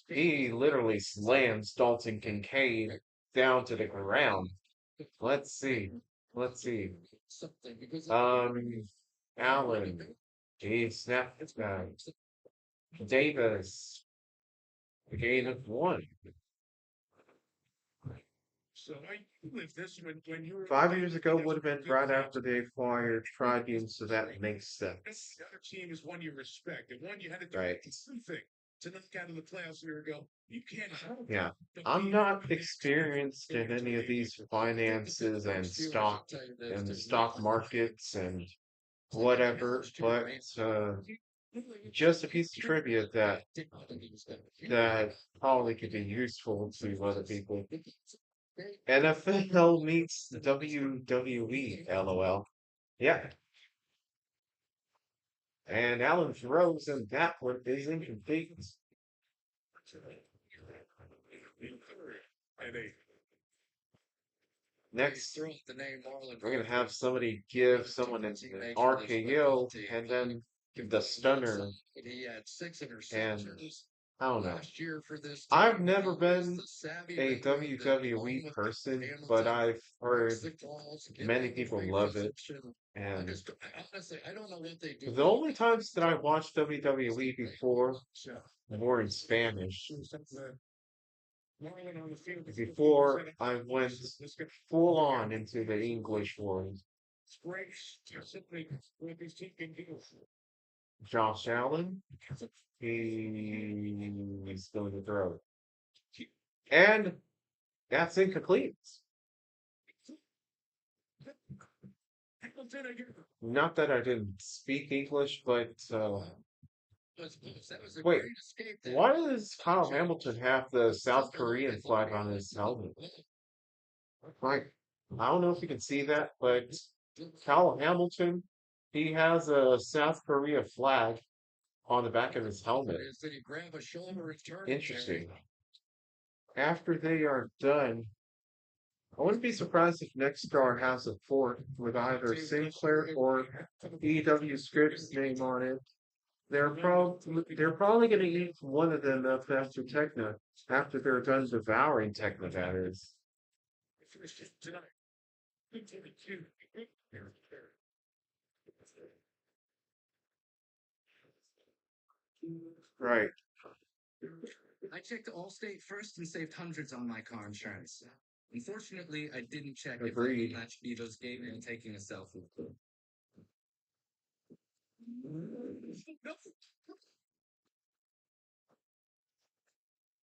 he literally slams Dalton Kincaid down to the ground. Let's see. Let's see. Allen. He snapped Davis. A gain of one. So I live this when you were 5 years ago would have been right after they acquired Tribune, so that makes sense. The other team is one you respect, and one you had to do Right. something to knock out of the playoffs a year ago. You can't help Yeah. but I'm be not experienced in any of these finances and stock markets and whatever, but just a piece of trivia that probably could be useful to other people. NFL meets the WWE, LOL. Yeah. And Allen throws, and that one is incomplete. Next, we're going to have somebody give someone an RKO and then give the stunner. And I don't know. I've never been a WWE person, but I've heard many people love it. And the only times that I watched WWE before were in Spanish. Before I went full on into the English world. Josh Allen, he's going to throw. And that's incomplete. Not that I didn't speak English, but That was a wait, great escape there. why does Kyle Hamilton have the South Korean flag on his helmet? Like, I don't know if you can see that, but Kyle Hamilton, he has a South Korea flag on the back of his helmet. Is that he grab a shoulder and turn it, Interesting. After they are done, I wouldn't be surprised if Next Star has a fort with either Sinclair or EW Scripps' name on it. They're probably going to eat one of them up after Techna, after they're done devouring Techna, that is. Right. I checked Allstate first and saved hundreds on my car insurance. Unfortunately, I didn't check if Agreed. they matched Bevo's gate and taking a selfie.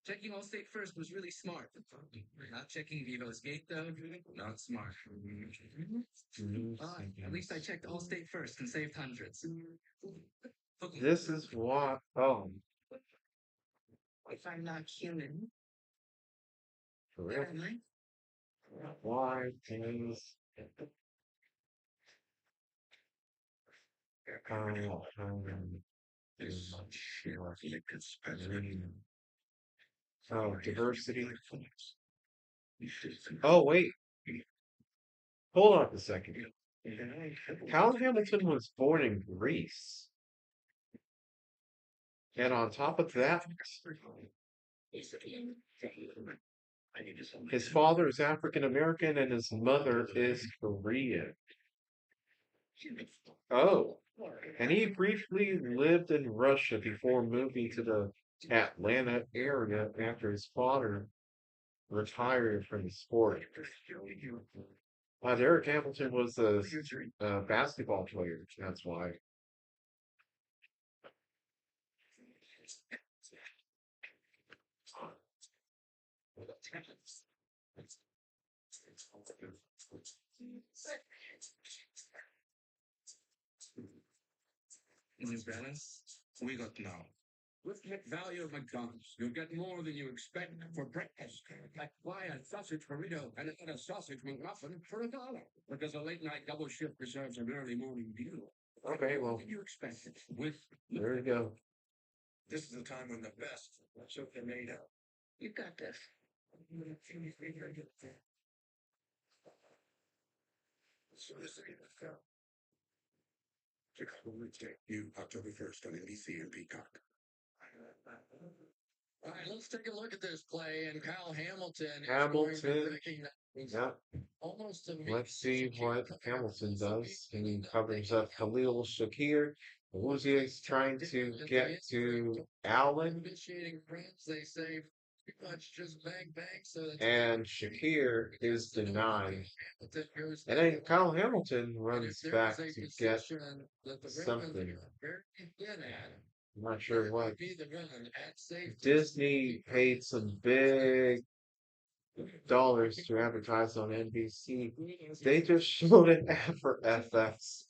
Checking Allstate first was really smart. Not checking Vivo's gate, though, not smart. At least I checked Allstate first and saved hundreds. This is what. Oh, If I'm not human, for where real? am I? Why is Kyle Hamilton Oh, diversity. Oh, wait. Hold on a second. Kyle Hamilton was born in Greece. And on top of that, his father is African American and his mother is Korean. Oh, and he briefly lived in Russia before moving to the Atlanta area after his father retired from the sport. Derek Hamilton was a basketball player. That's why. In Venice, we got now. With the value of McDonald's, you'll get more than you expect for breakfast. Like buy a sausage burrito and then a sausage McMuffin for $1. Because a late night double shift reserves an early morning deal. Okay, well, You expect it with there you go. This is the time when the best soap they made up. You got this. So this is the film. Chicago Wednesday, you October 1st on NBC and Peacock. All right, let's take a look at this play. And Kyle Hamilton is going to Hamilton. recognize Yep. almost Let's see immediately what Hamilton does. He covers up Khalil Shakir. Uzi is trying to get to Allen, initiating runs. They say pretty much just bang bang. So that's and Shakir is denied. Hamilton goes And then Kyle Hamilton runs there back was a to get position that the Ravens something. are very good at. I'm not sure what. Would be the run at safety. Disney paid some big dollars to advertise on NBC. They just showed an ad for FX.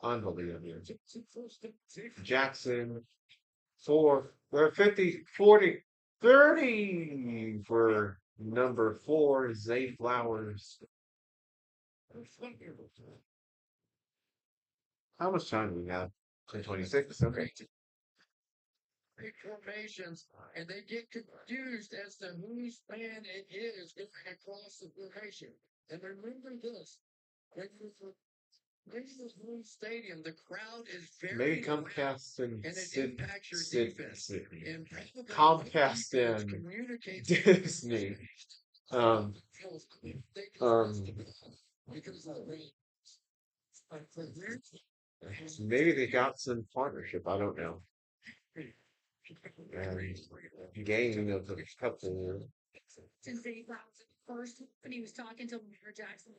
Unbelievable. Jackson, 50, 40, 30 for number 4, Zay Flowers. How much time do we have? 10:26. Okay. Great formations, and they get confused as to whose man it is going across the formation. And remember this: when this new stadium, the crowd is very Maybe loud, Comcast and and it impacts your defense. Sydney. And probably Comcast defense and communicates Disney. Um, because of the rain. Maybe they got some partnership. I don't know. And game of a couple. Since they first, when he was talking to Lamar Jackson,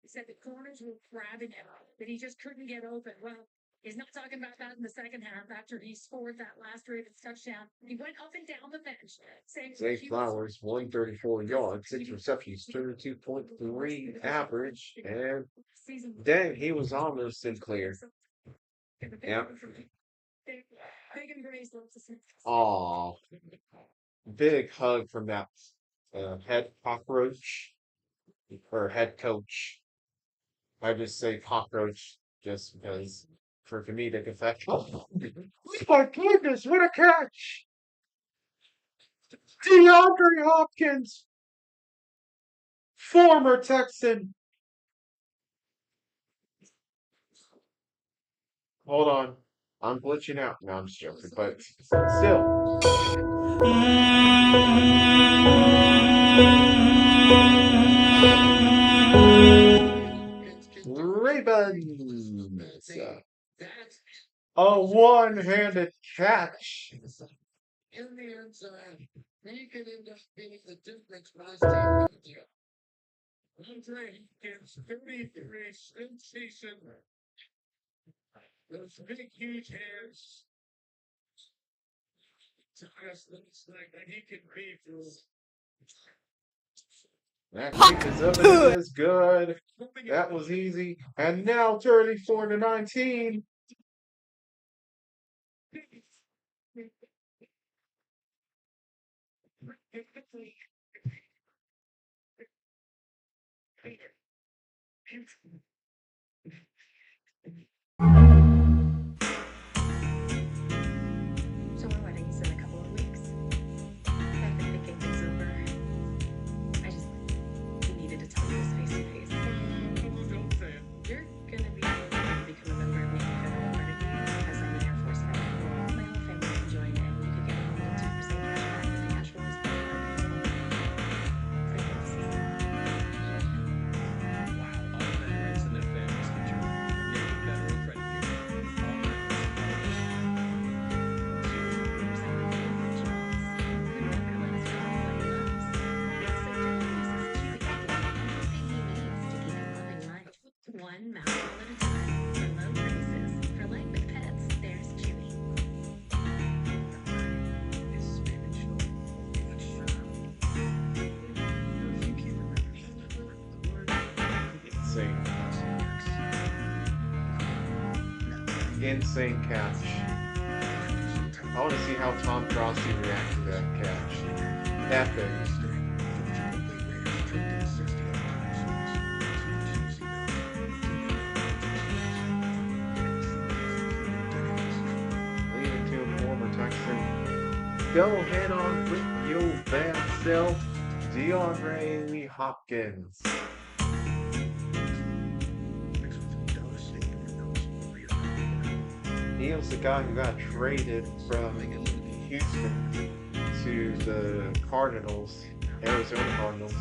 he said the corners were grabbing him, but he just couldn't get open. Well, He's not talking about that in the second half after he scored that last Ravens touchdown. He went up and down the bench saying Zay Flowers, 134 yards, 6 receptions, 32.3 average, and dang, he was almost in clear. Yeah. Big embrace. Aw. Big hug from that head cockroach or head coach. I just say cockroach just because for comedic effect. Oh my goodness, what a catch! DeAndre Hopkins, former Texan. Hold on. I'm glitching out. No, I'm just joking, but still. Ravens. A one-handed catch. In the end zone, he could end up being the difference for this team. Andre gets 33 season. Those big, huge hands. Just looks like that he can be through. That kick is up and it is good. That was easy. And now 34-19. So our wedding's in a couple of weeks. I've been thinking things over. I just needed to tell you this face to face. Don't say it. You're gonna be able to become a member of Navy Federal Credit Union because I'm an Air Force vet. My whole family can join and you could get a little 2% cash back with the cash flows plus card payment. For this. Wow, all veterans and their families can join Navy Federal Credit Union. All one mouthful at a time. For low prices. For life with pets, there's Chewy. Insane. Insane catch. I want to see how Tom Frosty reacts to that catch. Epic. Leading to a former Texan. Go head on with your bad self, DeAndre Hopkins. He was the guy who got traded from Houston to the Cardinals, Arizona Cardinals.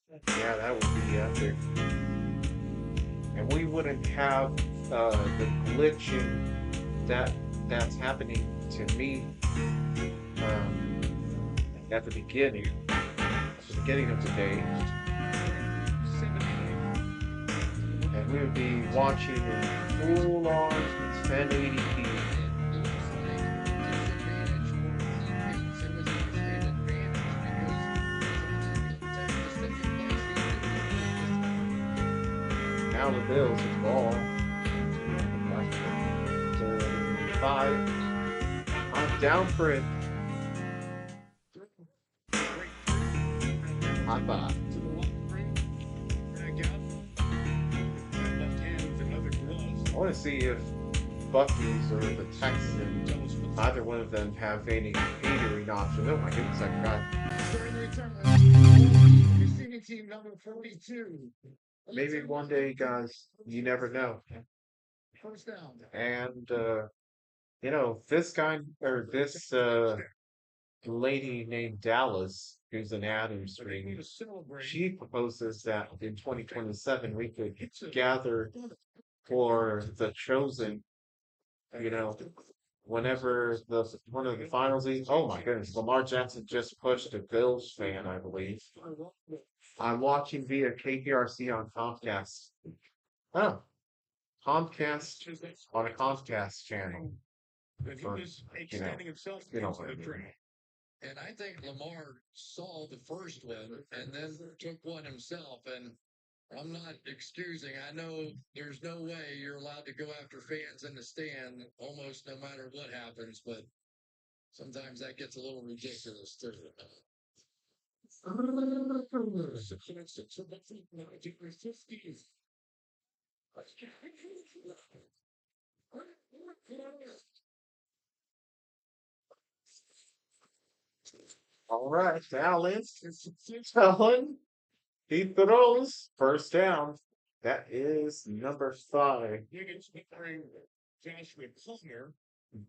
Let's see. Yeah, that would be epic. And we wouldn't have the glitching that's happening to me at the beginning of the day. And we would be watching in full on 1080p. Now the Bills with the ball. 5. I'm down for it. High five. To the left ring. Back out. That left hand with another glove. I want to see if Bucky's or the Texans, either one of them have any catering options. Oh my goodness, I forgot. During the return, receiving team number 42. Maybe one day, guys, you never know. First down. And You know, this guy or this lady named Dallas, who's an Adams ring, she proposes that in 2027 we could gather for the chosen, you know, whenever the one of the finals is. Oh my goodness, Lamar Jackson just pushed a Bills fan, I believe. I'm watching via KPRC on Comcast. Oh, Comcast on a Comcast channel. For, you know what I mean. And I think Lamar saw the first one and then took one himself. And I'm not excusing. I know there's no way you're allowed to go after fans in the stand almost no matter what happens, but sometimes that gets a little ridiculous too. All right, Dallas, Allen, he throws first down. That is number 5.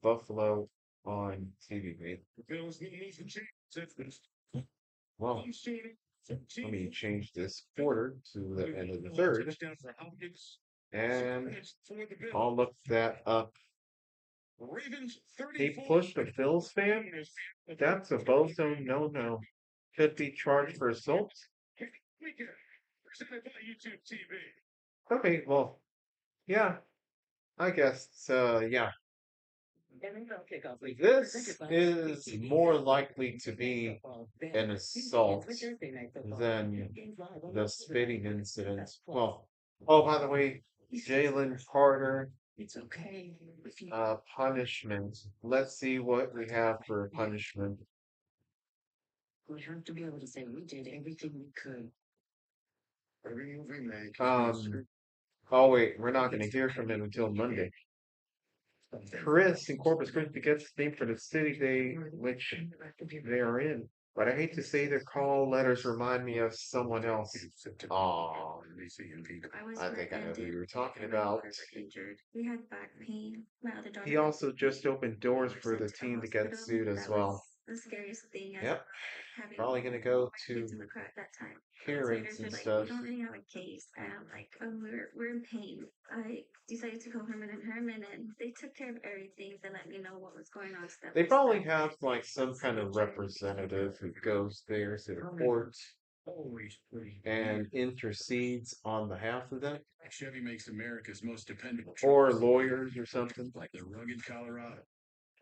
Buffalo on TV. Well, let me change this quarter to the end of the third, and I'll look that up. He pushed a Bills fan? That's a bozo no. Could be charged for assault. Okay, well, yeah, I guess, yeah. This is more likely to be an assault than the spitting incident. Well, oh, by the way, Jalen Carter, punishment. Let's see what we have for punishment. We have to be able to say we did everything we could. Oh wait, we're not going to hear from him until Monday. Chris in Corpus Christi gets the theme for the city which they are in. But I hate to say their call letters remind me of someone else. Aw, I think I know who you were talking about. We had back pain. My other daughter. He also just opened doors for the team to get sued as well. The scariest thing. Yep. Probably gonna go to that time. hearings and Like, stuff. we don't really have a case. And I'm like, oh, we're in pain. I decided to call Herman and Herman, and they took care of everything. They let me know what was going on. They probably have like some kind of representative who goes there to the court and intercedes on behalf of them, Chevy makes America's most dependable or lawyers or something. like the rugged Colorado.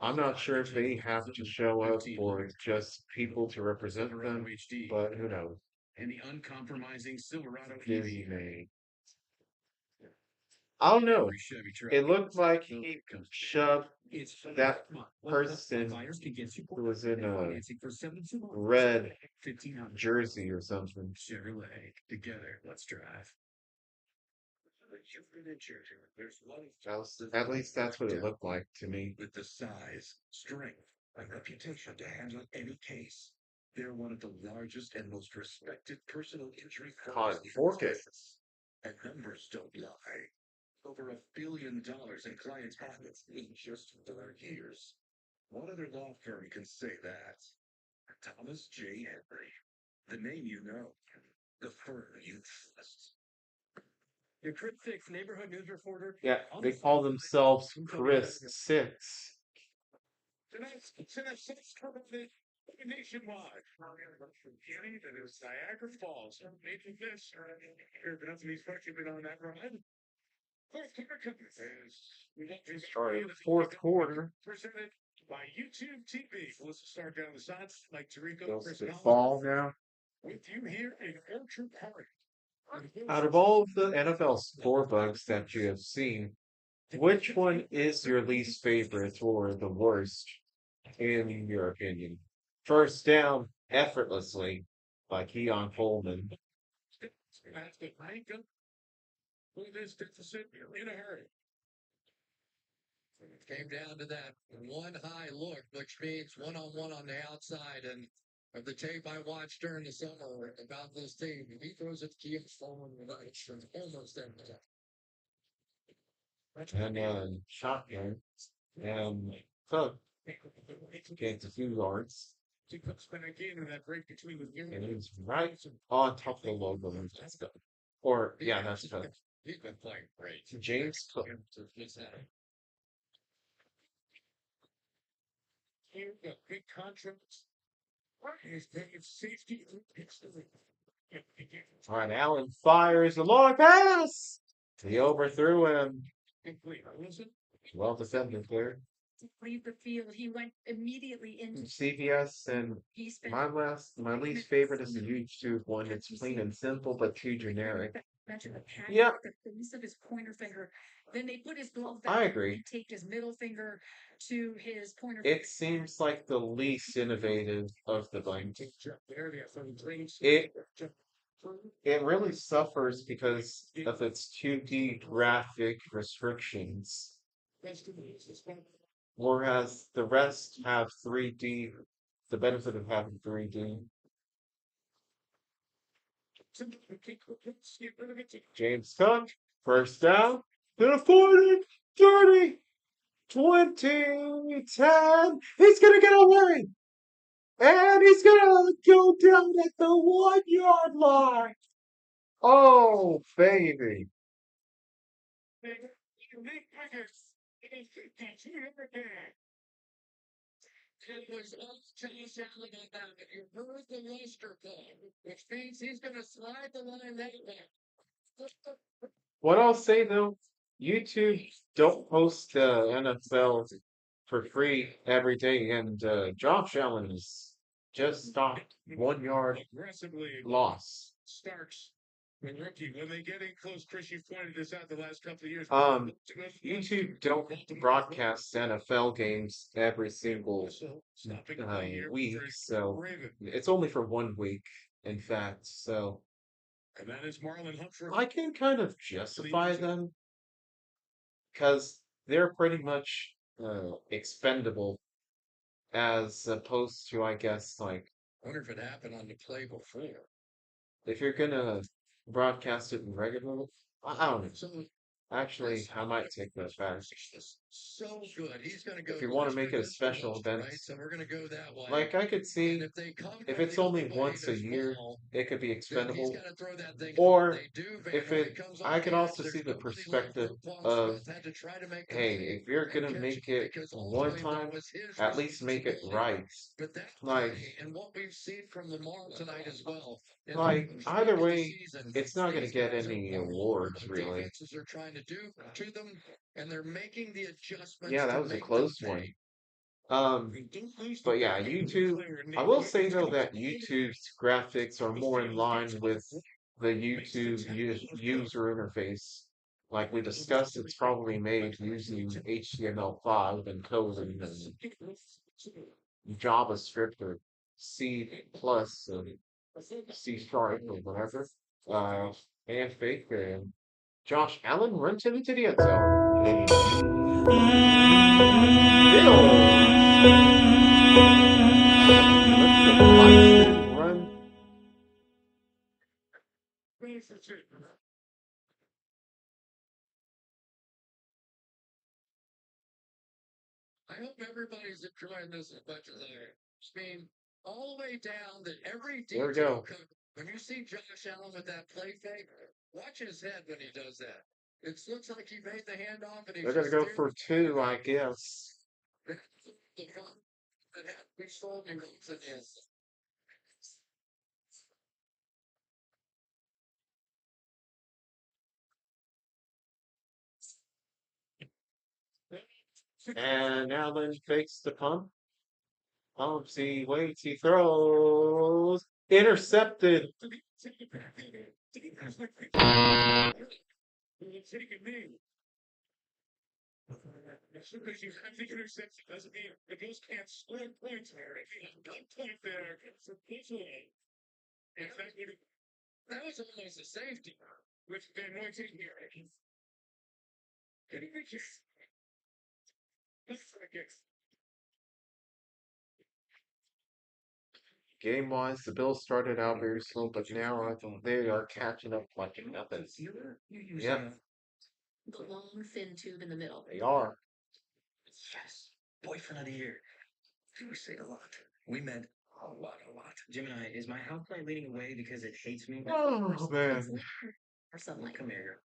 I'm not sure if they have to show up or just people to represent them, but who knows? And the uncompromising Silverado Dizzy May. I don't know. It looked like he shoved that person who was in a red jersey or something. Chevrolet. Together, let's drive. At least that's what it looked like to me. With the size, strength, and reputation to handle any case. They're one of the largest and most respected personal injury firms in business. And numbers don't lie. Over $1 billion in clients' pockets in just 4 years. What other law firm can say that? Thomas J. Henry. The name you know. The firm you trust. Your Chris 6 neighborhood news reporter. Yeah, they call themselves Chris 6. Tonight's tournament nationwide. Beginning that is Niagara Falls. Major Fish. Here, Bethany's fucking been on that ride. Starting fourth quarter. Presented by YouTube TV. Let's start down the sides like Tarico. Goes to ball now. With you here in Orchard Park. Out of all of the NFL scorebugs that you have seen, which one is your least favorite or the worst, in your opinion? First down, effortlessly, by Keon Coleman. With this deficit in a hurry. It came down to that one high look, which means one-on-one on the outside. And of the tape I watched during the summer about this team, he throws it to Keon Coleman right almost every time. And shotgun. And Cook gains a few yards. He comes back in and that break between the And he's right on top of the logo. Or, yeah, that's Cook. He's been playing great. James Cook. Big contracts. His safety. All right, Allen fires the long pass. He overthrew him. Well defended there. To leave the field, he went immediately into CVS and he spent my least favorite is the YouTube one. It's plain and simple but too generic. mentioned the pat Yeah, the base of his pointer finger. Then they put his glove I back agree. and taped his middle finger to his pointer It seems like the least innovative of the bunch. It It really suffers because of its 2D graphic restrictions, whereas the rest have 3D, the benefit of having 3D. James Cook, first down, to the 40, 30, 20, 10. He's going to get away. And he's going to go down at the 1 yard line. Oh, baby. It was all Josh Allen about it. You heard the Lester call, which means he's going to slide the line that way. What I'll say though, YouTube don't post the NFL for free every day, and Josh Allen is just stopped 1 yard aggressively loss. starts the rookie when they get in close. Chris, you pointed this out the last couple of years. YouTube don't broadcast NFL games every single week, so it's only for 1 week, in fact. So And that is Marlon Humphrey. I can kind of justify them because they're pretty much expendable as opposed to, I guess, like Wonder if it happened on the play before. if you're gonna broadcast it in regular, I don't know. So Actually, I might take that back. so good. He's going to go. If you want to make it a special event, right? So we're going to go that way. like I could see, And if they come if from it's the only other way once a this year, fall, it could be then he's expendable. got to throw that thing. Or They do, if when it, comes I off could the also edge, see there's the nobody perspective like of, had to try to make hey, if you're gonna make it one time, at least make it right. But that Like, play and what we've seen from Lamar tonight as well. like either way, it's not gonna get any awards really. Defenses are trying to do to them, and they're making the adjustments. Yeah, that was a close one. But yeah, YouTube. I will say though that YouTube's graphics are more in line with the YouTube user interface. Like we discussed, it's probably made using HTML5 and coding and JavaScript or C plus and C sharp or whatever. And fake and Josh Allen runs it into the end zone. Run. I hope everybody's enjoying this as much as I am. I mean, all the way down that every There we detail. go. When you see Josh Allen with that play fake, watch his head when he does that. It looks like he made the handoff and he's They're gonna go for two, I guess. And Allen fakes the punt. Pumps, he waits, he throws. Intercepted. Because you have the interception doesn't mean the Bills can't score points there. If you have one point there, it's a visual. In fact, that was almost a safety. Which they're not taking here. Can you make this? Game wise, the Bills started out very slow, but now I think they are catching up like nothing. Yep, The long, thin tube in the middle. they are. Yes. Boyfriend of the year. We say a lot. We meant a lot, a lot. Gemini, is my house plant leading away because it hates me? Oh man. Or something like Come here.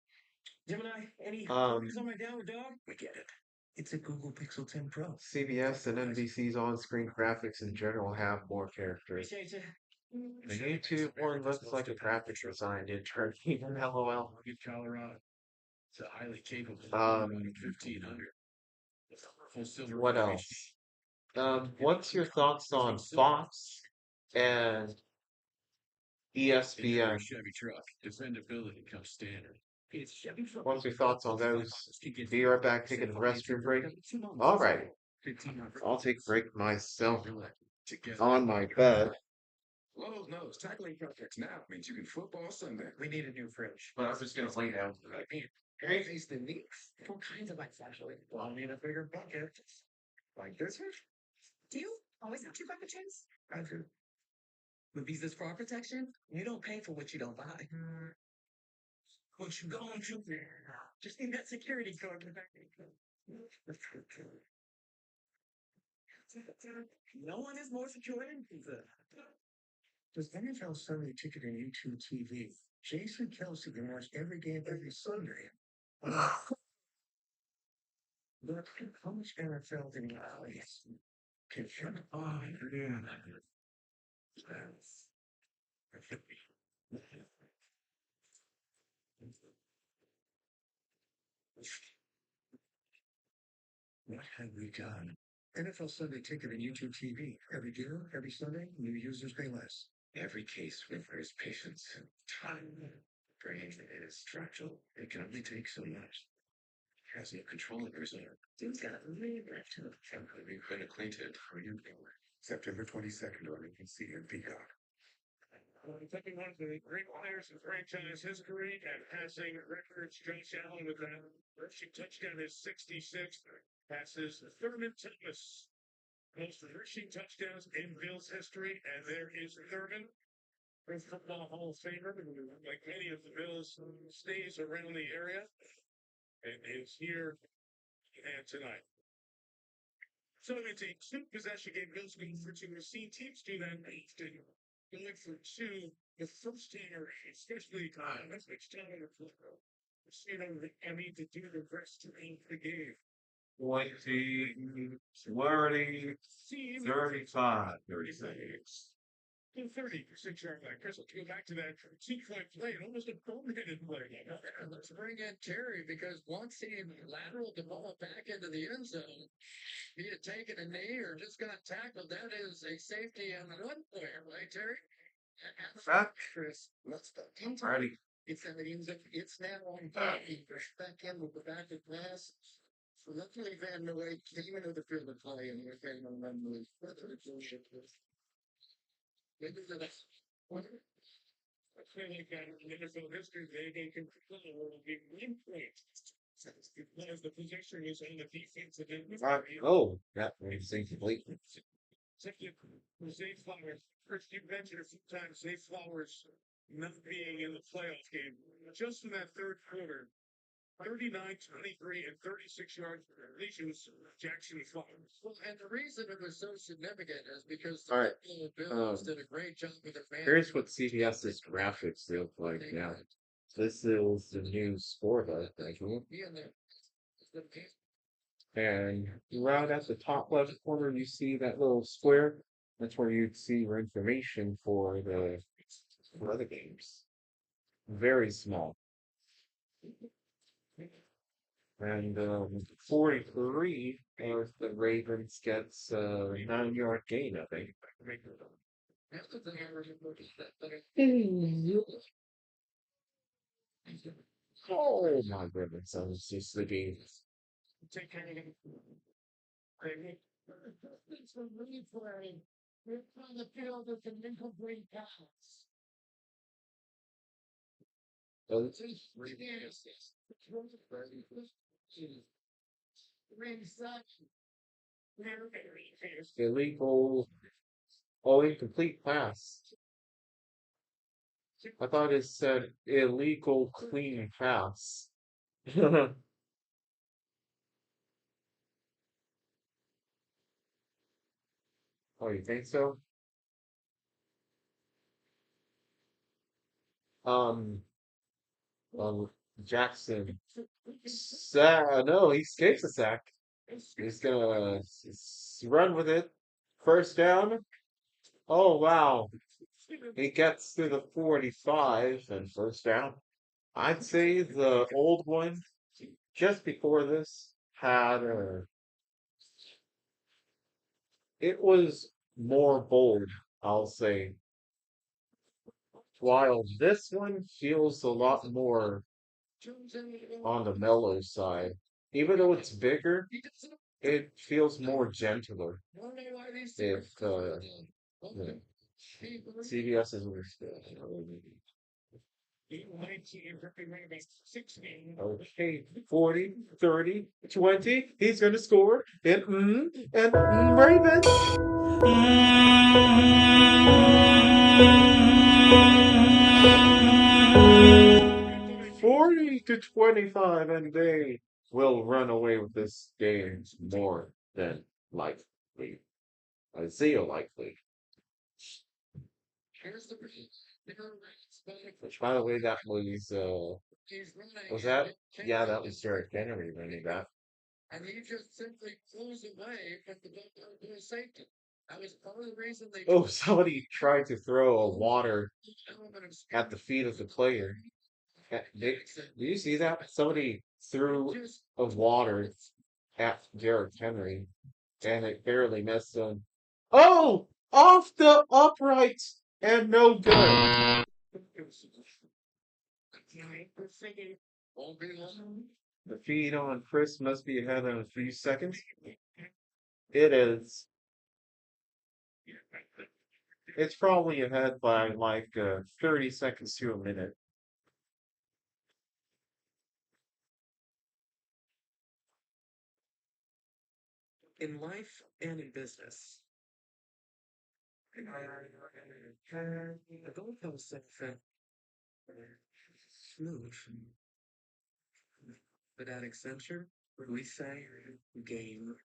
Gemini, any Um, on my downward dog? We get it. It's a Google Pixel 10 Pro. CBS and NBC's on-screen graphics in general have more characters. Appreciate you. The YouTube one looks like a graphics design intern. Even LOL. Colorado. It's a highly capable 1500. Full silver What else? What's your thoughts on Fox and ESPN? Chevy truck. Dependability comes standard. It's Chevy truck. What's your thoughts on those? Be right back taking a restroom break. All right. I'll take a break myself on my bed. Lowe's knows tackling projects now means you can football Sunday. We need a new fridge. But I'm just gonna lay down. Hey, face the needs. What kinds of lights actually? Well, I need a bigger bucket. Like this one? Do you always have two bucket chains? I do. With Visa's fraud protection, you don't pay for what you don't buy. What you going to? Just need that security card. No one is more secure than Visa. Does NFL Sunday Ticket and YouTube TV? Jason Kelsey can watch every game every Sunday. Look, how much NFL did he play? Can you? Oh, yeah. What have we done? NFL Sunday Ticket and YouTube TV. Every deal, every Sunday, new users pay less. Every case requires patience and time. Brain is fragile. It can only take so much. It has no control of yourself. Dude's got a really left hook. We've been acquainted for you. September 22nd on NBC and Peacock. Taking one of the great players in franchise history and passing records, Josh Allen with that rushing touchdown, his 66th, passes Thurman Thomas. Most rushing touchdowns in Bills history, and there is Thurman, Pro Football Hall of Famer, like many of the Bills, stays around the area and is here and tonight. So it's a two possession game. Bills going for two. We've seen teams do that often. Going for two, the first timer, especially that's what's telling the football. I need to do the rest to end the game. 20, 30, 35, 36. 30 for 6-yard line. Chris, let's go back to that 2-point play. It almost a boneheaded play. Let's bring in Terry because once he lateraled the ball back into the end zone, be it taken a knee or just got tackled, that is a safety and a run player, right, Terry? Back. Chris, let's go. Ready. It's in the end zone. It's now on top. He pushed back in with the back of pass. So luckily Van Noy came into the field of play and we're going to move further. Maybe that's I feel like in NFL history, they can give 1 point. Because the position is on the defensive end. Oh, that was incomplete. Second, Zay Flowers. First, you mentioned a few times Zay Flowers not being in the playoff game. Just in that third quarter, 39, 23, and 36 yards for completions, Jackson Flowers. Well, and the reason it was so significant is because All right. the Bills did a great job with their man. Here's what CBS's graphics look like now. This is the new scoreboard, actually. And right at the top left corner, you see that little square. That's where you'd see your information for the other games. Very small. And 43 of the Ravens gets a 9-yard gain, I think. Oh my goodness, I was just sleeping. Take care of it. It's a replay. It's on the field. It's an incomplete pass. Illegal. Oh, incomplete pass. I thought it said illegal clean pass. Oh, you think so? Um, um, Jackson. No, he escapes a sack. He's gonna run with it. First down. Oh, wow. He gets to the 45 and first down. I'd say the old one, just before this, had it was more bold, I'll say. While this one feels a lot more on the mellow side. Even though it's bigger, it feels more gentler. If yeah. CBS is okay, 40, 30, 20. He's going to score. And Ravens. 40 to 25, and they will run away with this game more than likely. Zeo likely. Which, by the way, that was that? Yeah, that was Derek Henry running that. And he just simply flew away from the safety. That was part of the reason they. Oh, somebody tried to throw a water at the feet of the player. Did you see that? Somebody threw a water at Derek Henry, and it barely missed him. Oh, off the upright and no good. The feed on Chris must be ahead in a few seconds. It is. It's probably ahead by like 30 seconds to a minute. In life and in business, the goalposts are smooth. But at Accenture, we say game.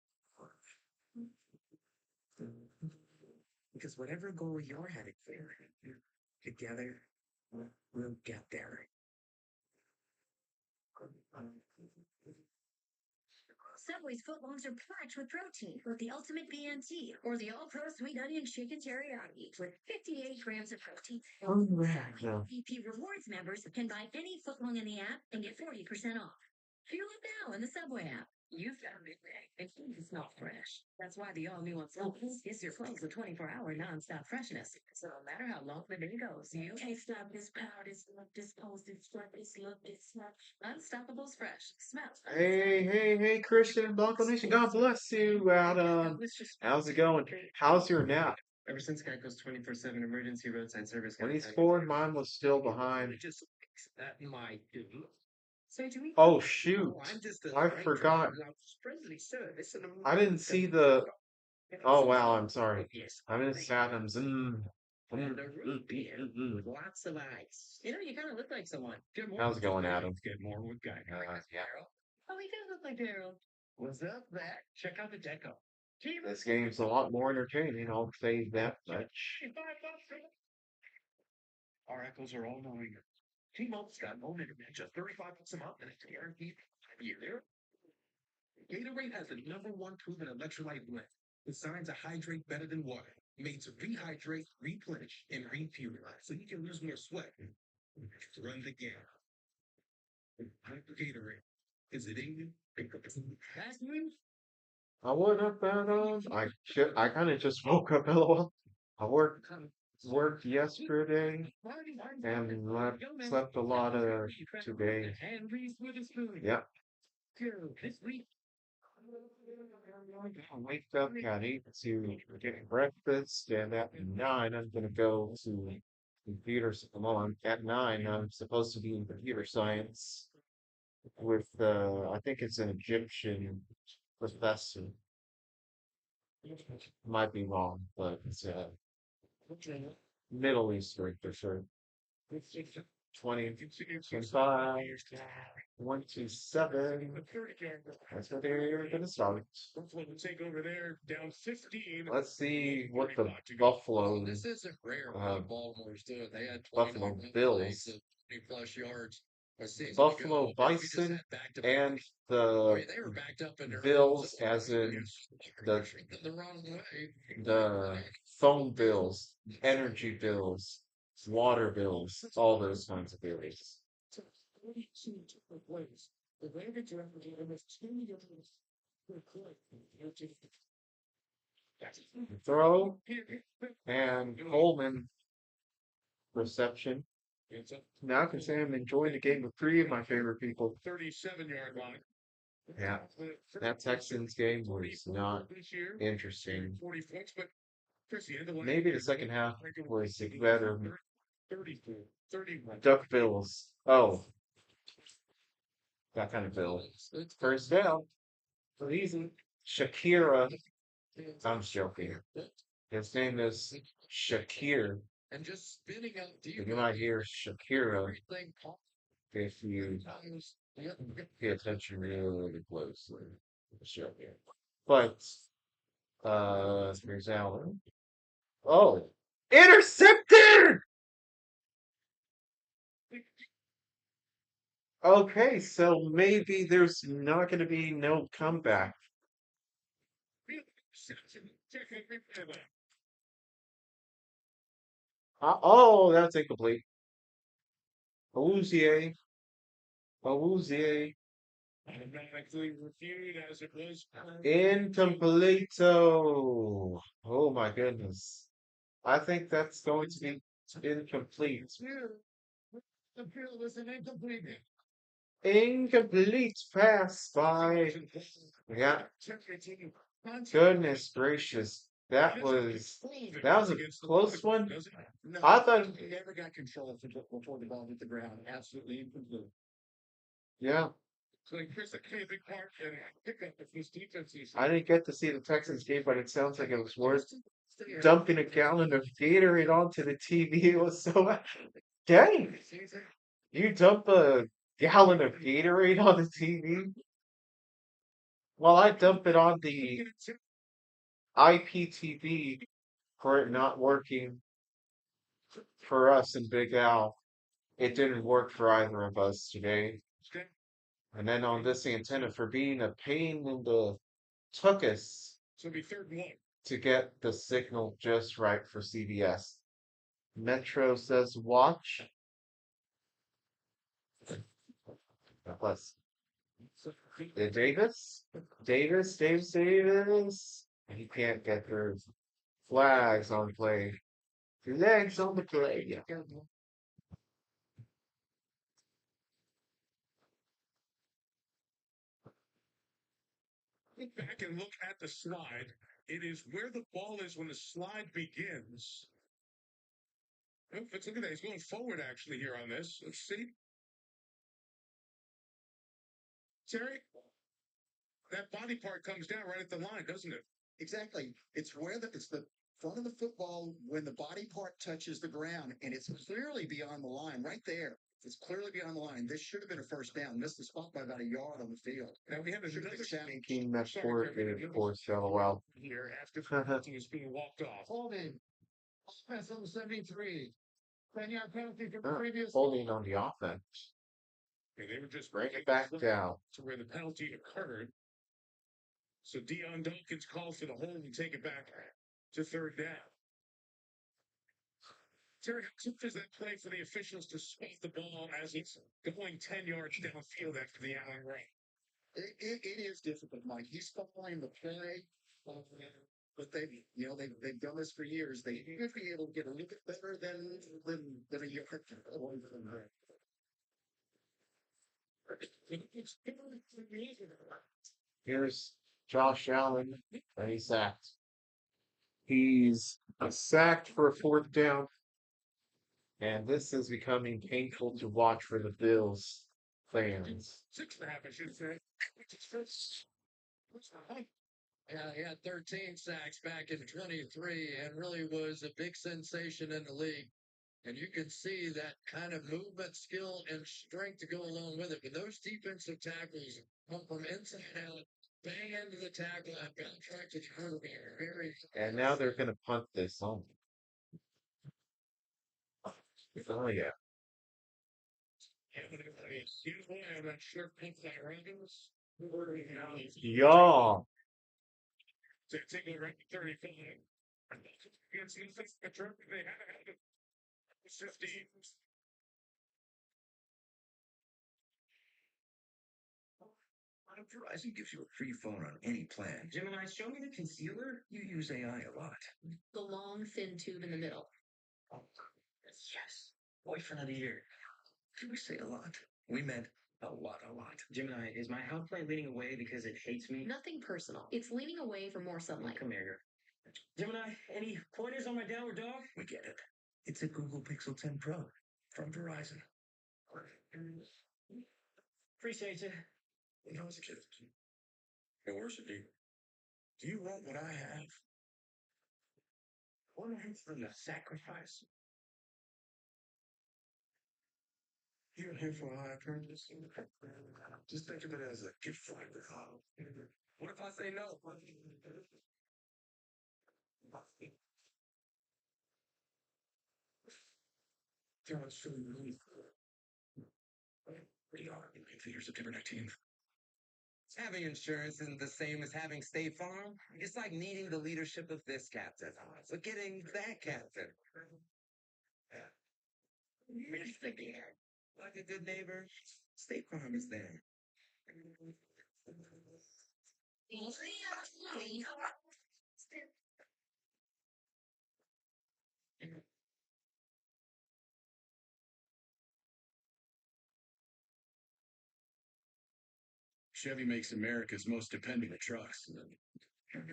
Because whatever goal you're heading for, together, we'll get there. Subway's footlongs are packed with protein with the ultimate BNT or the all-pro sweet onion chicken teriyaki with 58 grams of protein. Oh, no. EP Rewards members can buy any footlong in the app and get 40% off. Fuel it now in the Subway app. You found it, and it's not fresh. That's why the all-new Unsubs is your close to 24-hour non-stop freshness. So no matter how long the day goes, you can't stop this power, this love, this pose, this sweat, this look, this smell. Unstoppable's fresh. Smells. Hey, Christian, Blanco Nation, God bless you. How's it going? How's your nap? Ever since Geico's 24/7 emergency roadside service. When he scored, mine was still behind. Just that might do. So do we? Oh, shoot. I'm just I forgot. I didn't see the. Oh, wow, I'm sorry. I missed Adams. Lots of ice. You know, you kind of look like someone. How's it going, Adam? Get more with Geico. Yeah. Oh, he does look like Daryl. What's up, Mac? Check out the deco. This game's a lot more entertaining, I'll say that much. Our echoes are all knowing. T-Mobile's got no internet, just $35 a month, and it's guaranteed 5 years. Gatorade has the #1 proven electrolyte blend, designed to hydrate better than water, made to rehydrate, replenish, and refuel, so you can lose more sweat. Run the game. Gatorade. Is it in you? That's me. I woke up I kind of just woke up, lol. I worked yesterday and slept a lot today. Yep. This week. I wake up at 8 to get breakfast, and at 9 I'm gonna go to at 9 I'm supposed to be in computer science with I think it's an Egyptian professor. Might be wrong, but it's Middle Eastern for sure. 20, 25, 27. That's what they're going to start. Buffalo will take over there, down 15. Let's see what the Buffalo, This isn't rare what Baltimore's doing. They had Buffalo 29 Bills, 20 plus yards a season Buffalo ago. Maybe just Bison, had back-to-back. and I the mean, they were backed up in their Bills, as in the the wrong way. the phone bills, energy bills, water bills, all those kinds of bills. 42 different plays. The Ravens are able to get almost 2 yards per play. Throw and Coleman reception. Now I can say I'm enjoying the game with three of my favorite people. 37-yard line. Yeah, that Texans game was not interesting. 40 points, but Maybe the second half was better. 31. Duck Bills. Oh, that kind of bill. First down. Easy. Shakira. I'm joking. His name is Shakir. And just spinning out deep. You might hear Shakira if you pay attention really closely. But here's Allen. Oh, intercepted! Okay, so maybe there's not going to be no comeback. Oh, that's incomplete. Awuzie. Awuzie. Automatically reviewed as it was. Incompleto. Oh my goodness. I think that's going to be incomplete. The field was an incomplete. Incomplete pass by. Yeah. Goodness gracious. That was a close one. I thought He never got control before the ball hit the ground. Absolutely incomplete. yeah. So here's a big part and pickup of this defense. I didn't get to see the Texans game, but it sounds like it was worth dumping a gallon of Gatorade onto the TV. It was so dang. You dump a gallon of Gatorade on the TV? Well, I dump it on the IPTV for it not working for us and Big Al. It didn't work for either of us today. And then on this antenna for being a pain in the tuchus So it'll be 3rd and 1. to get the signal just right for CBS. Metro says watch. Plus, Davis. He can't get through. Flags on play. Flags on the play. Yeah. Look back and look at the slide. It is where the ball is when the slide begins. Oh, let's look at that. He's going forward actually here on this. Let's see. Terry, that body part comes down right at the line, doesn't it? Exactly. It's the front of the football when the body part touches the ground, and it's clearly beyond the line, right there. It's clearly beyond the line. This should have been a first down. Missed the spot by about a yard on the field. Now we have another Thinking that sport is for LOL. here after penalty is being walked off. Holding. Offense on 73. 10-yard penalty for the previous. Holding on the offense. And they were just Bring it back down to where the penalty occurred. So Deion Dawkins calls for the hold and take it back to 3rd down. Terry, how tough is that play for the officials to spot the ball as it's going 10 yards downfield after the Allen run? It is difficult, Mike. He's following the play, but they've done this for years. They should be able to get a little bit better than a yard away from there. Here's Josh Allen, and he's sacked. He's sacked for a 4th down. And this is becoming painful to watch for the Bills fans. 6.5, I should say. Yeah, he had 13 sacks back in 23 and really was a big sensation in the league. And you can see that kind of movement, skill, and strength to go along with it. But those defensive tackles come from inside out, bang into the tackle, and backtrack to the quarterback. Very. And now they're gonna punt this home. Oh yeah. Yeah. Taking right 35. Against the truck, they had it. 15. Verizon gives you a free phone on any plan. Gemini, show me the concealer. You use AI a lot. The long, thin tube in the middle. Yes. Boyfriend of the year. Did we say a lot? We meant a lot, a lot. Gemini, is my houseplant leaning away because it hates me? Nothing personal. It's leaning away for more sunlight. Come here. Gemini, any pointers on my downward dog? We get it. It's a Google Pixel 10 Pro from Verizon. Appreciate you. When I was a kid, it worshipped you. Do you want what I have? What from the sacrifice? Even here for how I earned this. Just think of it as a gift from God. What if I say no? God's feeling really pretty hard. Figure September 19th. Having insurance isn't the same as having State Farm. It's like needing the leadership of this captain, but getting that captain. Like a good neighbor, State Farm is there. Chevy makes America's most dependable trucks,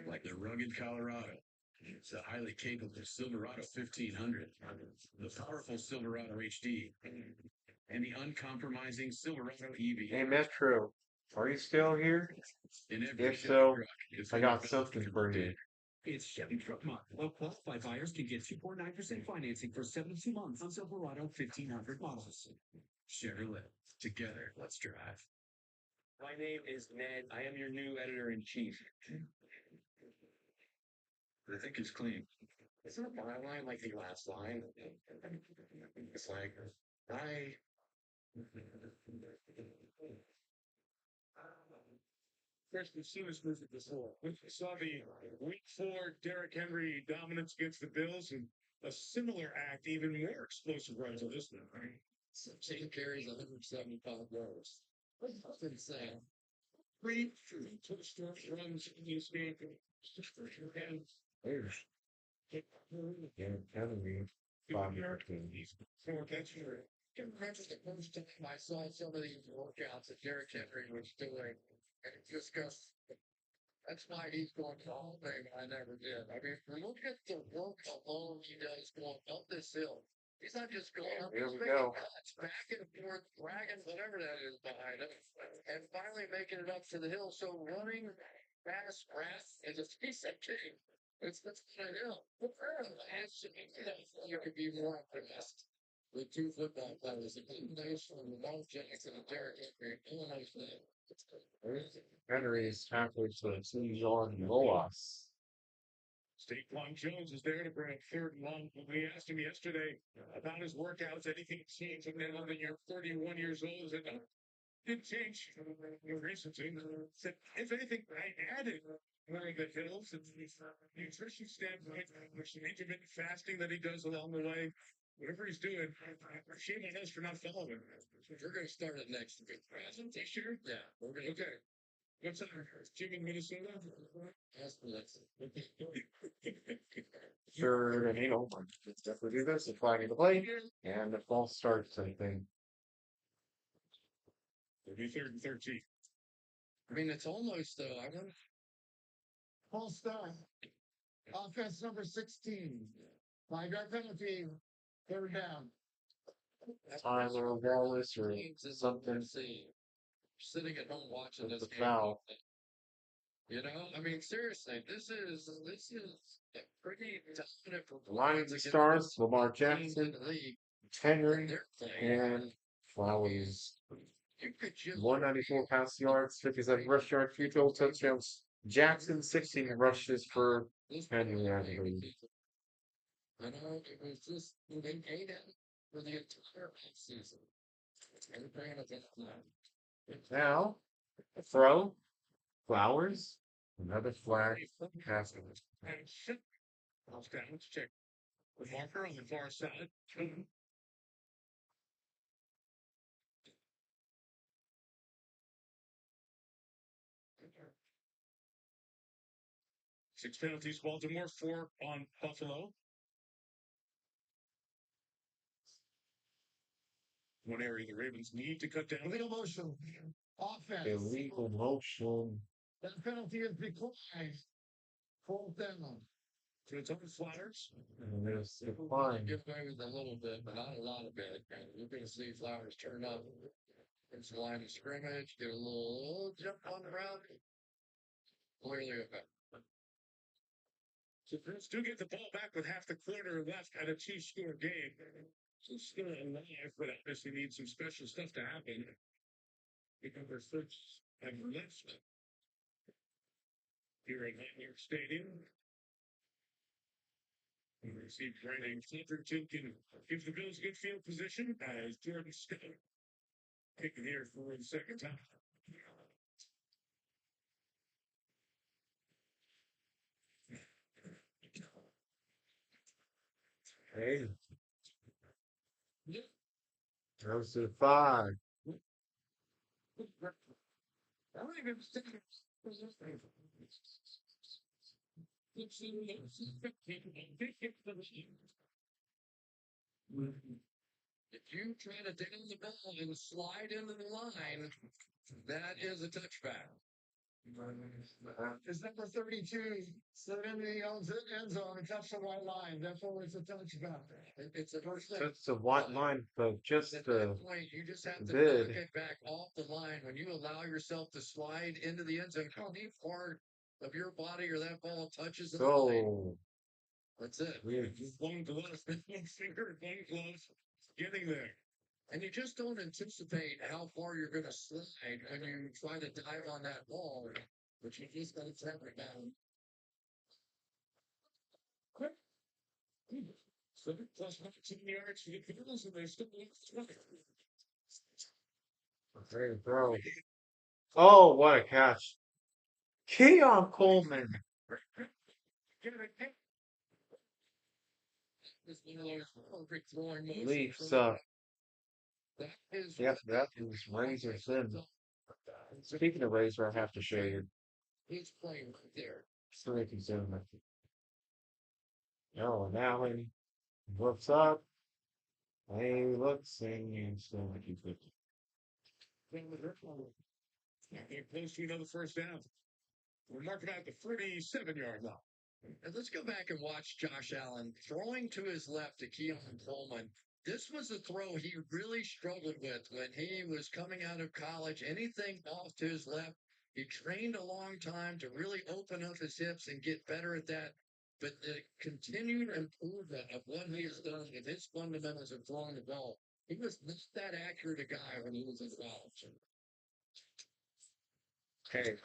like the rugged Colorado. It's the highly capable Silverado 1500, the powerful Silverado HD, and the uncompromising Silverado EV. Hey Metro, are you still here? In every If Chevy so, truck is I got something for you. It's Chevy Truck Month. Well qualified buyers can get 2.9% financing for 72 months on Silverado 1500 models. Chevrolet. Together, let's drive. My name is Ned. I am your new editor-in-chief. I think it's clean. Isn't a byline like the last line? It's like, I. Chris, we've seen this movie before. We saw the week 4 Derrick Henry dominance against the Bills and a similar act, even more explosive runs of this one. 16 carries, 175 yards. That's insane. Three touchdown runs in this game. There's Kennedy, Bob Martinez. That's true. I can remember the first time I saw some of these workouts that Derrick Henry was doing, and it just goes, that's why he's going to the Hall of Fame. I never did. I mean, look at the work alone he does going up this hill. He's not just going up, Here he's we making go. cuts back and forth, dragging whatever that is behind him, and finally making it up to the hill. So running fast, is a piece of cake. It's what I know. You could be more optimistic. The two football players, the combination of Lamar Jackson and Derrick Henry, Henry is halfway to the 2-yard loss. Stephon Jones is there to bring third and long. We asked him yesterday about his workouts. Anything changed? And then when you're 31 years old, is it didn't change recently. Said, if anything, I added one of the hills and nutrition standpoint, there's some intermittent fasting that he does along the way. Whatever he's doing, shame on us for not following. We're going to start it next week. Present this year? Yeah, we're going to. Okay. What's that? Jim in Minnesota? Yes, let's. Third and 8. Let's definitely do this. The flag in the play. And the false start, same thing. It'll be 3rd and 13. I mean, it's almost, I don't. False start. Offense number 16. My gut penalty. 3rd down. Tyler Wallace or something. Sitting at home watching this The game. foul. You know, I mean, seriously, this is a pretty dominant Lions performance against stars, Lamar the teams in Jackson, the league Henry, they're playing. and Flowers. You could just 194 pass yards, 57 rush yards, 2 total touchdowns. Jackson, 16 rushes for Henry, I believe. you know, it was just they ate it for the entire season. And granted, that's not. Now, throw, Flowers, another flag, pass. And shit. Let's check the marker on the far side. Six penalties, Baltimore, 4 on Buffalo. One area the Ravens need to cut down. Illegal motion. Offense. Illegal motion. That penalty is declined. Fourth down. So it's on Flyers. And there's decline. Give away with a little bit, but not a lot of it. And you're going to see Flowers turn up. It's the line of scrimmage, get a little jump on the route. Clearly effective. So Prince do get the ball back with half the quarter left at a two-score game. So still alive, but obviously need some special stuff to happen. Because their search have left here at New York Stadium. We received training. Clifferton can give the Bills good field position as Jordan Scott kicking here for the second time. Hey. Goes to 5. If you try to down the ball and slide into the line, that is a touchback. It's number 32. Slid into the end zone and touched the white line. Therefore, it's a touchback. It's a first So it's a white line, but just at the that point, you just have to bid. knock it back off the line. When you allow yourself to slide into the end zone, how any part of your body or that ball touches the line, So that's it. One glove, one finger, one glove, getting there. And you just don't anticipate how far you're going to slide when you try to dive on that ball, but you just got to tap it down. Quick. So plus 19 yards for the Bills, and they still lose 20. great throw. Oh, what a catch. Keon Coleman. It's one of those perfect throwing motions. Leafs up. That is Yep, that is razor thin. Speaking of razor, I have to show you. He's playing right there. So they can zoom it. Oh, and Allen looks up. Hey, looks and so he could. Getting close to another first down. We're marking out the 37-yard line. And let's go back and watch Josh Allen throwing to his left to Keon Coleman. This was a throw he really struggled with when he was coming out of college. Anything off to his left, he trained a long time to really open up his hips and get better at that. But the continued improvement of what he has done with his fundamentals of throwing the ball, he was not that accurate a guy when he was in college. Okay.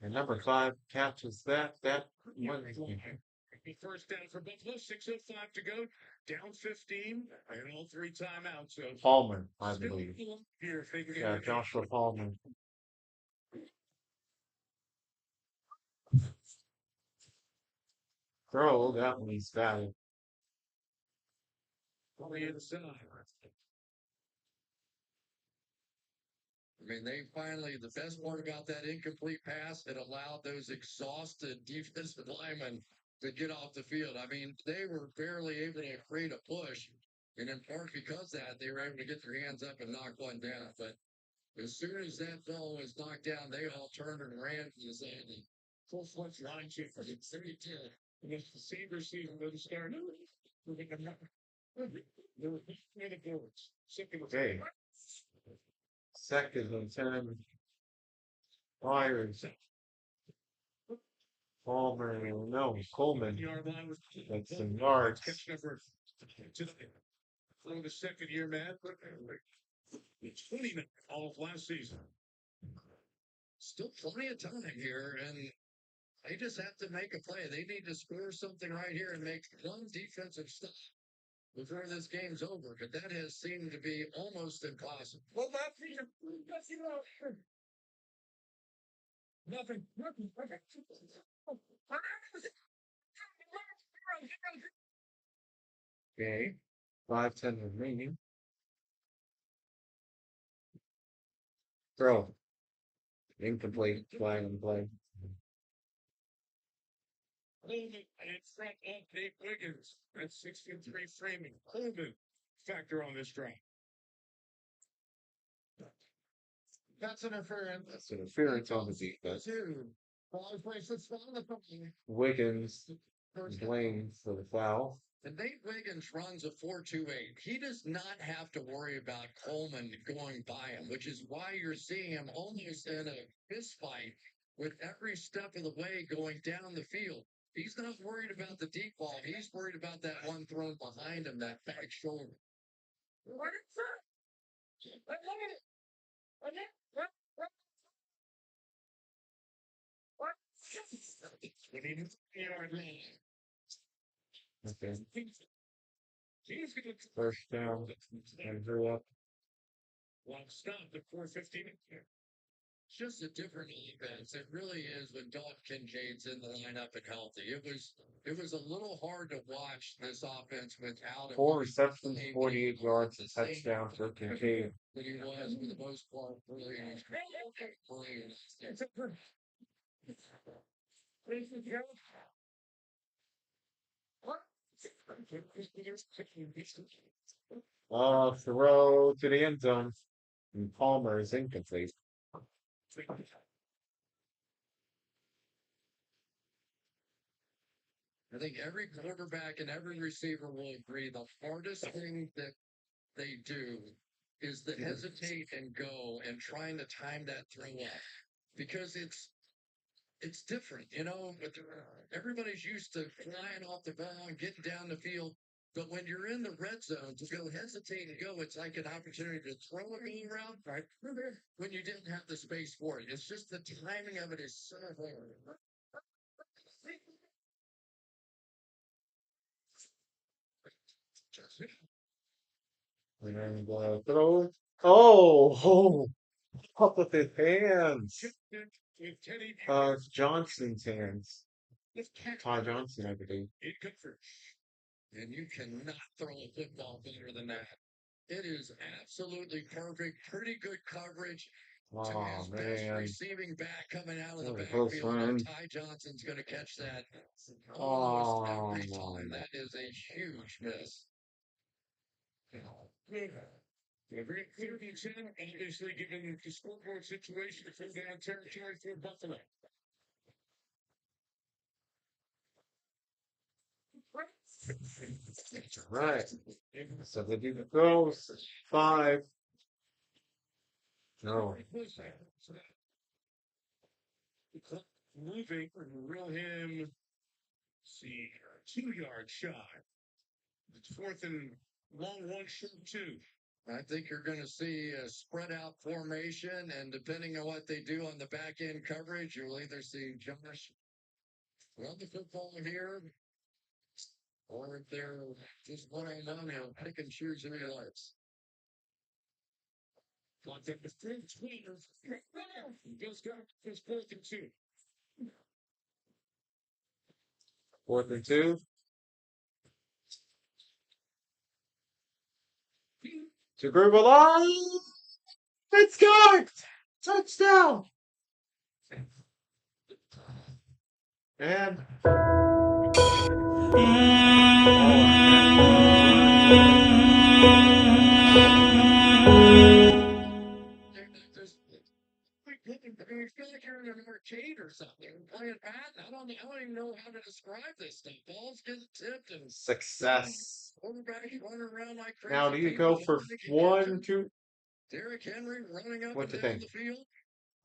And number 5 catches that. That one. First down for Buffalo, 6:05 to go, down 15, and all 3 timeouts. So Palmer, I believe. here, if they can get Yeah, it. Joshua Palmer. Throw, that one's got it. On the inside. I mean, they finally, the best part about that incomplete pass, it allowed those exhausted defensive linemen to get off the field. I mean, they were barely able to create a push. And in part because of that, they were able to get their hands up and knock one down. But as soon as that ball was knocked down, they all turned and ran for the side. Full fledged line change for the 32 against the same receiver that started. They were near the boards. Okay. Second and 10. Myers. Palmer, no, Coleman. Yard line was That's some yards. catch number just for the second year, man. 29 all of last season. Still plenty of time here, and they just have to make a play. They need to score something right here and make one defensive stop before this game's over. But that has seemed to be almost impossible. Well, nothing. Okay. 5:10 remaining. Throw. Incomplete. Flag and play. Coleman in front of Nate Wiggins. That's 63 framing. Coleman factor on this drive. That's interference. That's interference on the defense. Two. Ball places on the company. Wiggins blamed for the foul. And Nate Wiggins runs a 4.28. He does not have to worry about Coleman going by him, which is why you're seeing him almost in a fist fight with every step of the way going down the field. He's not worried about the deep ball. He's worried about that one thrown behind him, that back shoulder. What is that? Okay. First down. And drew up. One stop at 4:15. It's just a different defense. It really is when Dalton Kincaid's in the lineup and healthy. It was a little hard to watch this offense without him. 4 receptions, 48 yards, a touchdown for Kincaid. But he was, for the most part, really. Throw to the end zone. And Palmer is incomplete. I think every quarterback and every receiver will agree the hardest thing that they do is the hesitate and go and trying to time that throw up because it's different, you know. Everybody's used to flying off the ball and getting down the field. But when you're in the red zone, to go hesitate and go, it's like an opportunity to throw a beam around, right? When you didn't have the space for it. It's just the timing of it is so hard. And throw. Oh, up with his hands. Johnson's hands. Ty Johnson, I believe. And you cannot throw a football better than that. It is absolutely perfect. Pretty good coverage. To his best receiving back coming out of the backfield. Ty Johnson's going to catch that almost every time. That is a huge miss. Very clear concern, obviously, given the scoreboard situation, full down territory for Buffalo. Right. So they do the throws. 5. No. Moving, reel him, see, 2 yards shy. It's 4th and long, 1 short 2. I think you're going to see a spread out formation, and depending on what they do on the back end coverage, you'll either see Josh run the football here, or if they're just one on one, he'll pick and choose who he likes. Contact the 3 tweeters. Just got his 4th and 2. 4th and 2. To group a line. It's good. Touchdown. And I feel like you're in an arcade or something. Playing Madden. I don't even know how to describe this stuff. Balls get tipped and success. quarterback running around like crazy. Now do you go for 1, 2? Derrick Henry running up What and do you down think? the field.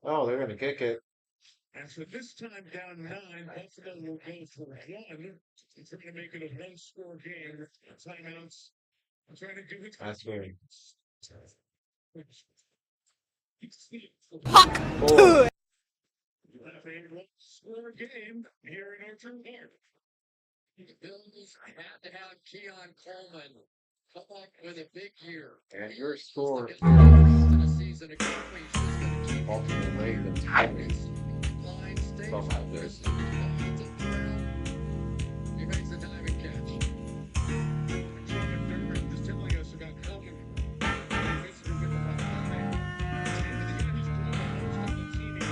Oh, they're gonna kick it. And so this time down 9, Buffalo will go for 1. It's going to make it a one-score game. Timeouts. I'm trying to do it. That's weird. Puck! Oh. You have a one-score game here in Orchard Park. The Bills had to have Keon Coleman come up with a big year. And your score is The season ago, he's just going to keep Baltimore Ravens. line stays Somehow on this. this. He makes the diving catch. John McDermott is telling us about Coleman. He's with the Buckeye. And he's one of the most on the team in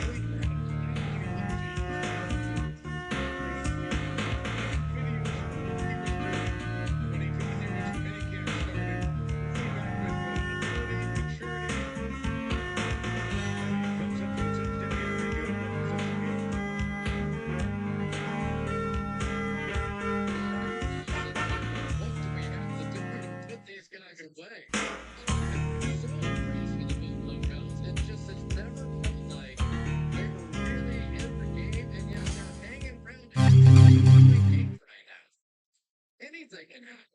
when he got there as a minicamp started, he got with authority, maturity, and he comes up with a touchdown here. He got a What do we have to do to put these guys away? I'm so impressed with the Buffalo Bills. It just has never felt like they were really in the game, and yet they're hanging around every game right now. Anything can happen.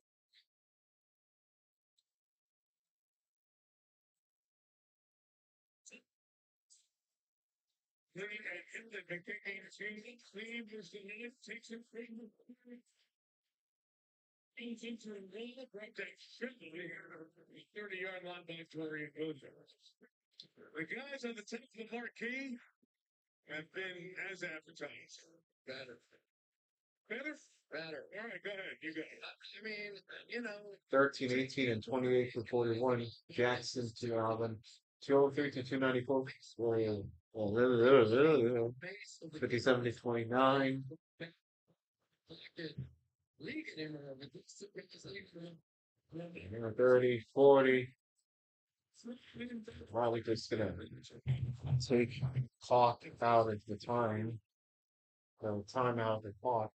takes it from the 30-yard line back to where he goes. The guys on the top of the marquee have been as advertised. Better. Better? Better. All right, go ahead. You go. I mean, you know. 13, 18, and 28 for 41. Jackson to Alvin. 203 to 294. 57 to 29. League anymore, but this is 30, 40. Riley just gonna take clock out at the time. So time out the clock.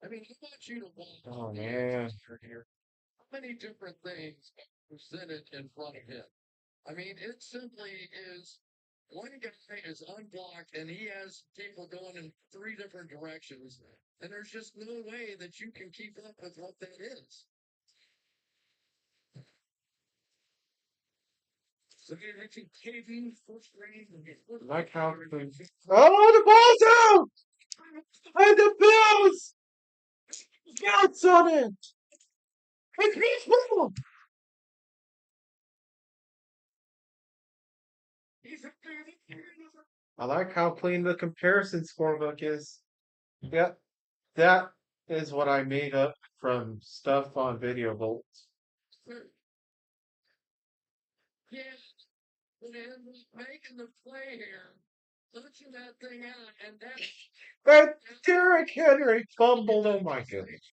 I mean, I want you to watch. Oh man. How many different things are presented in front of him? I mean, it simply is one guy is unblocked and he has people going in 3 different directions, and there's just no way that you can keep up with what that is. So you're actually KV first grade. Like how oh, the ball's out! And the Bills bounce on it! It's baseball! I like how clean the comparison scorebook is. Yep, that is what I made up from stuff on Video Volts. Yeah, man, making the play here, touching that thing out, and that. But Derrick Henry fumbled. Oh my goodness.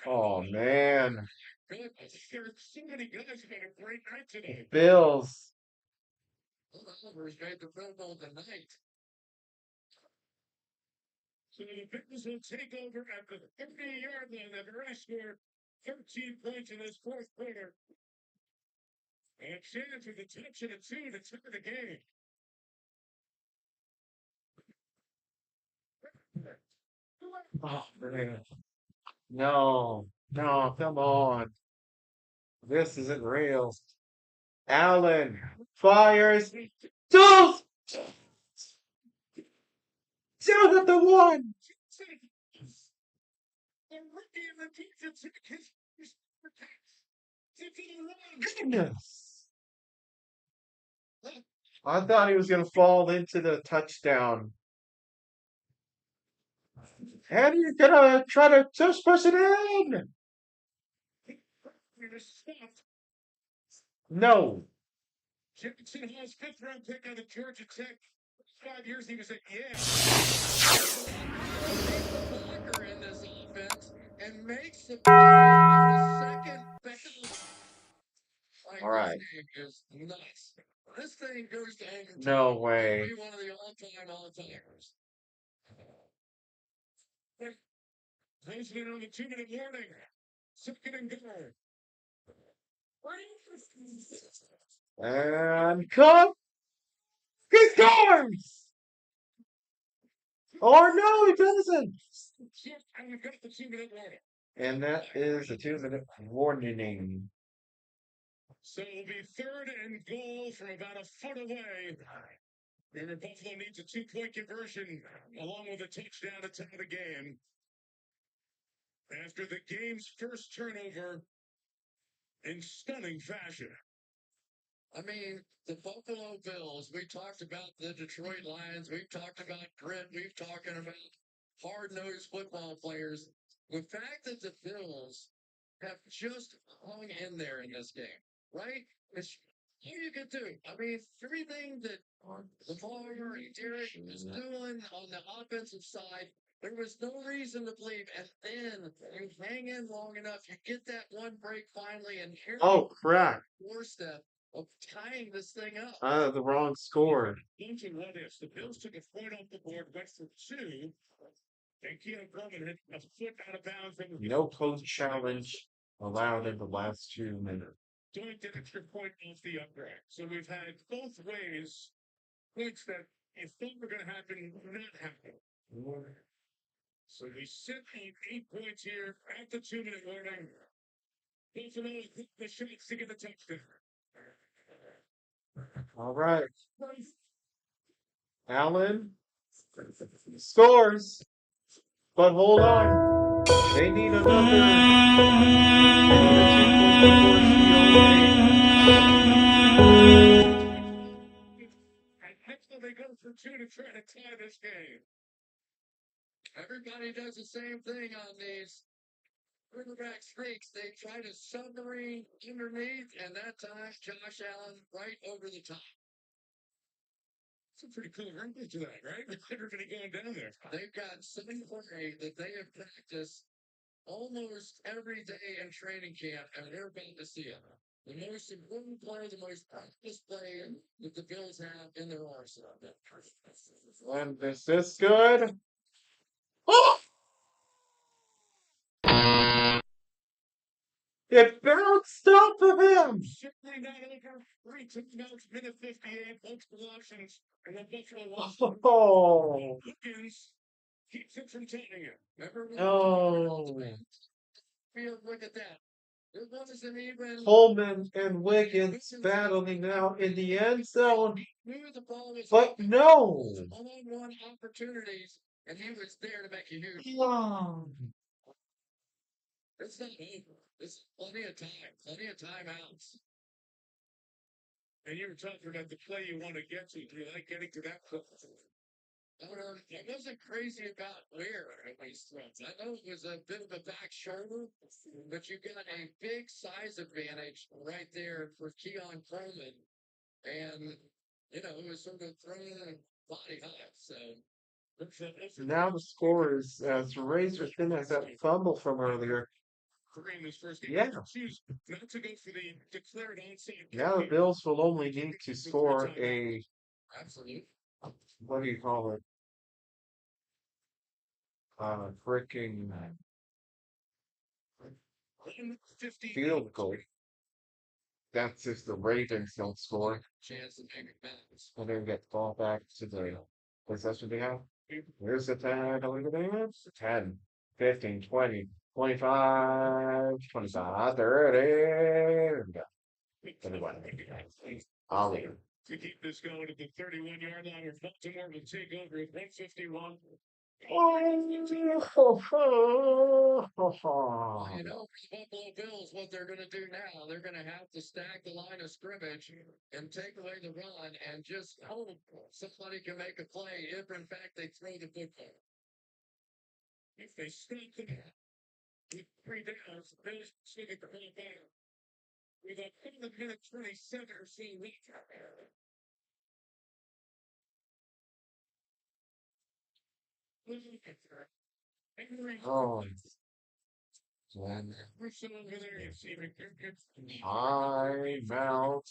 Oh man. So many guys had a great night today. Bills. Oliver's made the field goal tonight. So the Bills will take over at the 50-yard line. They've already scored 13 points in this fourth quarter. And a chance with a touch and a 2 to tie the game. Oh man. No, no, come on. This isn't real. Allen fires. Deuce! Down at the 1. Goodness. I thought he was going to fall into the touchdown. And he's going to try to just push it in. No. Jackson Hall's 5th round pick out of Georgia Tech. 5 years he was a Blocker in this offense and makes the play on the second best. All right. This game is nuts. This thing goes to overtime. No way. It'll be one of the all-timers. Heisman on the 2-minute warning. 2nd and goal. And cut. He scores! Or no, he doesn't. And we've got the 2-minute warning. And that is a 2-minute warning. So it'll be 3rd and goal from about a foot away. Remember, Buffalo needs a 2-point conversion along with a touchdown to tie the game. After the game's first turnover in stunning fashion. I mean, the Buffalo Bills, we talked about the Detroit Lions, we've talked about grit, we've talked about hard-nosed football players. The fact that the Bills have just hung in there in this game, right? It's all you can do. I mean, everything that Lamar and Derek is doing on the offensive side, there was no reason to believe. And then you hang in long enough, you get that one break finally, and here crap. four step of tying this thing up. The wrong score. Into what ifs. The Bills took a point off the board, went for 2, and Keon Coleman hit a foot out of bounds. No close challenge allowed in the last 2 minutes. Doink an extra point off the upright. So we've had both ways points that you thought were going to happen, not happen. So we sit on 8 points here at the 2-minute warning. Buffalo the shots to get the touchdown. All right. Allen scores. But hold on. They need another. They need a 2-point And next time they go for 2 to try to tie this game. Everybody does the same thing on these quarterback streaks. They try to submarine underneath, and that time Josh Allen right over the top. It's a pretty cool wrinkle to that, right? Everybody going down there. They've got something that they have practiced almost every day in training camp, and they're about to see it. The most important play, the most practice play that the Bills have in their arsenal. And is this good? Oh! It bounced off of him! Certainly not over 3 touchdowns, minute 58, multiple options, and then Buffalo Oh! Hopkins keeps it from tying it. Remember when Oh! Look at that. It wasn't even Coleman and Wiggins battling out in the end zone. But no! One-on-one opportunities, and he was there to make a huge. Oh. It's not over. There's plenty of time, plenty of timeouts. And you were talking about the play you want to get to. Do you like getting to that play? I wasn't crazy about where these throws. I know it was a bit of a back shoulder, but you got a big size advantage right there for Keon Coleman. And, you know, it was sort of throwing body high. So now the score is as razor thin as that fumble from earlier. In this first game. Yeah. Choose not to go for the declared onside. Now the Bills will only need to score a absolute. What do you call it? Freaking field goal. That's if the Ravens don't score. Chance to make it back. And then get the ball back to the possession they have. Here's the tag. Look at that. 10, 15, 20, 25, 25, 30. There we go. 31. Ollie. To keep this going at the 31-yard line, where Baltimore will take over at 151. Well, you know, for the Buffalo Bills, what they're going to do now, they're going to have to stack the line of scrimmage and take away the run and just hope somebody can make a play if, in fact, they throw the football. If they stop the with 3 downs, the Bills still get the ball back. With a 7-minute 27 or so left. Oh. When time out.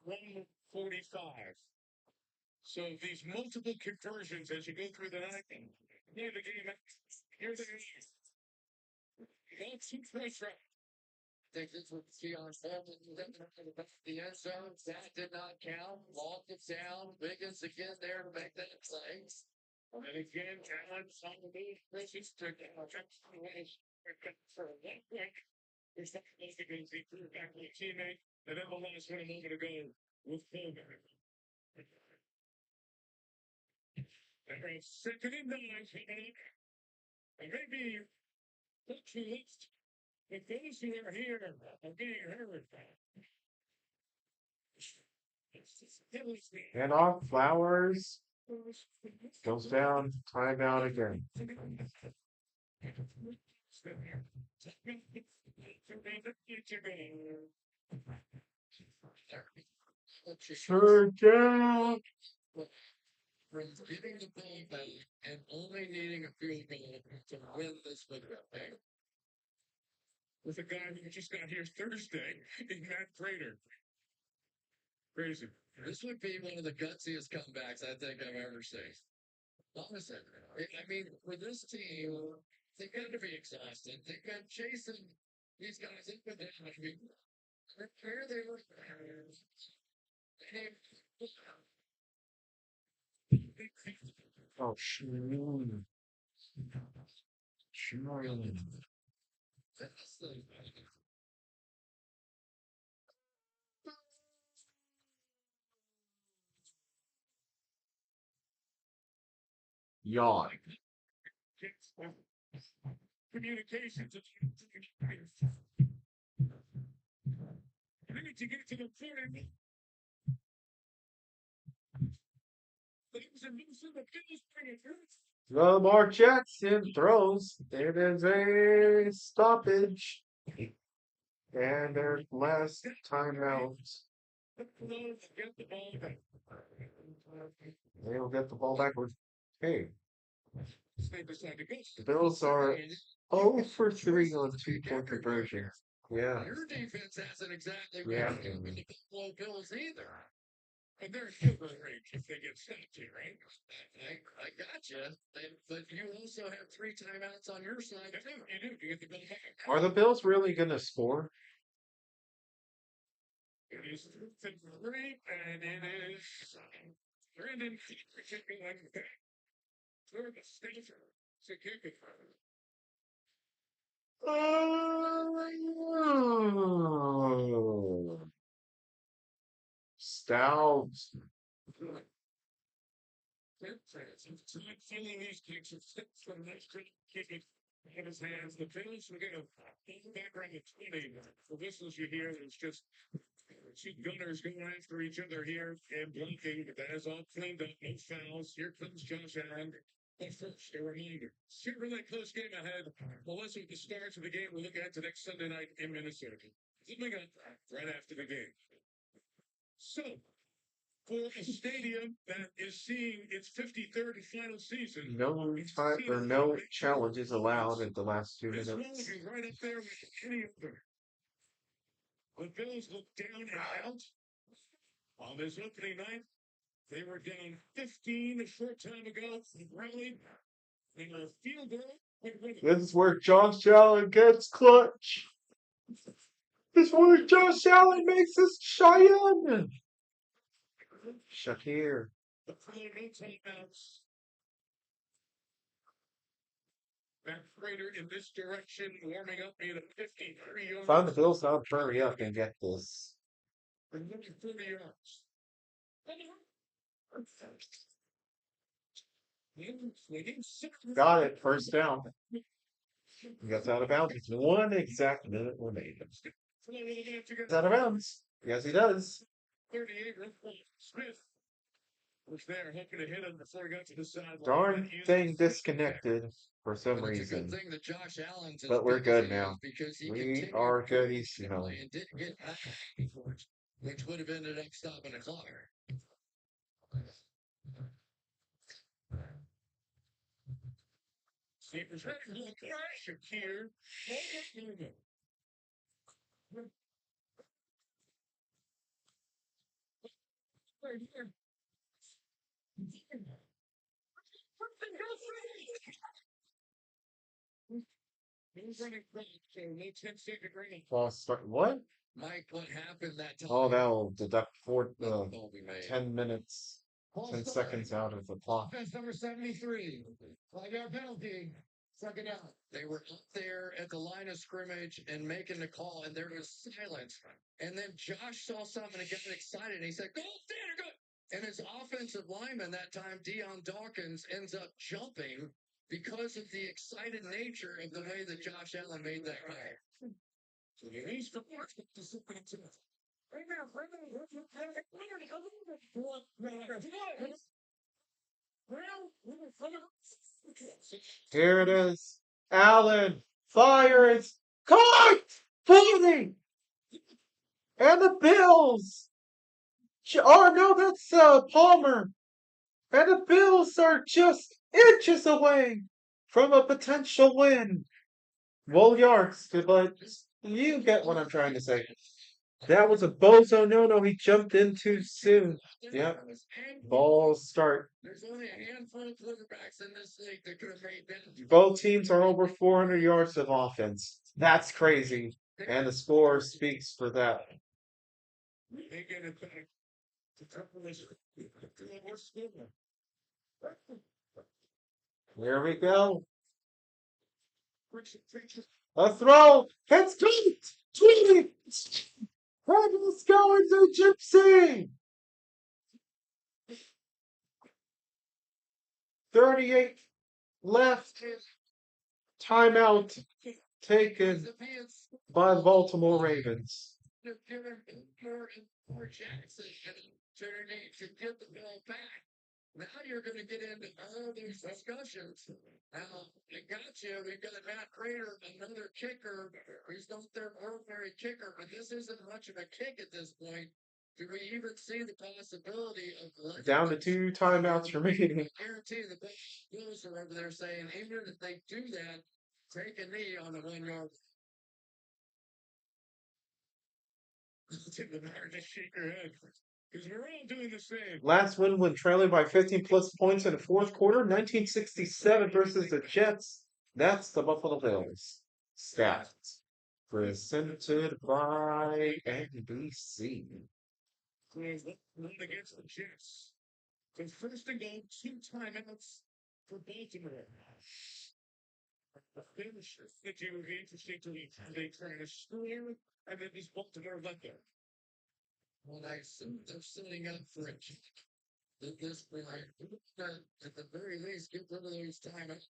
145. So these multiple conversions as you go through the night, near the game, here's the game. That's 2 first round. think this was Keon Fulton. The end zone. That did not count. Lost it down. Wiggins again there to make that play. And again, Allen's on the move. Precious to for one quick. There's that against the back to a teammate. And then the last one a moment ago with Fulmer. And second and 9. And maybe that's left. But those who are here are being heard. And off Flowers goes down, timeout again. Third down. From getting the ball back and only needing a field goal to win this football game. With a guy who just got here Thursday in Matt Prater. Crazy. This would be one of the gutsiest comebacks I think I've ever seen. Honestly, I mean, for this team, they got to be exhausted. They got chasing these guys up and down. I mean, where they were. Oh, shoot. That's the. Yawn. Communications. I need to get to the point. Lamar Jackson throws. It is a stoppage. And there's last timeout. They'll get the ball back with. Hey. The Bills are 0 for 3 on 2-point conversion. Yeah. Your defense hasn't exactly Yeah. been the Buffalo Bills either. And they're in the range if they get stopped here, right? I gotcha. But you also have 3 timeouts on your side, too. You do. You get the ball back. Are the Bills really going to score? It is 3, and it is Brandon kicking like that. For the Stater to kick it. Oh. Stout. Feeling these kicks and steps from the next kick it in his hands. The Bills will get a back around the 20. The whistles you hear, it's just 2 gunners going after each other here and blocking. But that is all cleaned up. No fouls. Here comes Josh Allen. But first, a reminder. Chevrolet close game ahead. Well, let's with the starts of the game we'll look at next Sunday night in Minnesota. Coming up right after the game. So, for a stadium that is seeing its 53rd and final season. No challenges allowed at the last 2 This minutes. one would be right up there with any other. The Bills look down and out on this opening night. They were down 15 a short time ago. Rallied. They were a field goal. This is where Josh Allen gets clutch. This is where Josh Allen makes his shine. Shakir. The player no timeouts. Matt Prater in this direction, warming up in a 53 yards. Find the Bills now. Hurry up and get this. 30 yards. Got it. First down. Gets out of bounds. 1 exact minute remaining. Gets out of bounds. Yes, he does. 38. Smith was there, hoping to hit him before he got to the sideline. Darn thing disconnected for some But it's reason. a good thing that Josh Allen's But we're good now. because he We are good. He's, you know. and didn't get back, which would have ended up stopping the clock. Safers ready for the crash here. Right here. He's running back, so no 10-second rain. False start. What? Mike, what happened that time? Oh, that'll deduct That will be made. 10 minutes, 10 seconds out of the clock. Offense number 73. 5-yard penalty. Second down. They were up there at the line of scrimmage and making the call, and there was silence. And then Josh saw something and got excited. And he said, "Go, Tanner, go!" And his offensive lineman that time, Deion Dawkins, ends up jumping because of the excited nature of the way that Josh Allen made that call. So he's the first to sit back to us. Here it is. Allen fires. Caught! 40! And the Bills! Oh, no, that's Palmer. And the Bills are just inches away from a potential win. Well, yards, but you get what I'm trying to say. That was a bozo no. He jumped in too soon. Yep. Ball start. There's only a handful of quarterbacks in this league that could have made that. Both teams are over 400 yards of offense. That's crazy. And the score speaks for that. They get it back. Here we go. A throw. It's good. 20. And it's going to Gypsy. 38 left. Timeout taken by the Baltimore Ravens. Jackson to get the ball back. Now you're going to get into all these discussions. Now, I got you. We've got Matt Prater, another kicker. He's not their ordinary kicker, but this isn't much of a kick at this point. Do we even see the possibility of down to 2 timeouts remaining? I guarantee the Bills are over there saying, even if they do that, take a knee on the 1 yard. Just shake your head. Because we're all doing the same. Last win when trailing by 15 plus points in the fourth quarter, 1967 versus the Jets. That's the Buffalo Bills. Stats presented by NBC. Not against the Jets. So first and goal, 2 timeouts for Baltimore. The finish that you would be interesting to me. They try to score, and then these Baltimore left there. Well, they're setting up for a kick. At this point, at the very least, get rid of those timeouts.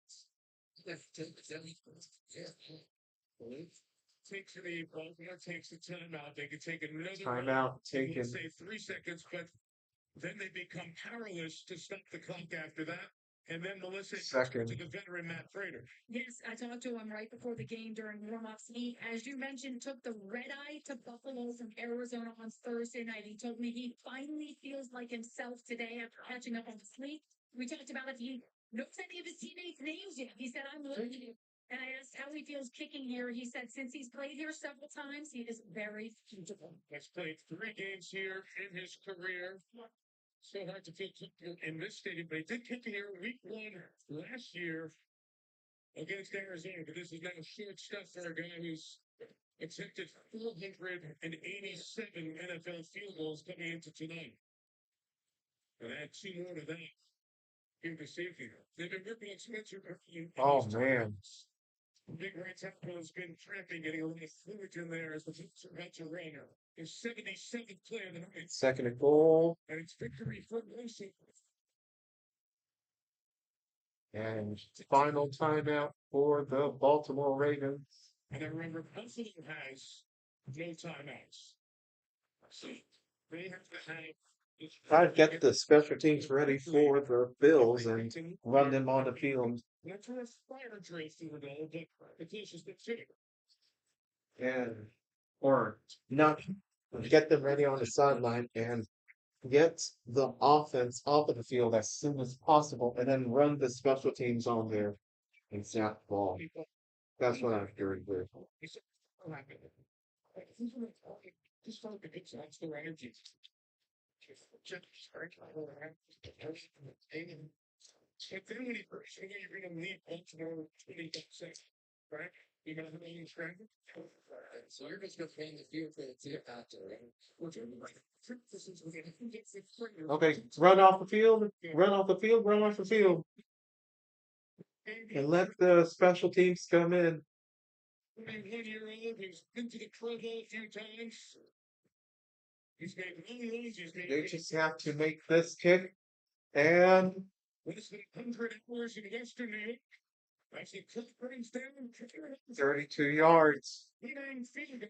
Takes the Baltimore takes the timeout. They can take another Timeout taken. Let's say 3 seconds, but then they become powerless to stop the clock after that. And then Melissa Second. to the veteran Matt Prater. Yes, I talked to him right before the game during warm-ups. He, as you mentioned, took the red eye to Buffalo from Arizona on Thursday night. He told me he finally feels like himself today after catching up on sleep. We talked about if he knows any of his teammates' names yet. He said, "I'm looking." And I asked how he feels kicking here. He said, since he's played here several times, he is very comfortable. He's played 3 games here in his career. So hard to feel in this stadium, but he did kick here week 1 last year against Arizona. But this is now short stuff for a guy who's attempted 487 NFL field goals coming into tonight. And add 2 more to that. Give the safety. They've been working on Spencer. Oh, man. Big right tackle has been trapping, getting a little fluid in there as the veteran. His 77th play of the night. Second and goal. And it's victory for Wilson. And final timeout for the Baltimore Ravens. And I remember Buffalo has no timeouts. So they have to have. Try to get the special teams ready for the Bills and run them on the field. That's where fire drills to the goal, but it's just the city. And or not get them ready on the sideline and get the offense off of the field as soon as possible and then run the special teams on there and snap the ball. That's what I'm hearing here. Just felt the good sounds, the energy. And then when you bring him lead Baltimore 20%, right? You know what I mean? So you're just going to paint the field for the tip after, Okay, run off the field, run off the field, run off the field, and let the special teams come in. 1-year-old who's been to the Pro Bowl a few times. He's made many moves. He's made They just have to make this kick, and less than 100 hours in yesterday. I see Cliff brings down 32 yards. 9 feet.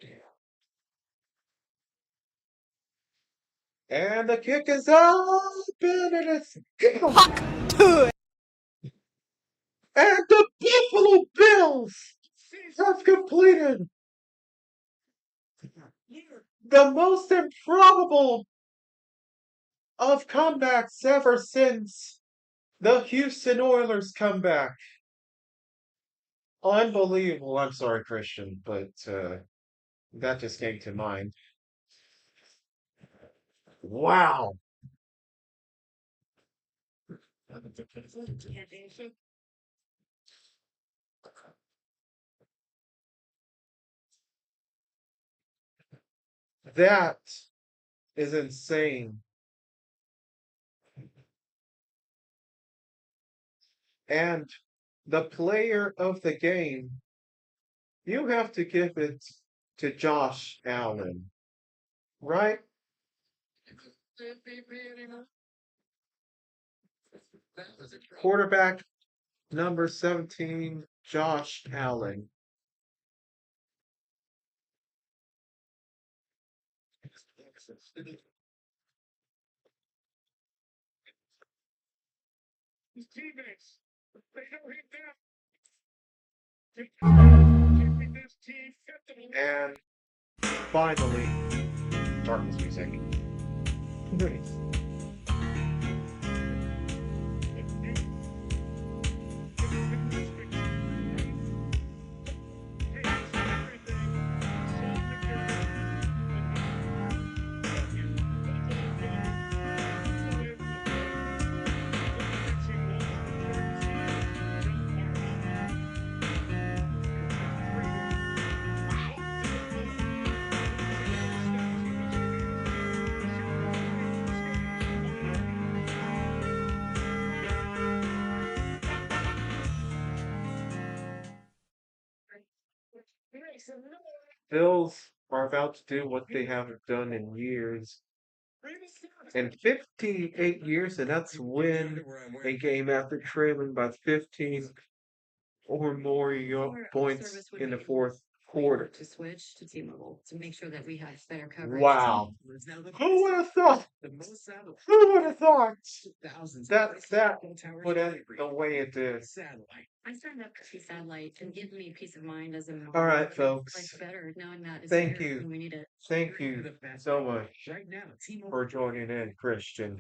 And the kick is up, and it is good. And the Buffalo Bills have completed the most improbable of comebacks ever since the Houston Oilers comeback. Unbelievable. I'm sorry, Christian, but that just came to mind. Wow. That is insane. And the player of the game, you have to give it to Josh Allen, right? Quarterback number 17, Josh Allen. His teammates, they know him now. And finally, darkness music. Bills are about to do what they haven't done in years. In 58 years, and that's win a game after trailing by 15 or more points in the fourth quarter. To switch to T-Mobile to make sure that we have better coverage. Wow. Who would have thought? Who would have thought that would end the way it did? I signed up for satellite and give me peace of mind as a mom. All right, folks. Life's better knowing that it's Thank here you. when we need it. Thank you so much for joining in, Christian,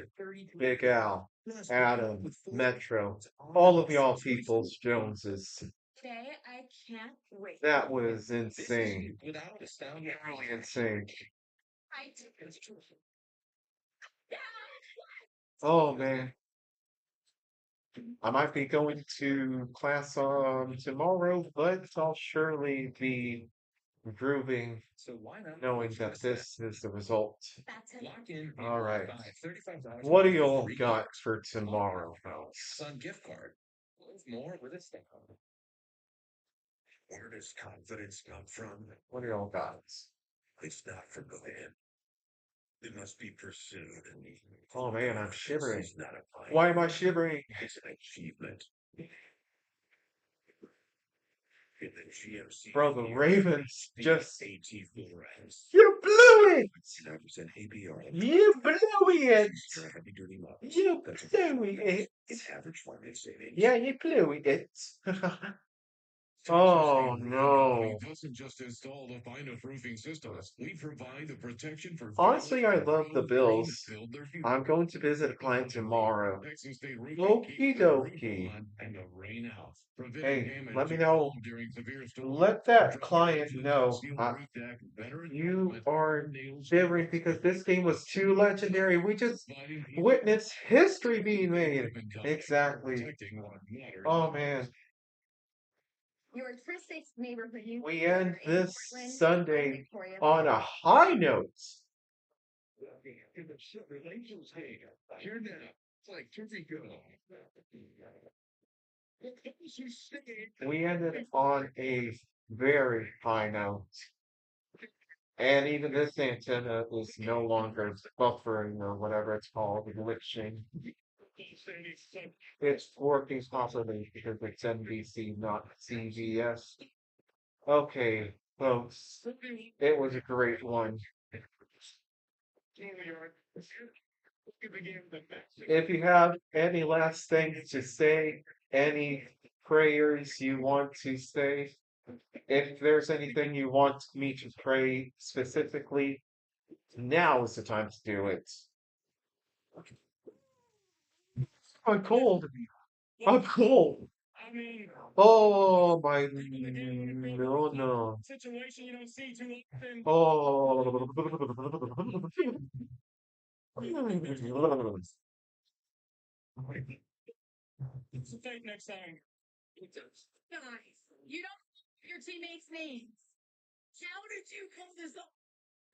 Big Al, Adam, Metro, all of y'all peoples, Joneses. Today, I can't wait. That was insane. Really insane. Oh man. I might be going to class tomorrow, but I'll surely be grooving, knowing that this is the result. All right. What do you all got for tomorrow, folks? Gift card. More with a stick on. Where does confidence come from? What do you all got? It's not from within. It must be pursued. Oh man, I'm shivering. It's not a fight. Why am I shivering? It's an achievement. In the GMC. Bro, the Ravens just. AT4S. You blew it! 9% APR. You blew it! Extra heavy duty models. You blew it! It's average finance savings. Yeah, you blew it. Oh no. It doesn't just install the finest roofing systems. We provide the protection for Honestly, I love the Bills. I'm going to visit a client tomorrow. Okie dokie. Hey, let me know. Let that client know you are shivering because this game was too legendary. We just witnessed history being made. Exactly. Oh man. Your first neighborhood. we end this Sunday on a high note. Here now, it's like turkey go. We ended on a very high note. And even this antenna is no longer buffering or whatever it's called, glitching. It's working properly because it's NBC, not CBS. Okay, folks, it was a great one. If you have any last things to say, any prayers you want to say, if there's anything you want me to pray specifically, now is the time to do it. I'm cold. I'm cold. I mean, Oh my no no. situation you don't see too often. Oh. It's a fake next time. Guys, you don't know your teammates' names. How did you pull this up?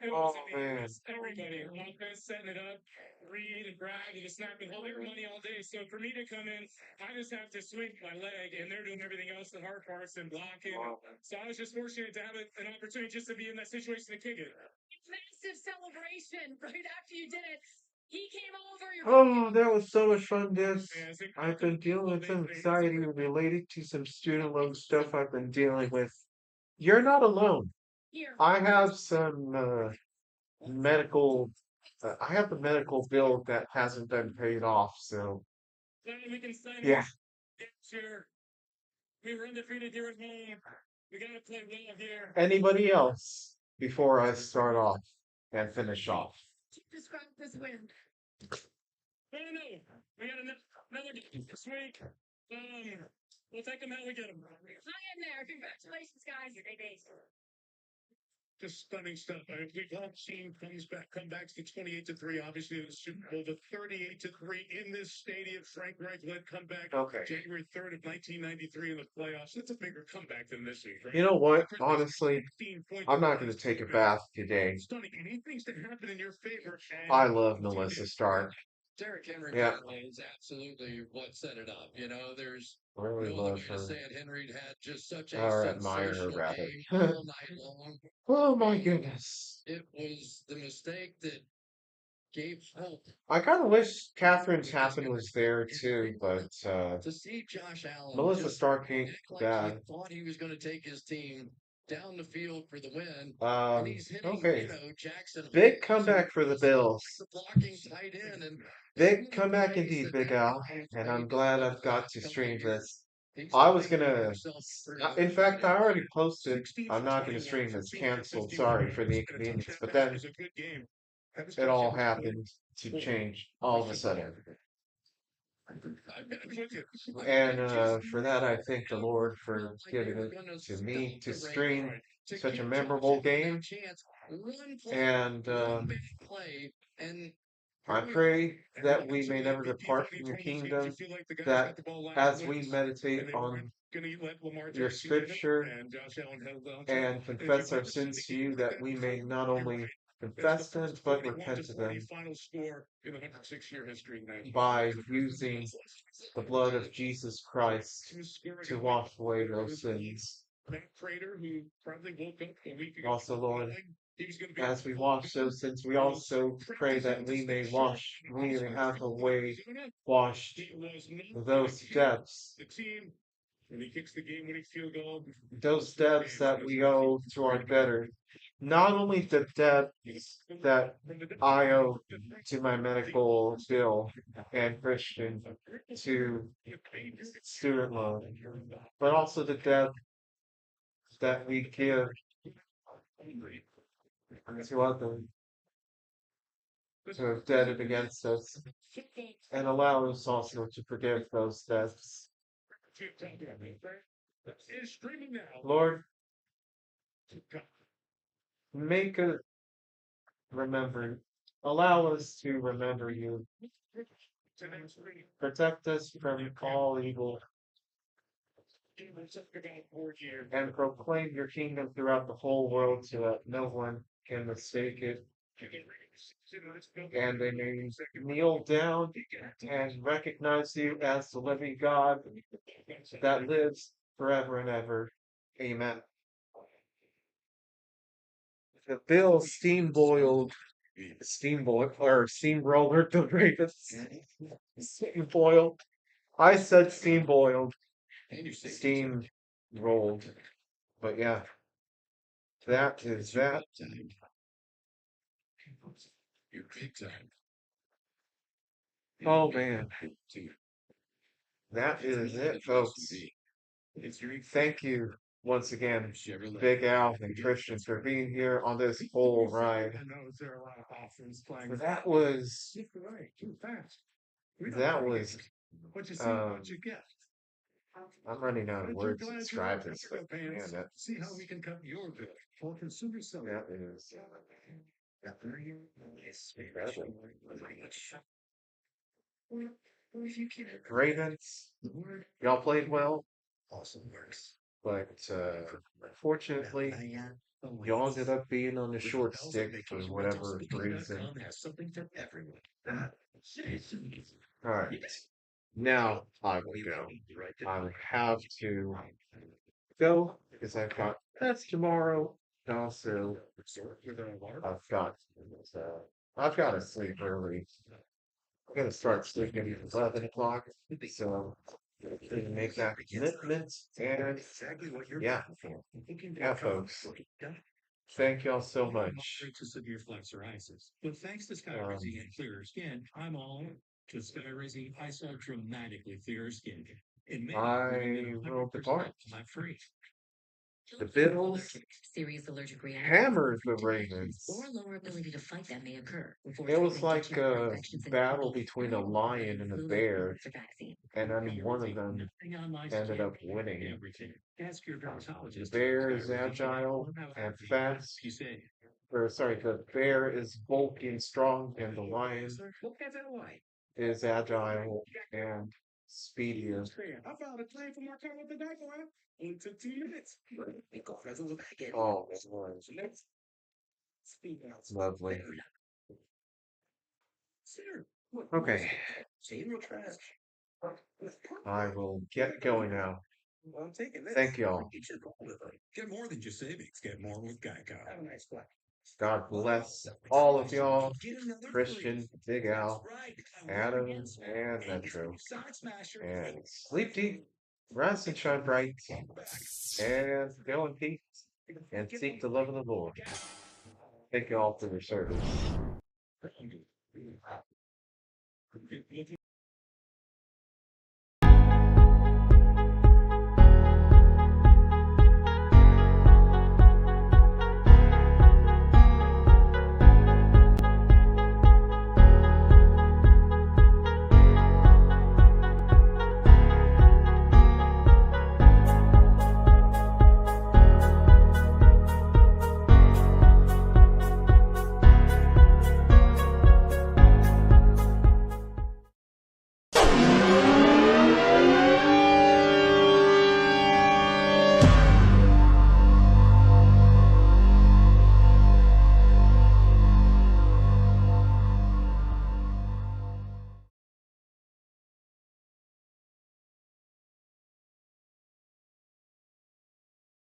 It Oh wasn't me. It man. was everybody. Offense setting it up. Reed and Brad and just snapping all their money all day. So for me to come in, I just have to swing my leg, and they're doing everything else, the hard parts and blocking. Wow. So I was just fortunate to have an opportunity just to be in that situation to kick it. Massive celebration right after you did it. He came over. Oh, that was so much fun, this. Yeah, it's I've been dealing with some anxiety related to some student loan stuff I've been dealing with. You're not alone. Here. I have some medical, I have a medical bill that hasn't been paid off, so Well, we can sign yeah. it. Sure. We were undefeated here at home. We got to play well here. Anybody else before I start off and finish off? Describe this win. No, no, no. We got another game this week. We'll take them how we get them. Hang in there. Congratulations, guys. Just stunning stuff. I mean, we've all seen comebacks to 28-3, obviously in the Super Bowl, the 38-3 in this stadium. Frank Reich led comeback January 3rd of 1993 in the playoffs. It's a bigger comeback than this week, right? You know what? Honestly, I'm not going to take a bath today. Stunning. Anything's to happen in your favor. I love Melissa Stark. Derrick Henry Yeah. family is absolutely what set it up. You know, there's Really no love other way her. to say it. Henry had just such a Or admire her, sensational rather. game all night long. Oh my goodness. It was the mistake that gave hope. I kind of wish Catherine Tappan was there too, but To see Josh Allen Melissa just Stark ain't act like bad. he thought he was going to take his team down the field for the win, and he's hitting, Okay. you know, Jackson. Big comeback for the Bills. The blocking tight end and Big comeback indeed, Big Al. And I'm glad I've got to stream this. I was gonna, in fact, I already posted. I'm not gonna stream this. Canceled. Sorry for the inconvenience. But then it all happened to change all of a sudden. And for that, I thank the Lord for giving it to me to stream such a memorable game. And I pray that we may never depart from your kingdom, that as we meditate on your scripture and confess our sins to you, that we may not only confess them, but repent of them by using the blood of Jesus Christ to wash away those sins. Also, Lord, as we wash those sins, we also pray that we may have a way washed those debts. Those debts that we owe to our debtor. Not only the debt that I owe to my medical bill and Christian to student loan, but also the debt that we give to others who have debted against us, and allow us also to forgive those debts. Lord, make a allow us to remember you. Protect us from all evil. and proclaim your kingdom throughout the whole world so that no one can mistake it. And they may kneel down and recognize you as the living God that lives forever and ever. Amen. The Bills steamrolled the Ravens. Steamboiled. I said steamboiled. Steam rolled. But yeah, that is that. Your big time. Oh man, that is it, folks. Thank you once again, Big Al and Christian, for being here on this whole ride. That was um, I'm running out of words to describe this, but man, that See how we can cut your bill for consumer selling. that is incredible. Ravens, y'all played well, but unfortunately, y'all ended up being on the short stick for whatever reason. All right, now I will go. I will have to go because that's tomorrow. And also, I've got uh, I've got to sleep early. I'm gonna start sleeping at 11 o'clock, so to make that commitment. And yeah, yeah, folks. Thank y'all so much. To severe flat psoriasis. But thanks to Sky Raising and Clearer Skin, I'm all to Sky Raising. I saw dramatically clearer skin. In May, I will depart. flat free. The Bills Serious allergic reaction. hammered the Ravens. Or lower ability to fight that may occur. before It was treatment like gets you a infections in the battle body. between a lion and a bear, and only one of them ended up winning. Ask your The dermatologist. bear is agile and fast. Or sorry, the bear is bulky and strong, and the lion is agile and speedier. I filed a claim for my car with the diaper app. Only took 2 minutes. Oh, lovely. Okay, I will get going now. Thank y'all. Get more than just savings. Get more with Geico. God bless all of y'all. Christian, Big Al, Adam, and Metro. And sleep deep, rise and shine bright, and go in peace, and seek the love of the Lord. Thank you all for your service.